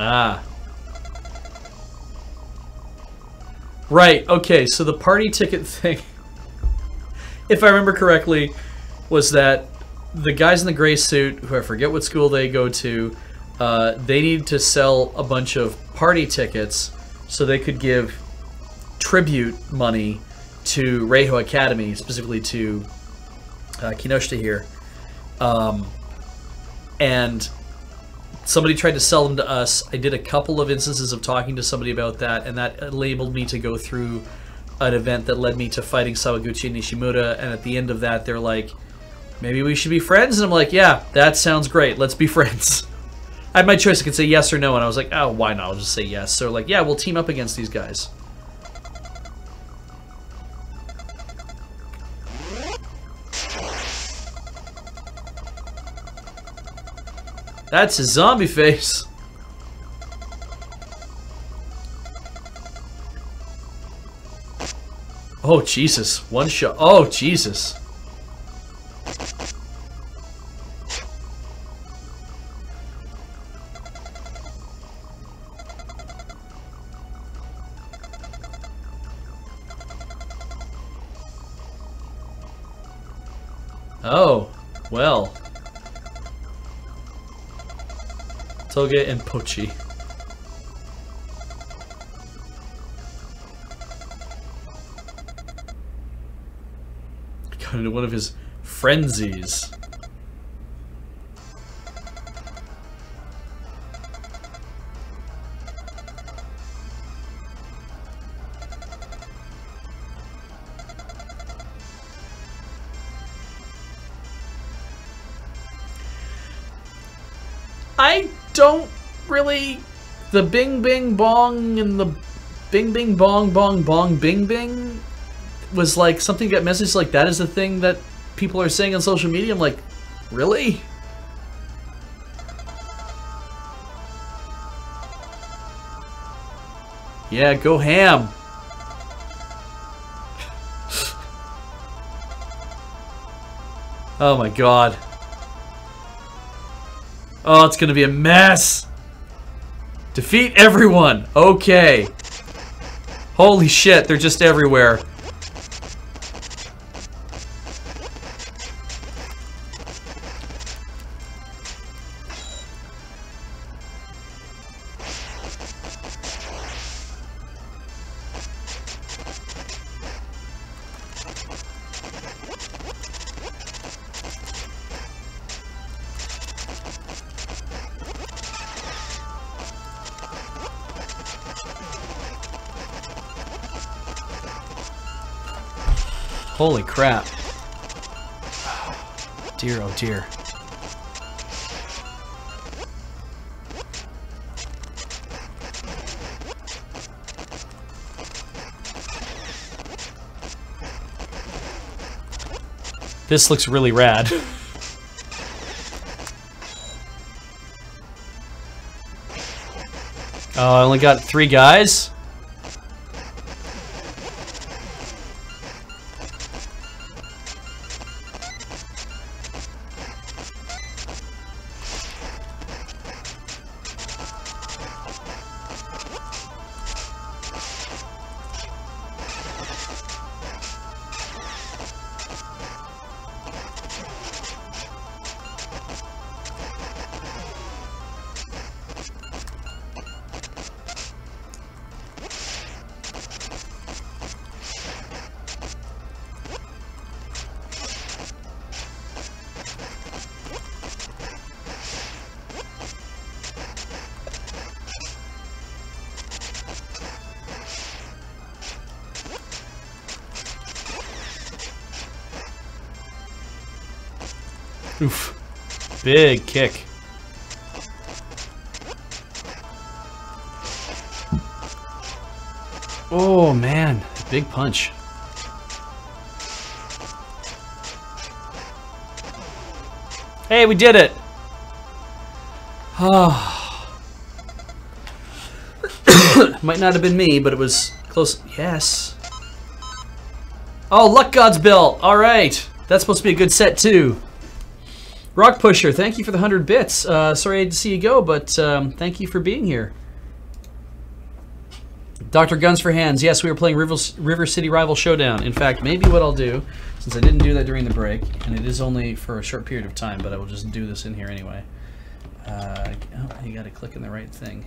Ah. Right, okay, so the party ticket thing, if I remember correctly, was that the guys in the gray suit, who I forget what school they go to, they need to sell a bunch of party tickets so they could give tribute money to Reiho Academy, specifically to Kinoshita here. And somebody tried to sell them to us. I did a couple of instances of talking to somebody about that, and that enabled me to go through an event that led me to fighting Sawaguchi and Nishimura, and at the end of that, they're like, maybe we should be friends? And I'm like, yeah, that sounds great. Let's be friends. I had my choice. I could say yes or no, and I was like, oh, why not? I'll just say yes. So like, yeah, we'll team up against these guys. That's a zombie face. Oh, Jesus. One shot. Oh, Jesus. Oh, well. Toge and Pochi. Got into one of his frenzies. I don't really... The bing bing bong and the bing bing bong bong bong bing bing was like something that messaged like that is the thing that people are saying on social media. I'm like, really? Yeah, go ham. Oh my god. Oh, it's gonna be a mess. Defeat everyone. Okay. Holy shit, they're just everywhere. Holy crap. Dear, oh dear. This looks really rad. Oh, I only got 3 guys? Oof. Big kick. Oh man, big punch. Hey, we did it! Oh. Might not have been me, but it was close. Yes. Oh, Luck God's Bill! Alright! That's supposed to be a good set too. Rock Pusher, thank you for the 100 bits. Sorry I had to see you go, but thank you for being here. Dr. Guns for Hands, yes, we were playing River City Rival Showdown. In fact, maybe what I'll do, since I didn't do that during the break, and it is only for a short period of time, but I will just do this in here anyway. Oh, you gotta click in the right thing.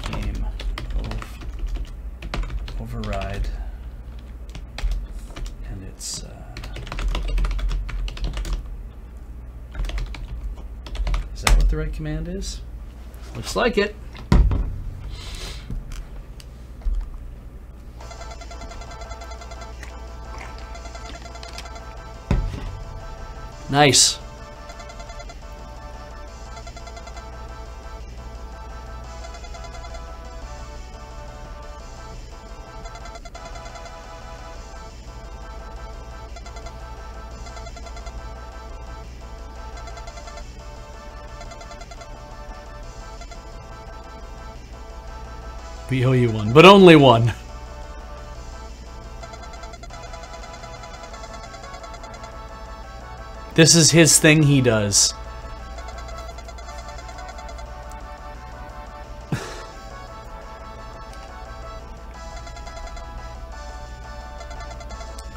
Game override. And it's... is that what the right command is? Looks like it. Nice. We owe you one, but only one. This is his thing he does.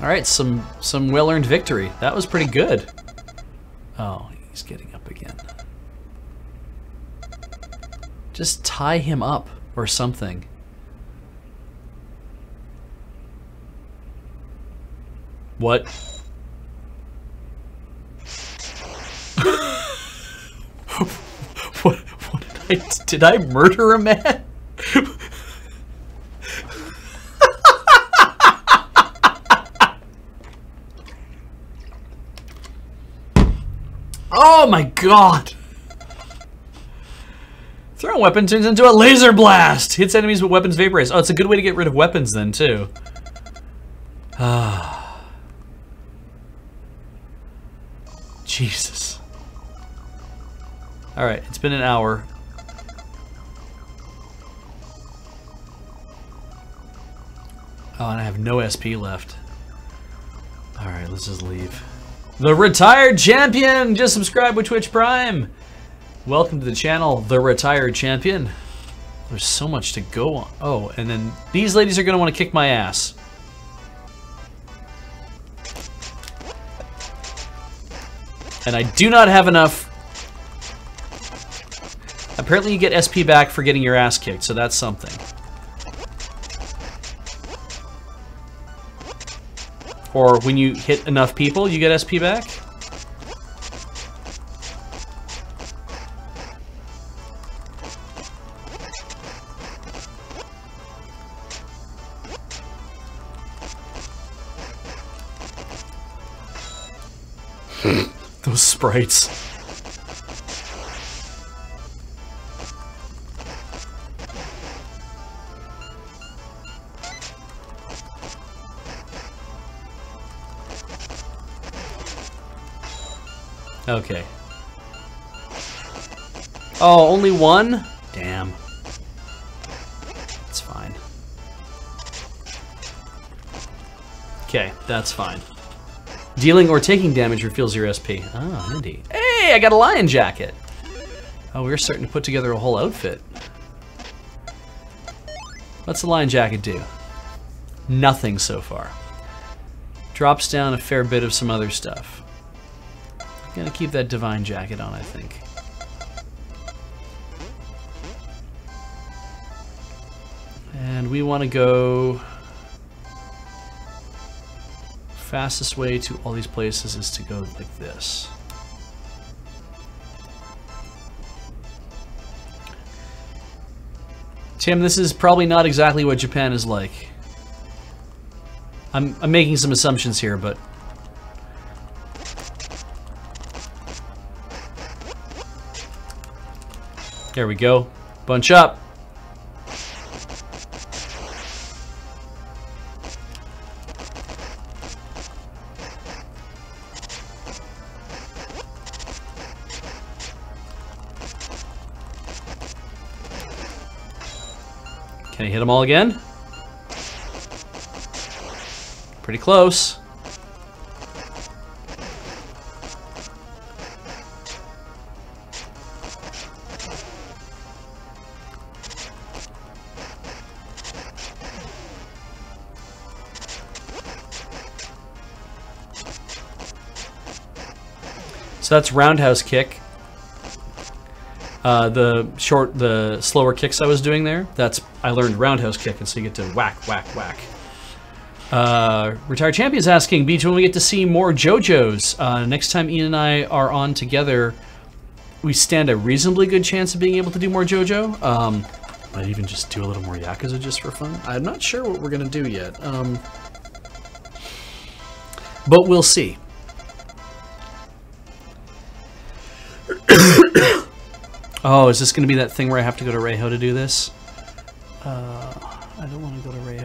Alright, some well-earned victory. That was pretty good. Oh, he's getting up again. Just tie him up or something. What? What did I murder a man? Oh my god! Throwing weapon turns into a laser blast! Hits enemies with weapons vaporize. Oh, it's a good way to get rid of weapons then, too. Ah. Jesus. Alright, it's been an hour. Oh, and I have no SP left. Alright, let's just leave. The Retired Champion! Just subscribe with Twitch Prime! Welcome to the channel, The Retired Champion. There's so much to go on. Oh, and then these ladies are going to want to kick my ass. And I do not have enough. Apparently you get SP back for getting your ass kicked, so that's something. Or when you hit enough people, you get SP back. Those sprites. Okay. Oh, only one? Damn. That's fine. Okay, that's fine. Dealing or taking damage refills your SP. Oh, handy. Hey, I got a lion jacket! Oh, we're starting to put together a whole outfit. What's the lion jacket do? Nothing so far. Drops down a fair bit of some other stuff. I'm gonna keep that divine jacket on, I think. And we want to go... Fastest way to all these places is to go like this. Tim, this is probably not exactly what Japan is like. I'm making some assumptions here, but... There we go. Bunch up. Can I hit them all again? Pretty close. So that's roundhouse kick. The slower kicks I was doing there, I learned roundhouse kick, and so you get to whack, whack, whack. Retired Champion's asking, Beach, when we get to see more JoJo's? Next time Ian and I are on together, we stand a reasonably good chance of being able to do more JoJo. Might even just do a little more Yakuza just for fun. I'm not sure what we're gonna do yet. But we'll see. Oh, is this going to be that thing where I have to go to Reiho to do this? I don't want to go to Reiho.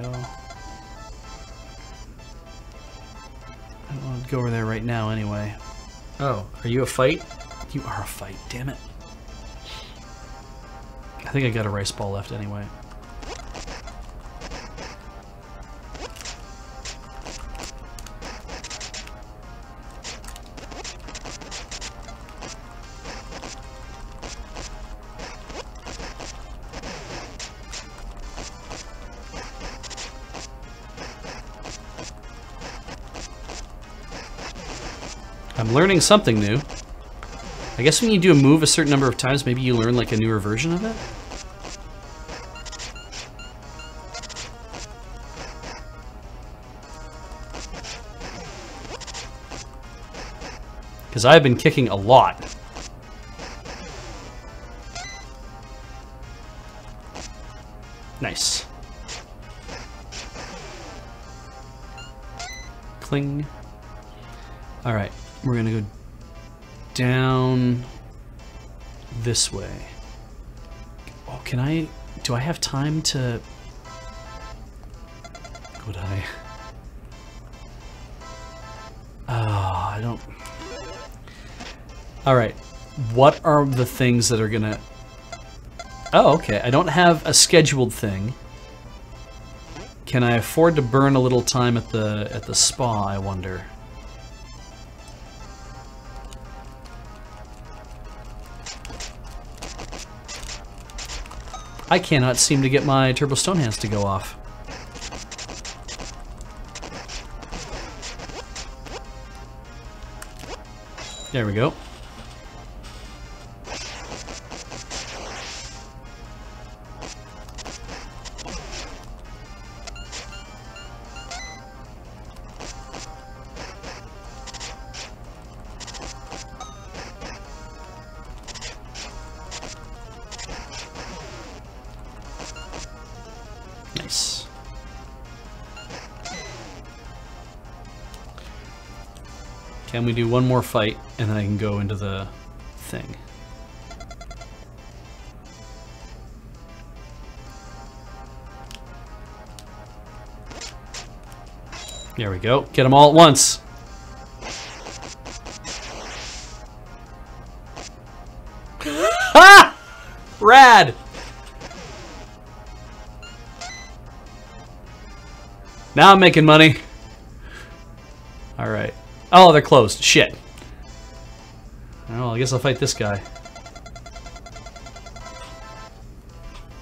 I don't want to go over there right now anyway. Oh, are you a fight? You are a fight, damn it. I think I got a rice ball left anyway. I'm learning something new. I guess when you do a move a certain number of times, maybe you learn like a newer version of it? Because I've been kicking a lot. Nice. Cling. Alright. We're gonna go down this way. Oh, can I... Do I have time to... Would I... Oh, I don't... Alright. What are the things that are gonna... Oh, okay. I don't have a scheduled thing. Can I afford to burn a little time at the spa, I wonder? I cannot seem to get my Turbo Stone Hands to go off. There we go. Nice. Can we do one more fight, and then I can go into the thing? There we go. Get them all at once. Ha! Rad! Now I'm making money. Alright. Oh, they're closed. Shit. Oh, I guess I'll fight this guy.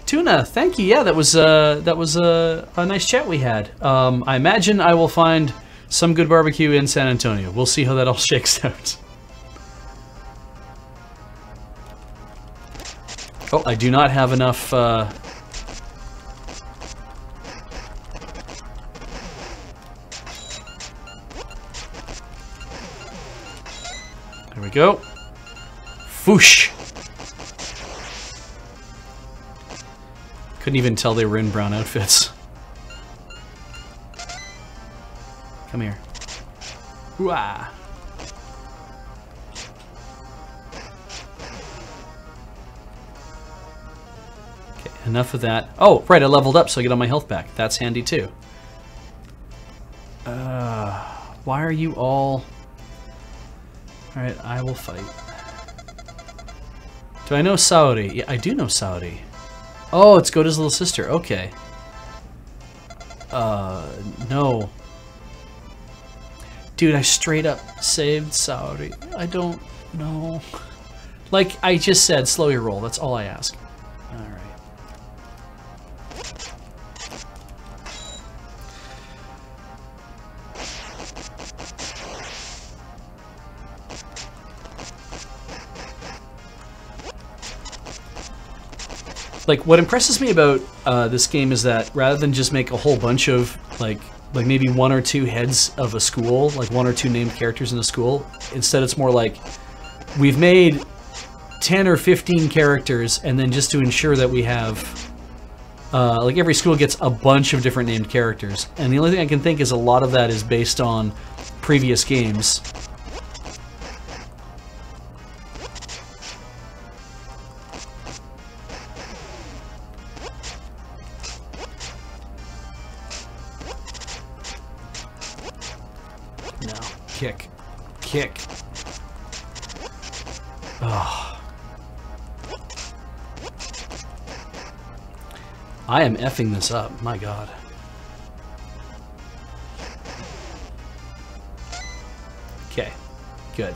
Tuna, thank you. Yeah, that was a nice chat we had. I imagine I will find some good barbecue in San Antonio. We'll see how that all shakes out. Oh, I do not have enough. There we go. Foosh. Couldn't even tell they were in brown outfits. Come here. Hooah. Okay, enough of that. Oh, right, I leveled up so I get all my health back. That's handy too. Why are you all... Alright, I will fight. Do I know Saori? Yeah, I do know Saori. Oh, it's Gota's little sister. Okay. No. Dude, I straight up saved Saori. I don't know. Like I just said, slow your roll. That's all I ask. Alright. Like, what impresses me about this game is that rather than just make a whole bunch of, like maybe one or two heads of a school, like one or two named characters in a school, instead it's more like, we've made 10 or 15 characters, and then just to ensure that we have, like every school gets a bunch of different named characters. And the only thing I can think is a lot of that is based on previous games. Kick. Kick. Ugh. I am effing this up. My god. Okay. Good.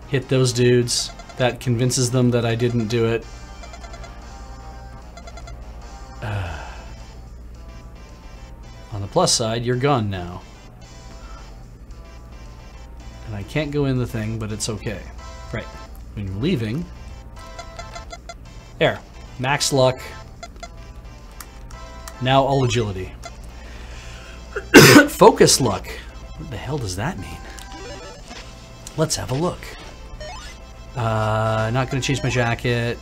Hit those dudes. That convinces them that I didn't do it. On the plus side, you're gone now. And I can't go in the thing, but it's okay. Right. When you're leaving... There. Max luck. Now all agility. Focus luck. What the hell does that mean? Let's have a look. Not going to change my jacket.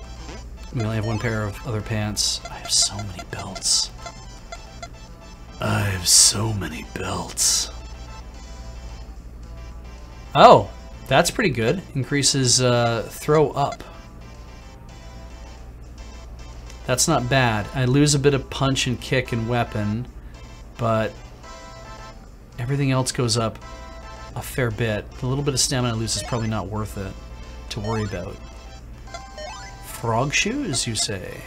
We only have one pair of other pants. I have so many belts. I have so many belts. Oh, that's pretty good. Increases throw up. That's not bad. I lose a bit of punch and kick and weapon, but everything else goes up a fair bit. The little bit of stamina I lose is probably not worth it to worry about. Frog shoes, you say?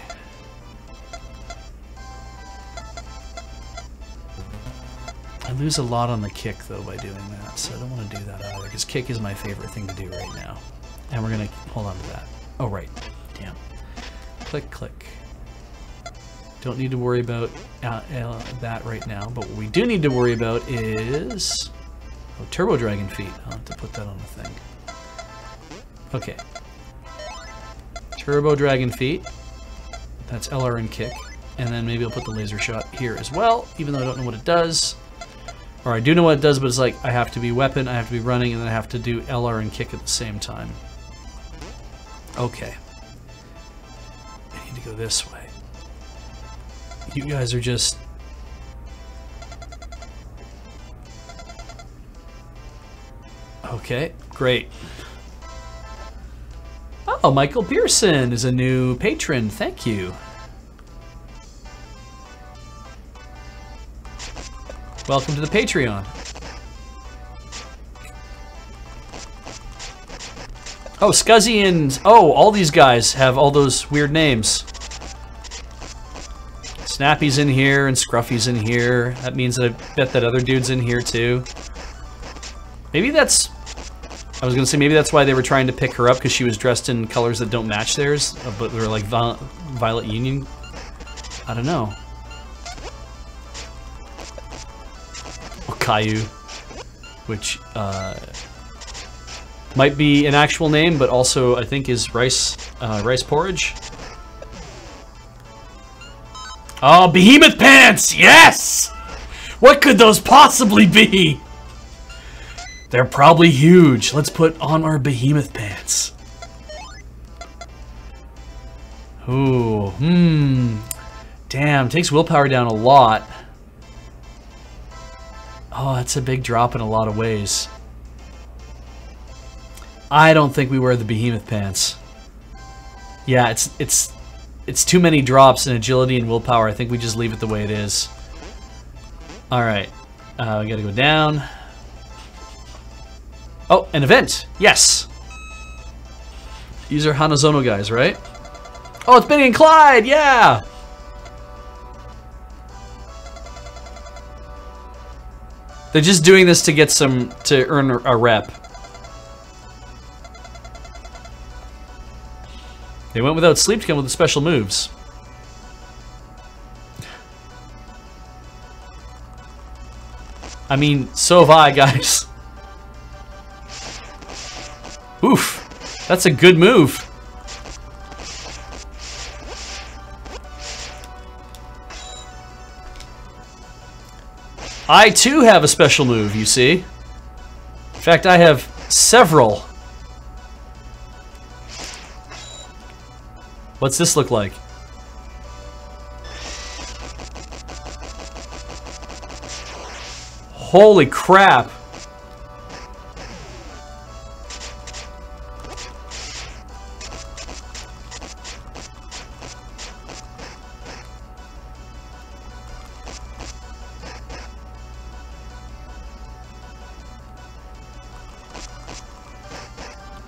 I lose a lot on the kick, though, by doing that, so I don't want to do that either, because kick is my favorite thing to do right now. And we're going to hold on to that. Oh, right. Damn. Click, click. Don't need to worry about that right now, but what we do need to worry about is... Oh, Turbo Dragon Feet. I'll have to put that on the thing. Okay. Turbo Dragon Feet. That's LR and kick. And then maybe I'll put the laser shot here as well, even though I don't know what it does. Or I do know what it does, but it's like I have to be weapon, I have to be running, and then I have to do LR and kick at the same time. Okay. I need to go this way. You guys are just... Okay, great. Oh, Michael Pearson is a new patron. Thank you. Welcome to the Patreon. Oh, Scuzzy and... Oh, all these guys have all those weird names. Snappy's in here and Scruffy's in here. That means that I bet that other dude's in here too. Maybe that's... I was gonna say maybe that's why they were trying to pick her up, because she was dressed in colors that don't match theirs, but they're like Violet Union. I don't know. Okayu, which might be an actual name, but also I think is rice porridge. Oh, behemoth pants! Yes! What could those possibly be? They're probably huge. Let's put on our behemoth pants. Ooh, damn, takes willpower down a lot. Oh, that's a big drop in a lot of ways. I don't think we wear the behemoth pants. Yeah, it's too many drops in agility and willpower. I think we just leave it the way it is. Alright. We gotta go down. Oh, an event! Yes! These are Hanazono guys, right? Oh, it's Benny and Clyde! Yeah! They're just doing this to get to earn a rep. They went without sleep to come with the special moves. I mean, so have I, guys. Oof. That's a good move. I, too, have a special move, you see. In fact, I have several. What's this look like? Holy crap!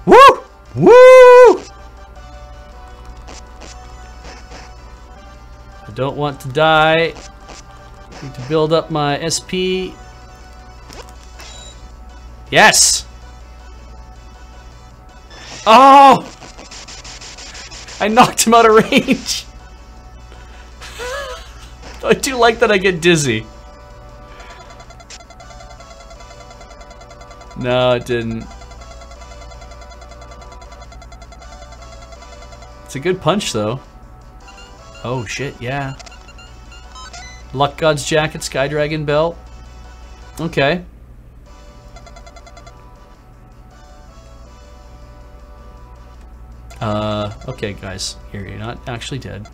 Woo! Woo! I don't want to die. Need to build up my SP. Yes! Oh! I knocked him out of range. I do like that I get dizzy. No, it didn't. It's a good punch, though. Oh, shit, yeah. Luck God's Jacket, Sky Dragon Belt. Okay. Okay, guys. Here, you're not actually dead.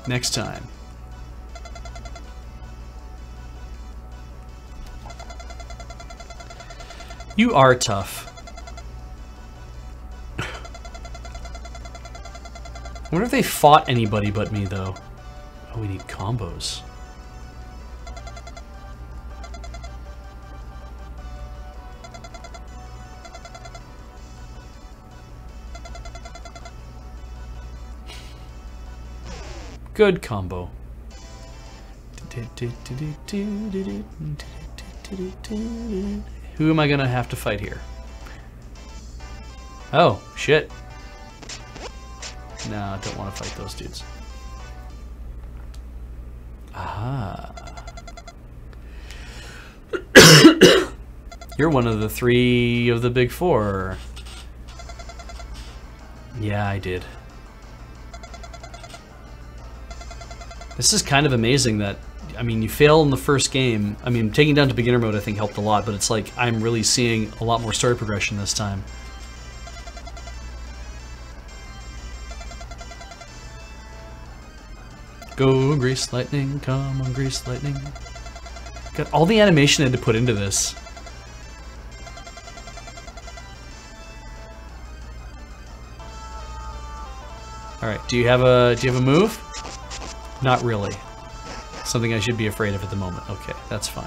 Next time. You are tough. I wonder if they fought anybody but me, though. Oh, we need combos. Good combo. Who am I gonna have to fight here? Oh, shit. No, I don't want to fight those dudes. Aha. You're one of the 3 of the big 4. Yeah, I did. This is kind of amazing that, I mean, you fail in the first game. I mean, taking down to beginner mode I think helped a lot, but it's like I'm really seeing a lot more story progression this time. Go, Grease Lightning, come on, Grease Lightning. God, all the animation I had to put into this. All right, do you have a move? Not really. Something I should be afraid of at the moment. Okay, that's fine.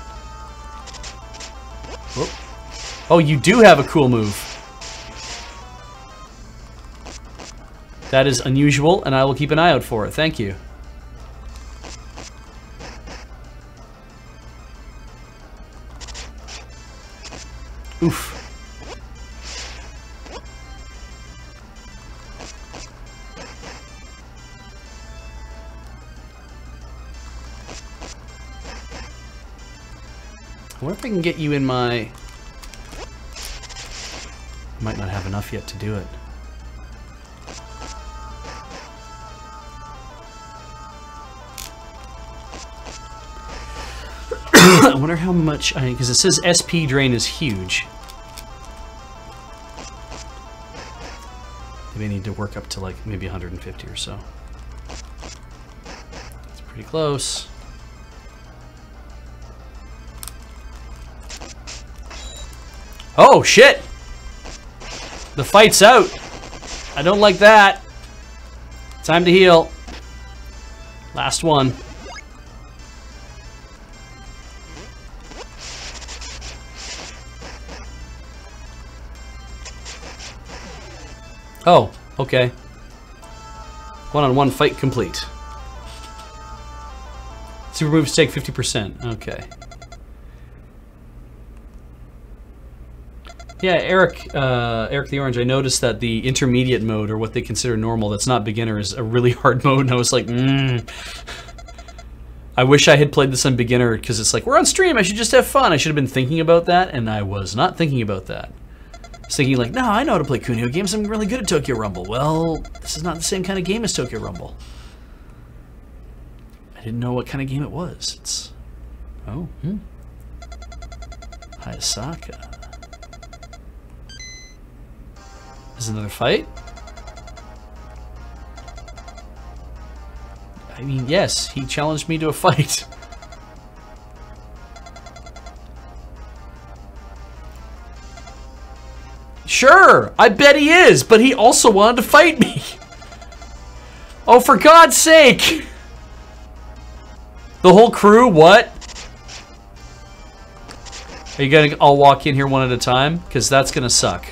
Whoop. Oh, you do have a cool move. That is unusual, and I will keep an eye out for it. Thank you. Oof. I wonder if I can get you in my... I might not have enough yet to do it. I wonder how much I... because it says SP drain is huge. Maybe I need to work up to like maybe 150 or so. It's pretty close. Oh, shit! The fight's out. I don't like that. Time to heal. Last one. Oh, okay. One-on-one fight complete. Super moves take 50%. Okay. Yeah, Eric the Orange, I noticed that the intermediate mode, or what they consider normal, that's not beginner, is a really hard mode, and I was like, I wish I had played this on beginner, because it's like, we're on stream, I should just have fun. I should have been thinking about that, and I was not thinking about that. I was thinking like, no, I know how to play Kunio games, I'm really good at Tokyo Rumble. Well, this is not the same kind of game as Tokyo Rumble. I didn't know what kind of game it was. It's... oh, Hayasaka. Is another fight? I mean, yes, he challenged me to a fight. Sure, I bet he is, but he also wanted to fight me. Oh, for God's sake! The whole crew, what? Are you gonna all walk in here one at a time? Because that's gonna suck.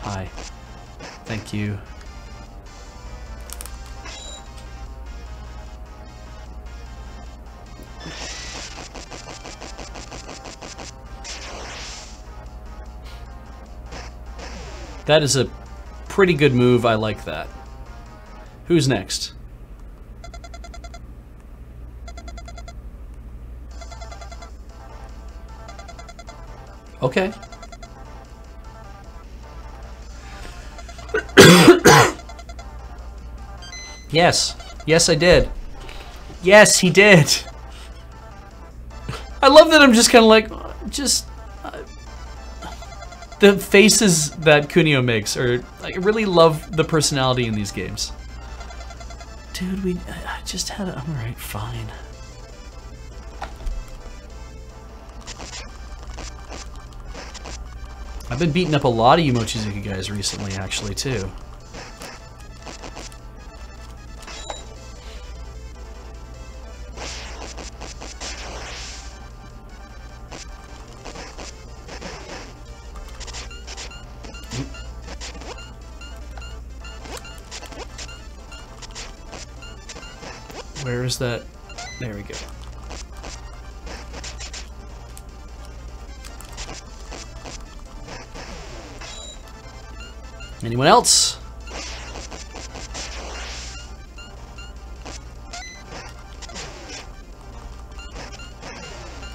Hi. Thank you. That is a pretty good move. I like that. Who's next? Okay. Yes. Yes, I did. Yes, he did. I love that I'm just kind of like, the faces that Kunio makes are, I really love the personality in these games. Dude, I just had a, alright, fine. I've been beating up a lot of you Mochizuki guys recently, actually, too. Where is that? There we go. Anyone else?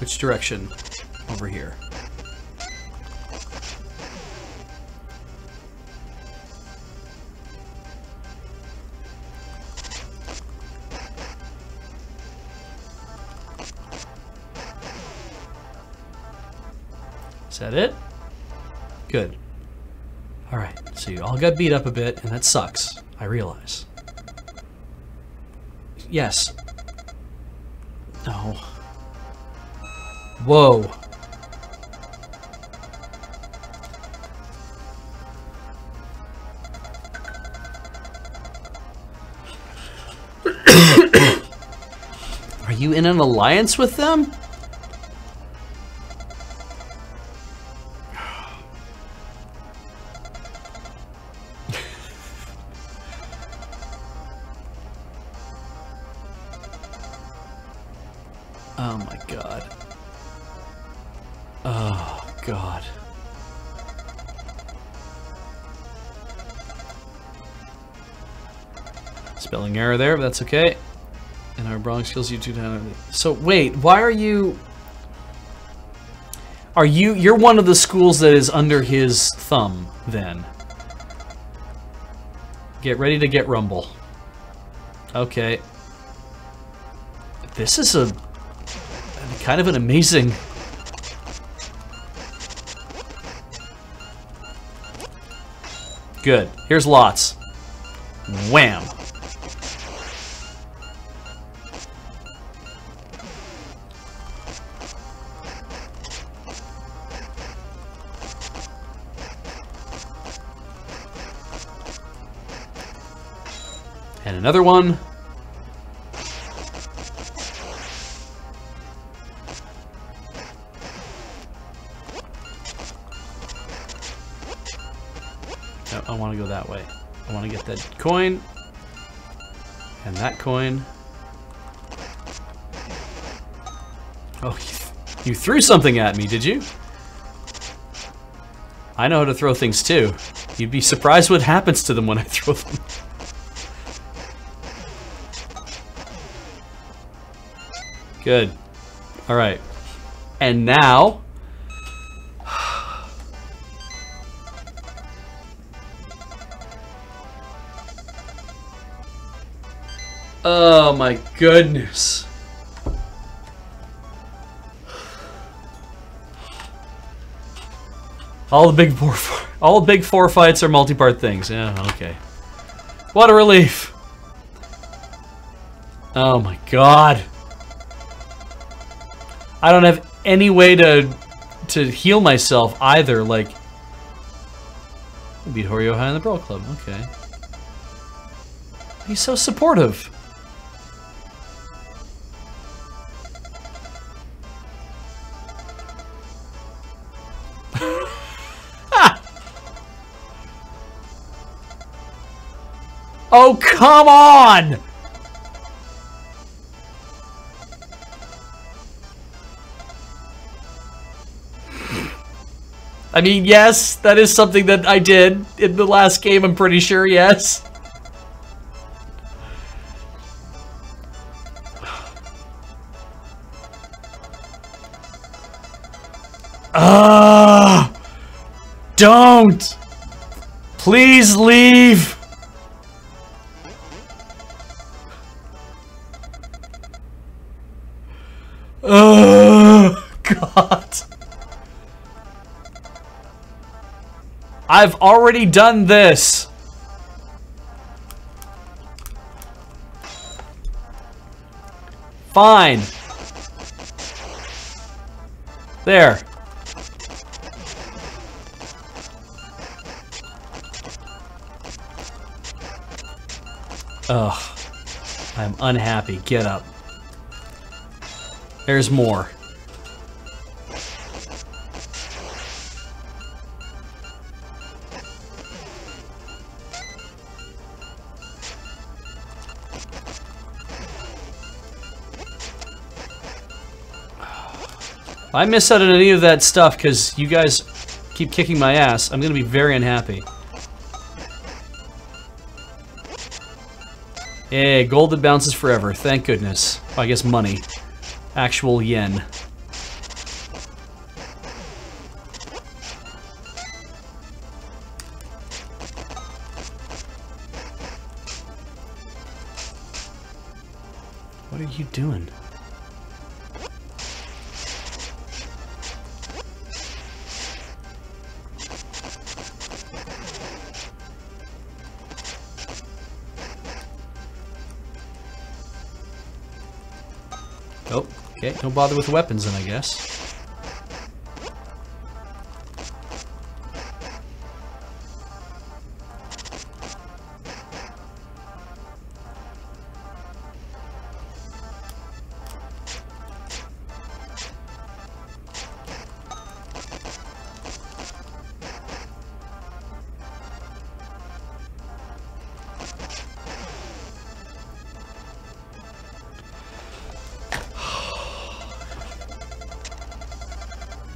Which direction? Over here. Is that it? Good. Alright, so you all got beat up a bit, and that sucks. I realize. Yes. No. Whoa. Are you in an alliance with them? Oh my god. Oh god. Spelling error there, but that's okay. And our Bronx kills you 2 times. So wait, why are you... You're one of the schools that is under his thumb, then. Get ready to get rumble. Okay. This is a... kind of an amazing... Good. Here's lots. Wham! And another one. No, I want to go that way. I want to get that coin. And that coin. Oh, you threw something at me, did you? I know how to throw things too. You'd be surprised what happens to them when I throw them. Good. Alright. And now... Oh my goodness. All the big four fights are multi-part things. Yeah, okay. What a relief. Oh my god. I don't have any way to heal myself either, like... Beat Horio High in the Brawl Club, okay. He's so supportive. Oh, come on! I mean, yes, that is something that I did in the last game, I'm pretty sure, yes. Don't! Please leave! God. I've already done this. Fine. There. Ugh. I'm unhappy. Get up. There's more. If I miss out on any of that stuff because you guys keep kicking my ass, I'm gonna be very unhappy. Hey, gold that bounces forever. Thank goodness. Well, I guess money. Actual yen. What are you doing? Okay, don't bother with weapons then, I guess.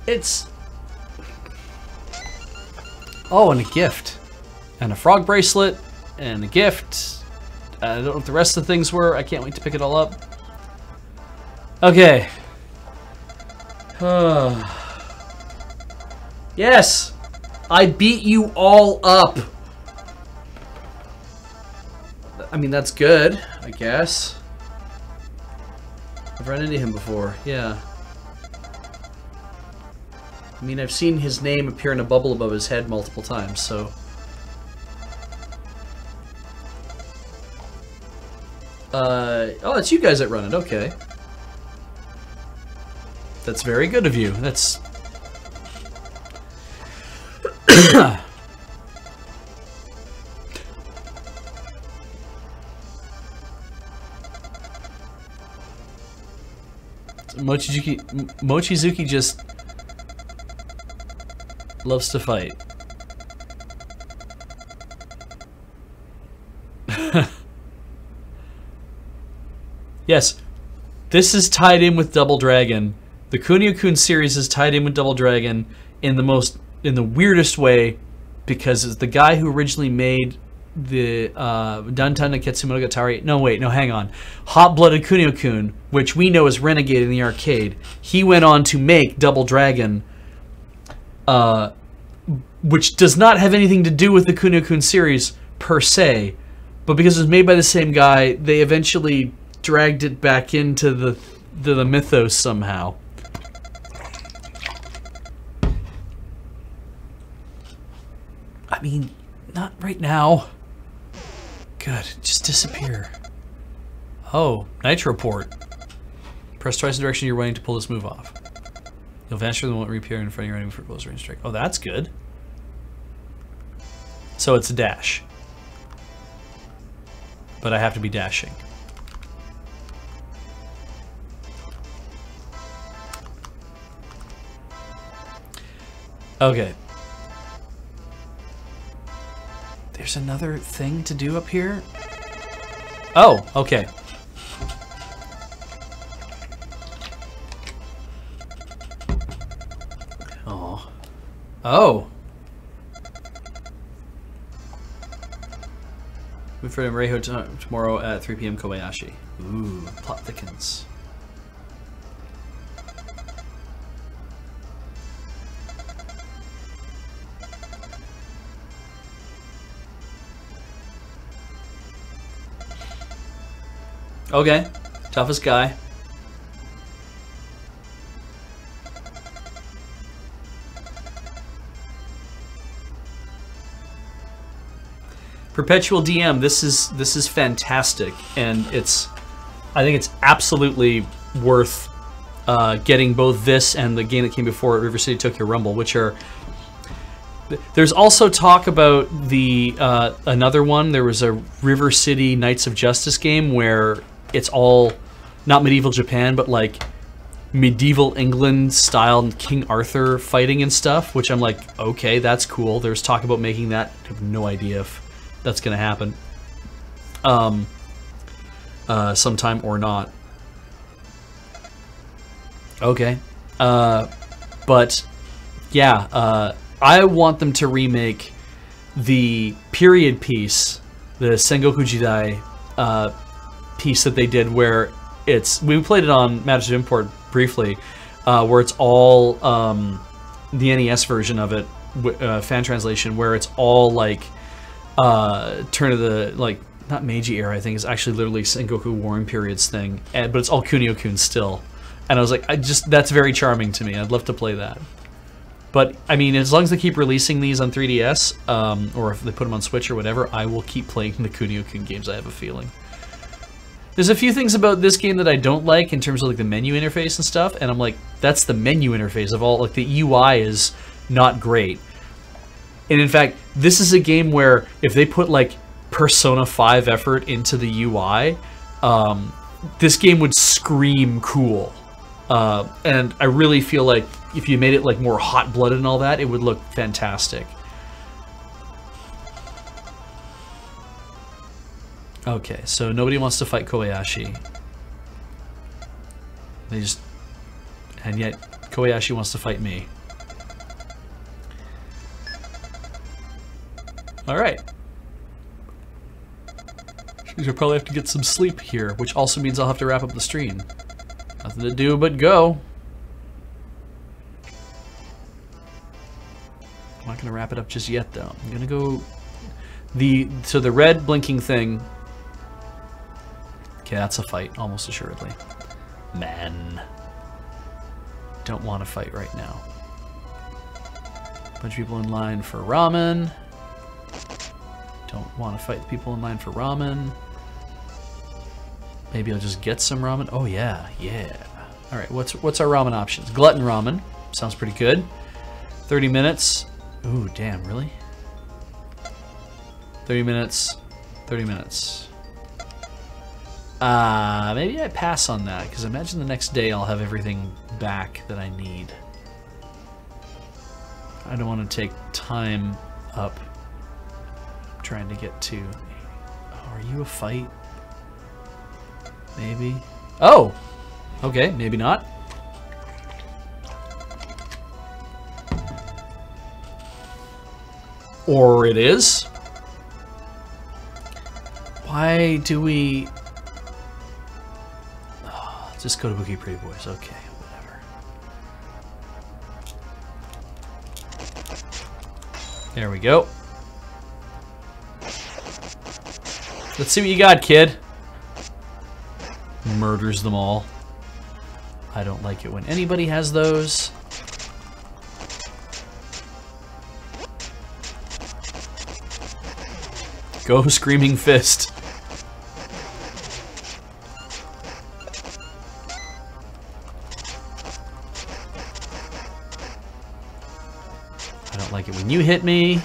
It's... Oh, and a gift. And a frog bracelet. And a gift. I don't know what the rest of the things were. I can't wait to pick it all up. Okay. Yes! I beat you all up! I mean, that's good, I guess. I've run into him before, yeah. I mean, I've seen his name appear in a bubble above his head multiple times, so... oh, it's you guys that run it, okay. That's very good of you. That's... Mochizuki just loves to fight. Yes, this is tied in with Double Dragon. The Kunio-kun series is tied in with Double Dragon in the weirdest way, because it's the guy who originally made the Dantan no Ketsumonogatari. No, wait, no, hang on. Hot-Blooded Kunio-kun, which we know as Renegade in the arcade. He went on to make Double Dragon, which does not have anything to do with the Kunio-kun series per se, but because it was made by the same guy, they eventually dragged it back into the mythos somehow. I mean, not right now. Good, just disappear. Oh, Nitro Port. Press twice the direction you're running to pull this move off. You'll vanish from the won't reappear in front of your enemy for close range strike. Oh, that's good. So it's a dash. But I have to be dashing. Okay. There's another thing to do up here? Oh, okay. Oh. Oh! Move for Reiho tomorrow at 3 p.m. Kobayashi. Ooh, plot thickens. Okay, toughest guy. Perpetual DM, this is fantastic, and I think it's absolutely worth getting both this and the game that came before it, River City Tokyo Rumble, which are... There's also talk about the another one. There was a River City Knights of Justice game where it's all not medieval Japan, but like medieval England style King Arthur fighting and stuff, which I'm like, okay, that's cool. There's talk about making that. I have no idea if that's gonna happen sometime or not. Okay, but yeah, I want them to remake the period piece, the Sengoku Jidai piece that they did, where we played it on Matters of Import briefly, where it's all the NES version of it, fan translation, where it's all like turn of the, like, not Meiji era, I think it's actually literally Sengoku Warring Periods thing, but it's all Kunio-kun still. And I was like, that's very charming to me. I'd love to play that. But, I mean, as long as they keep releasing these on 3DS, or if they put them on Switch or whatever, I will keep playing the Kunio-kun games, I have a feeling. There's a few things about this game that I don't like in terms of like the menu interface and stuff, and I'm like, that's the menu interface of all. Like the UI is not great. And in fact, this is a game where if they put like Persona 5 effort into the UI, this game would scream cool. And I really feel like if you made it like more hot-blooded and all that, it would look fantastic. Okay, so nobody wants to fight Kobayashi. They just... And yet, Kobayashi wants to fight me. Alright. Jeez, I'll probably have to get some sleep here, which also means I'll have to wrap up the stream. Nothing to do but go. I'm not gonna wrap it up just yet, though. I'm gonna go... So the red blinking thing... Okay, that's a fight, almost assuredly. Man. Don't want to fight right now. Bunch of people in line for ramen. Don't want to fight the people in line for ramen. Maybe I'll just get some ramen. Oh yeah, yeah. All right, what's our ramen options? Glutton ramen. Sounds pretty good. 30 minutes. Ooh, damn, really? 30 minutes. 30 minutes. Maybe I pass on that, because I imagine the next day I'll have everything back that I need. I don't want to take time up trying to get to... Oh, are you a fight? Maybe? Oh! Okay, maybe not. Or it is. Why do we... Just go to Boogie Pretty Boys. Okay, whatever. There we go. Let's see what you got, kid. Murders them all. I don't like it when anybody has those. Go Screaming Fist. I don't like it when you hit me. I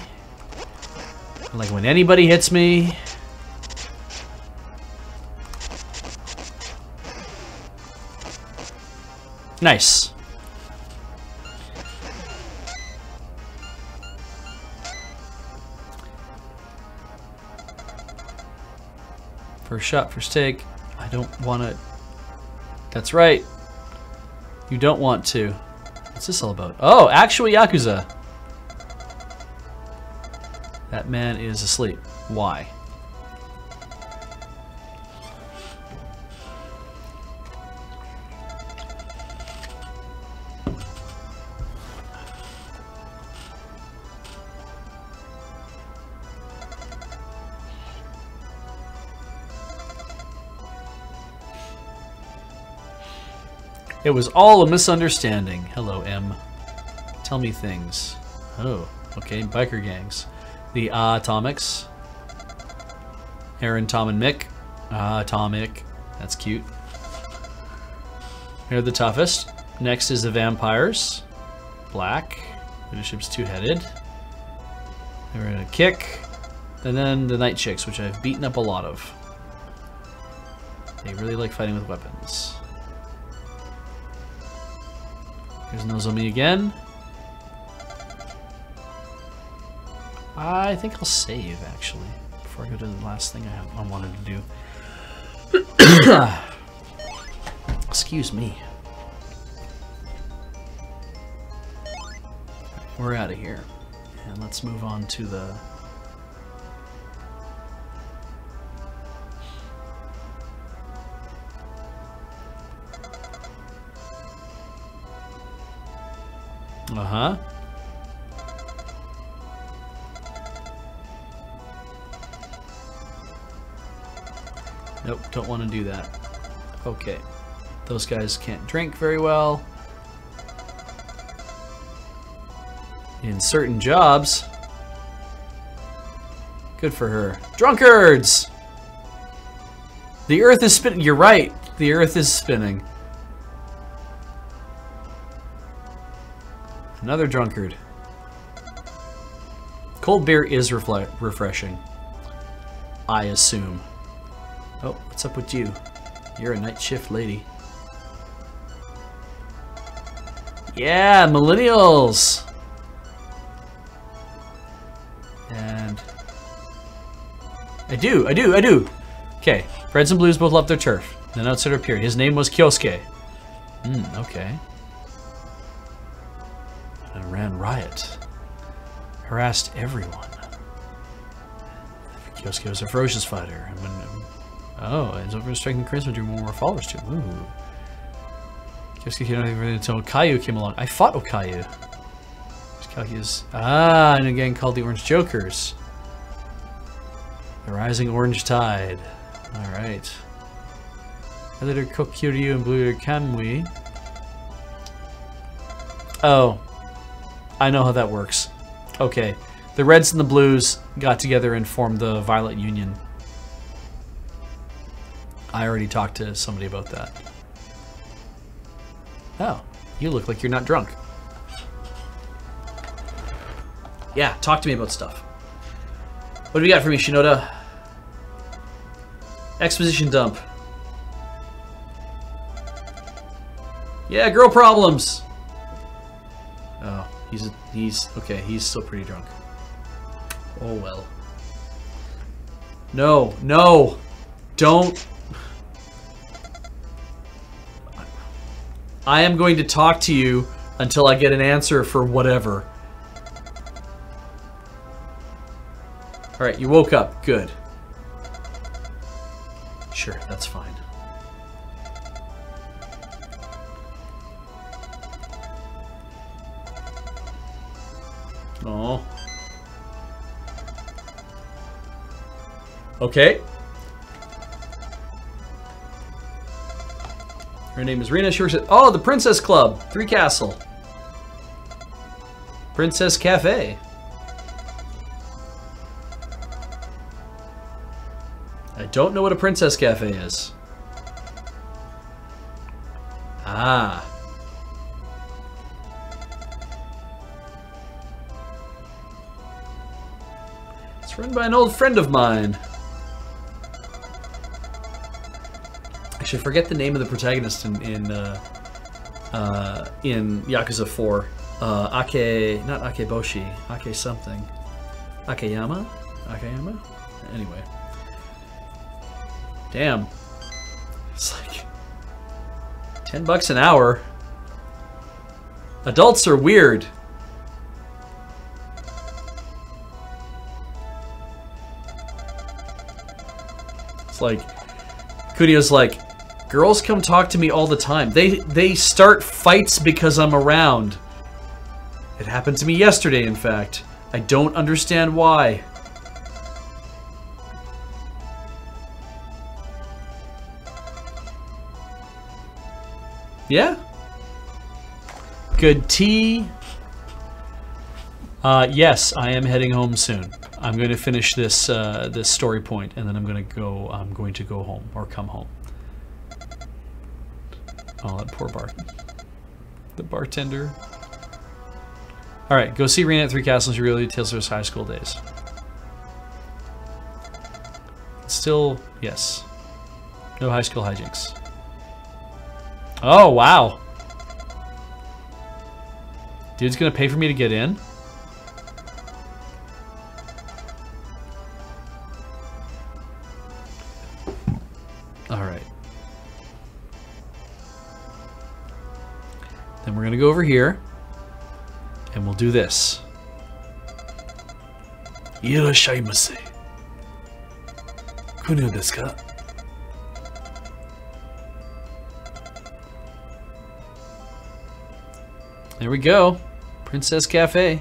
don't like it when anybody hits me. Nice. First shot, first take. I don't want to... That's right. You don't want to. What's this all about? Oh, actual Yakuza. That man is asleep. Why? It was all a misunderstanding. Hello, M. Tell me things. Oh, okay, biker gangs. The Atomics. Aaron, Tom, and Mick. Atomic. That's cute. They're the toughest. Next is the vampires. Black. Leadership's two-headed. They're gonna kick. And then the night chicks, which I've beaten up a lot of. They really like fighting with weapons. Here's Nozomi again. I think I'll save, actually, before I go to the last thing I wanted to do. Excuse me. We're out of here. And let's move on to the... Uh-huh. Nope, don't want to do that. Okay. Those guys can't drink very well. In certain jobs. Good for her. Drunkards! The Earth is spinning. You're right. The Earth is spinning. Another drunkard. Cold beer is refreshing. I assume. Oh, what's up with you? You're a night shift lady. Yeah, millennials! And... I do! Okay, Reds and Blues both love their turf. An outsider appeared. His name was Kyosuke. Okay. And ran riot. Harassed everyone. Kyosuke was a ferocious fighter. Oh, he's over striking charisma drew more followers to him. Ooh. Kyosuke came out until Okayu came along. I fought Okayu. And again called the Orange Jokers. The Rising Orange Tide. Alright. Red leader Kokiryu and blue leader Kamui. Oh. I know how that works. Okay. The Reds and the Blues got together and formed the Violet Union. I already talked to somebody about that. Oh. You look like you're not drunk. Yeah, talk to me about stuff. What do we got for me, Shinoda? Exposition dump. Yeah, girl problems. Oh, he's okay. He's still pretty drunk. Oh well. No, no, don't. I am going to talk to you until I get an answer for whatever. All right, you woke up. Good. Sure, that's fine. Oh. Okay. Her name is Rena. She works at... Oh, the Princess Club. Three Castle. Princess Cafe. I don't know what a Princess Cafe is. Ah. It's run by an old friend of mine. Actually, I forget the name of the protagonist in Yakuza 4. Ake, not Akeboshi, Ake something. Akeyama? Akeyama? Anyway. Damn. It's like $10 an hour. Adults are weird. It's like Kunio's like, girls come talk to me all the time. They start fights because I'm around. It happened to me yesterday, in fact. I don't understand why. Yeah? Good tea. Yes, I am heading home soon. I'm going to finish this this story point, and then I'm going to go home or come home. Oh, that poor the bartender. All right, go see Rena at Three Castles. You really details of his high school days. Still, yes. No high school hijinks. Oh, wow. Dude's gonna pay for me to get in? Alright. Then we're gonna go over here. And we'll do this. Irashaimase. Kunio desu ka? There we go. Princess Cafe.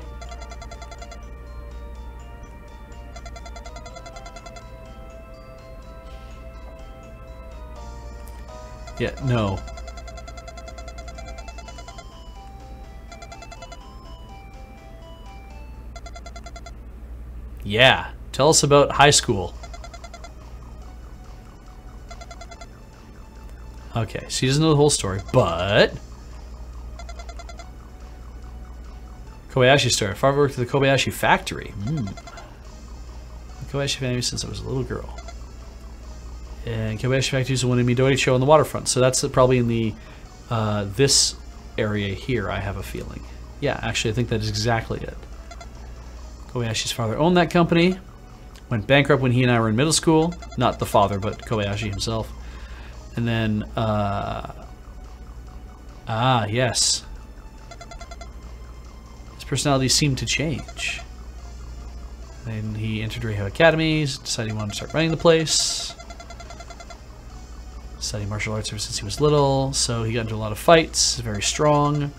Yeah, no. Yeah, tell us about high school. Okay, so he doesn't know the whole story, but... Kobayashi story. Father worked at the Kobayashi factory. The Kobayashi family since I was a little girl. And Kobayashi factory is the one in Midori-cho on the waterfront. So that's probably in the this area here, I have a feeling. Yeah, actually, I think that is exactly it. Kobayashi's father owned that company. Went bankrupt when he and I were in middle school. Not the father, but Kobayashi himself. And then, yes. His personality seemed to change. Then he entered Reiho Academy, decided he wanted to start running the place. Studied martial arts ever since he was little, so he got into a lot of fights, very strong.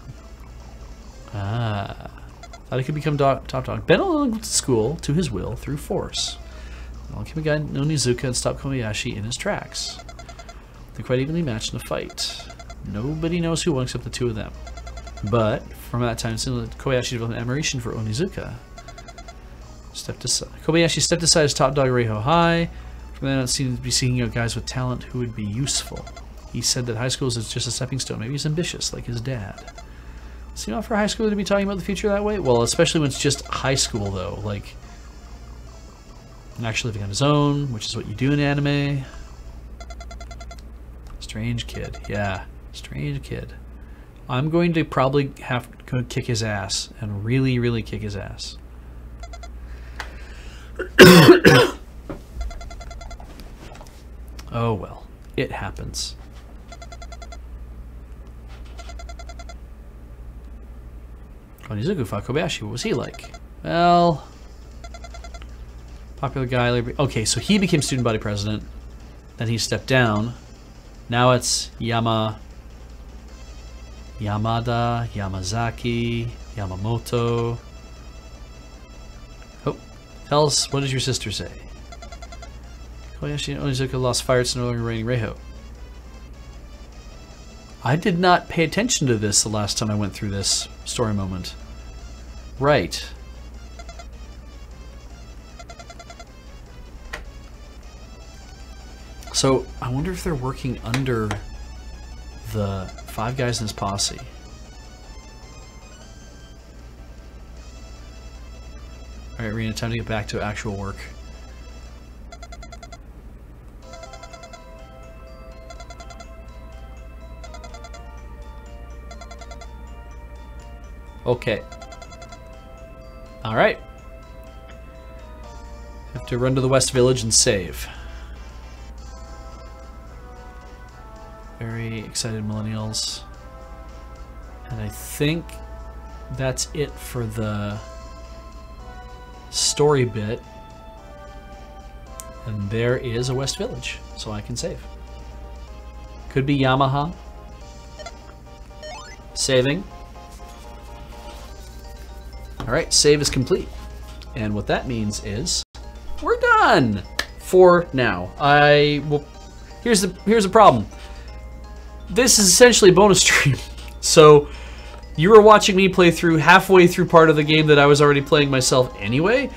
Thought he could become top dog. Bent along to school to his will through force. Along came a guy named Onizuka and stopped Kobayashi in his tracks. They're quite evenly matched in a fight. Nobody knows who won except the two of them. But from that time, Kobayashi developed an admiration for Onizuka. Kobayashi stepped aside as top dog Reiho High. From then on, seemed to be seeking out guys with talent who would be useful. He said that high school is just a stepping stone. Maybe he's ambitious, like his dad. So, you know, for high school to be talking about the future that way? Well, especially when it's just high school, though. Like, actually living on his own, which is what you do in anime. Strange kid. Yeah, strange kid. I'm going to probably have to kick his ass. And really, really kick his ass. Oh well, it happens. Onizuka fought Kobayashi. What was he like? Well, popular guy. Okay, so he became student body president. Then he stepped down. Now it's Yamada, Yamazaki, Yamamoto. Oh, tell us, what does your sister say? Kobayashi and Onizuka lost fire to no longer reigning Reiho. I did not pay attention to this the last time I went through this story moment. Right. So, I wonder if they're working under the five guys in his posse. Alright, Rena, time to get back to actual work. Okay. Alright. Have to run to the West Village and save. Very excited millennials. And I think that's it for the story bit. And there is a West Village, so I can save. Could be Yamaha. Saving. Alright, save is complete. And what that means is we're done for now. Here's the problem. This is essentially a bonus stream. So you were watching me play through halfway through part of the game that I was already playing myself anyway.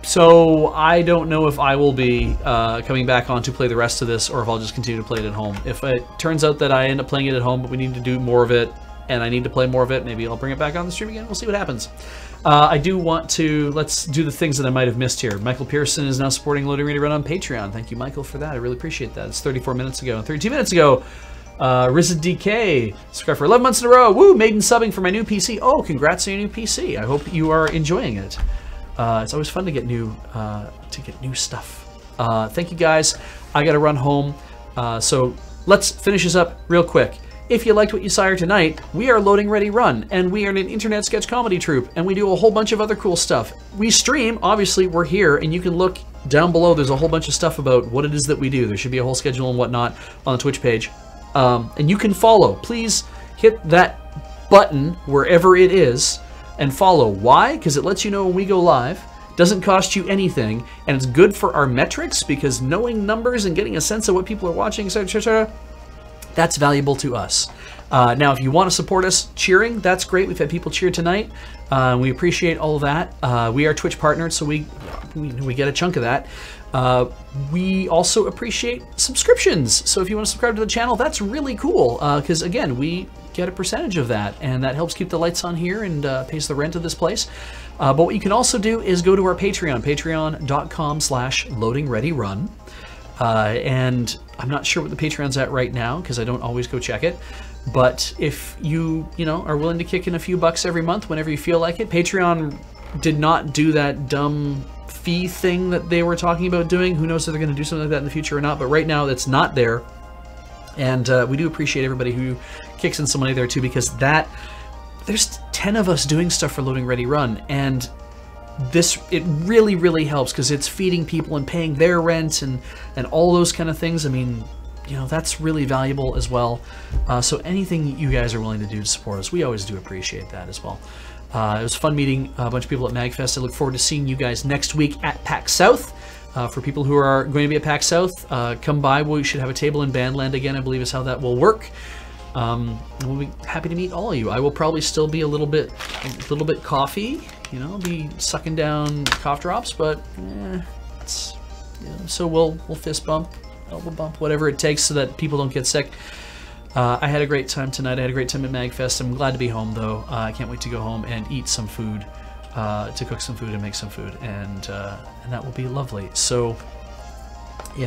So I don't know if I will be coming back on to play the rest of this or if I'll just continue to play it at home. If it turns out that I end up playing it at home, but we need to do more of it, and I need to play more of it, maybe I'll bring it back on the stream again. We'll see what happens. I do want to, let's do the things that I might have missed here. Michael Pearson is now supporting Loading Ready Run on Patreon. Thank you, Michael, for that. I really appreciate that. It's 34 minutes ago. And 32 minutes ago, Rizid DK, subscribed for 11 months in a row. Woo, maiden subbing for my new PC. Oh, congrats on your new PC. I hope you are enjoying it. It's always fun to get new stuff. Thank you, guys. I got to run home. So let's finish this up real quick. If you liked what you saw here tonight, we are Loading Ready Run, and we are an internet sketch comedy troupe, and we do a whole bunch of other cool stuff. We stream, obviously, we're here, and you can look down below. There's a whole bunch of stuff about what it is that we do. There should be a whole schedule and whatnot on the Twitch page. And you can follow. Please hit that button wherever it is and follow. Why? Because it lets you know when we go live. Doesn't cost you anything, and it's good for our metrics because knowing numbers and getting a sense of what people are watching, etc., That's valuable to us. Now, if you want to support us cheering, that's great. We've had people cheer tonight. We appreciate all of that. We are Twitch partnered, so we get a chunk of that. We also appreciate subscriptions. So if you want to subscribe to the channel, that's really cool. Because again, we get a percentage of that, and that helps keep the lights on here and pays the rent of this place. But what you can also do is go to our Patreon, patreon.com/loadingreadyrun. And I'm not sure what the Patreon's at right now because I don't always go check it. But if you are willing to kick in a few bucks every month whenever you feel like it, Patreon did not do that dumb fee thing that they were talking about doing. Who knows if they're going to do something like that in the future or not, but right now it's not there. And we do appreciate everybody who kicks in some money there too, because there's 10 of us doing stuff for Loading Ready Run, and it really helps because it's feeding people and paying their rent and all those kind of things. I mean, that's really valuable as well. So anything you guys are willing to do to support us, we always do appreciate that as well. It was fun meeting a bunch of people at MagFest. I look forward to seeing you guys next week at PAX South. For people who are going to be at PAX South, come by. We should have a table in Bandland again, I believe is how that will work. We'll be happy to meet all of you. I will probably still be a little bit coughy, be sucking down cough drops, but so we'll fist bump, elbow bump, whatever it takes so that people don't get sick. I had a great time tonight. I had a great time at MagFest. I'm glad to be home though. I can't wait to go home and eat some food, to cook some food and make some food, and that will be lovely. So I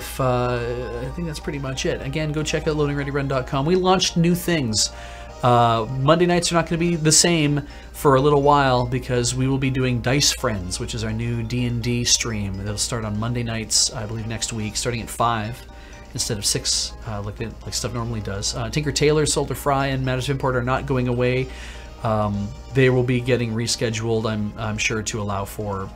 think that's pretty much it. Again, go check out loadingreadyrun.com. We launched new things. Monday nights are not going to be the same for a little while because we will be doing Dice Friends, which is our new D&D stream. It'll start on Monday nights, I believe, next week, starting at 5 instead of 6, like stuff normally does. Tinker Tailor, Soldier Fry, and Matters of Import are not going away. They will be getting rescheduled, I'm sure, to allow for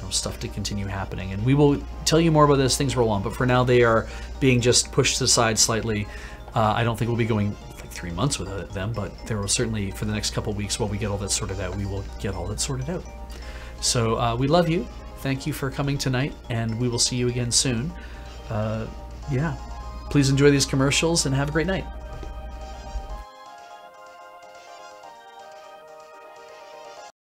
stuff to continue happening, and we will tell you more about this as things roll on, but for now they are being just pushed aside slightly. I don't think we'll be going like 3 months without them, but there will certainly, for the next couple of weeks while we get all that sorted out, we will get all that sorted out. So we love you. Thank you for coming tonight, and we will see you again soon. Yeah, please enjoy these commercials and have a great night.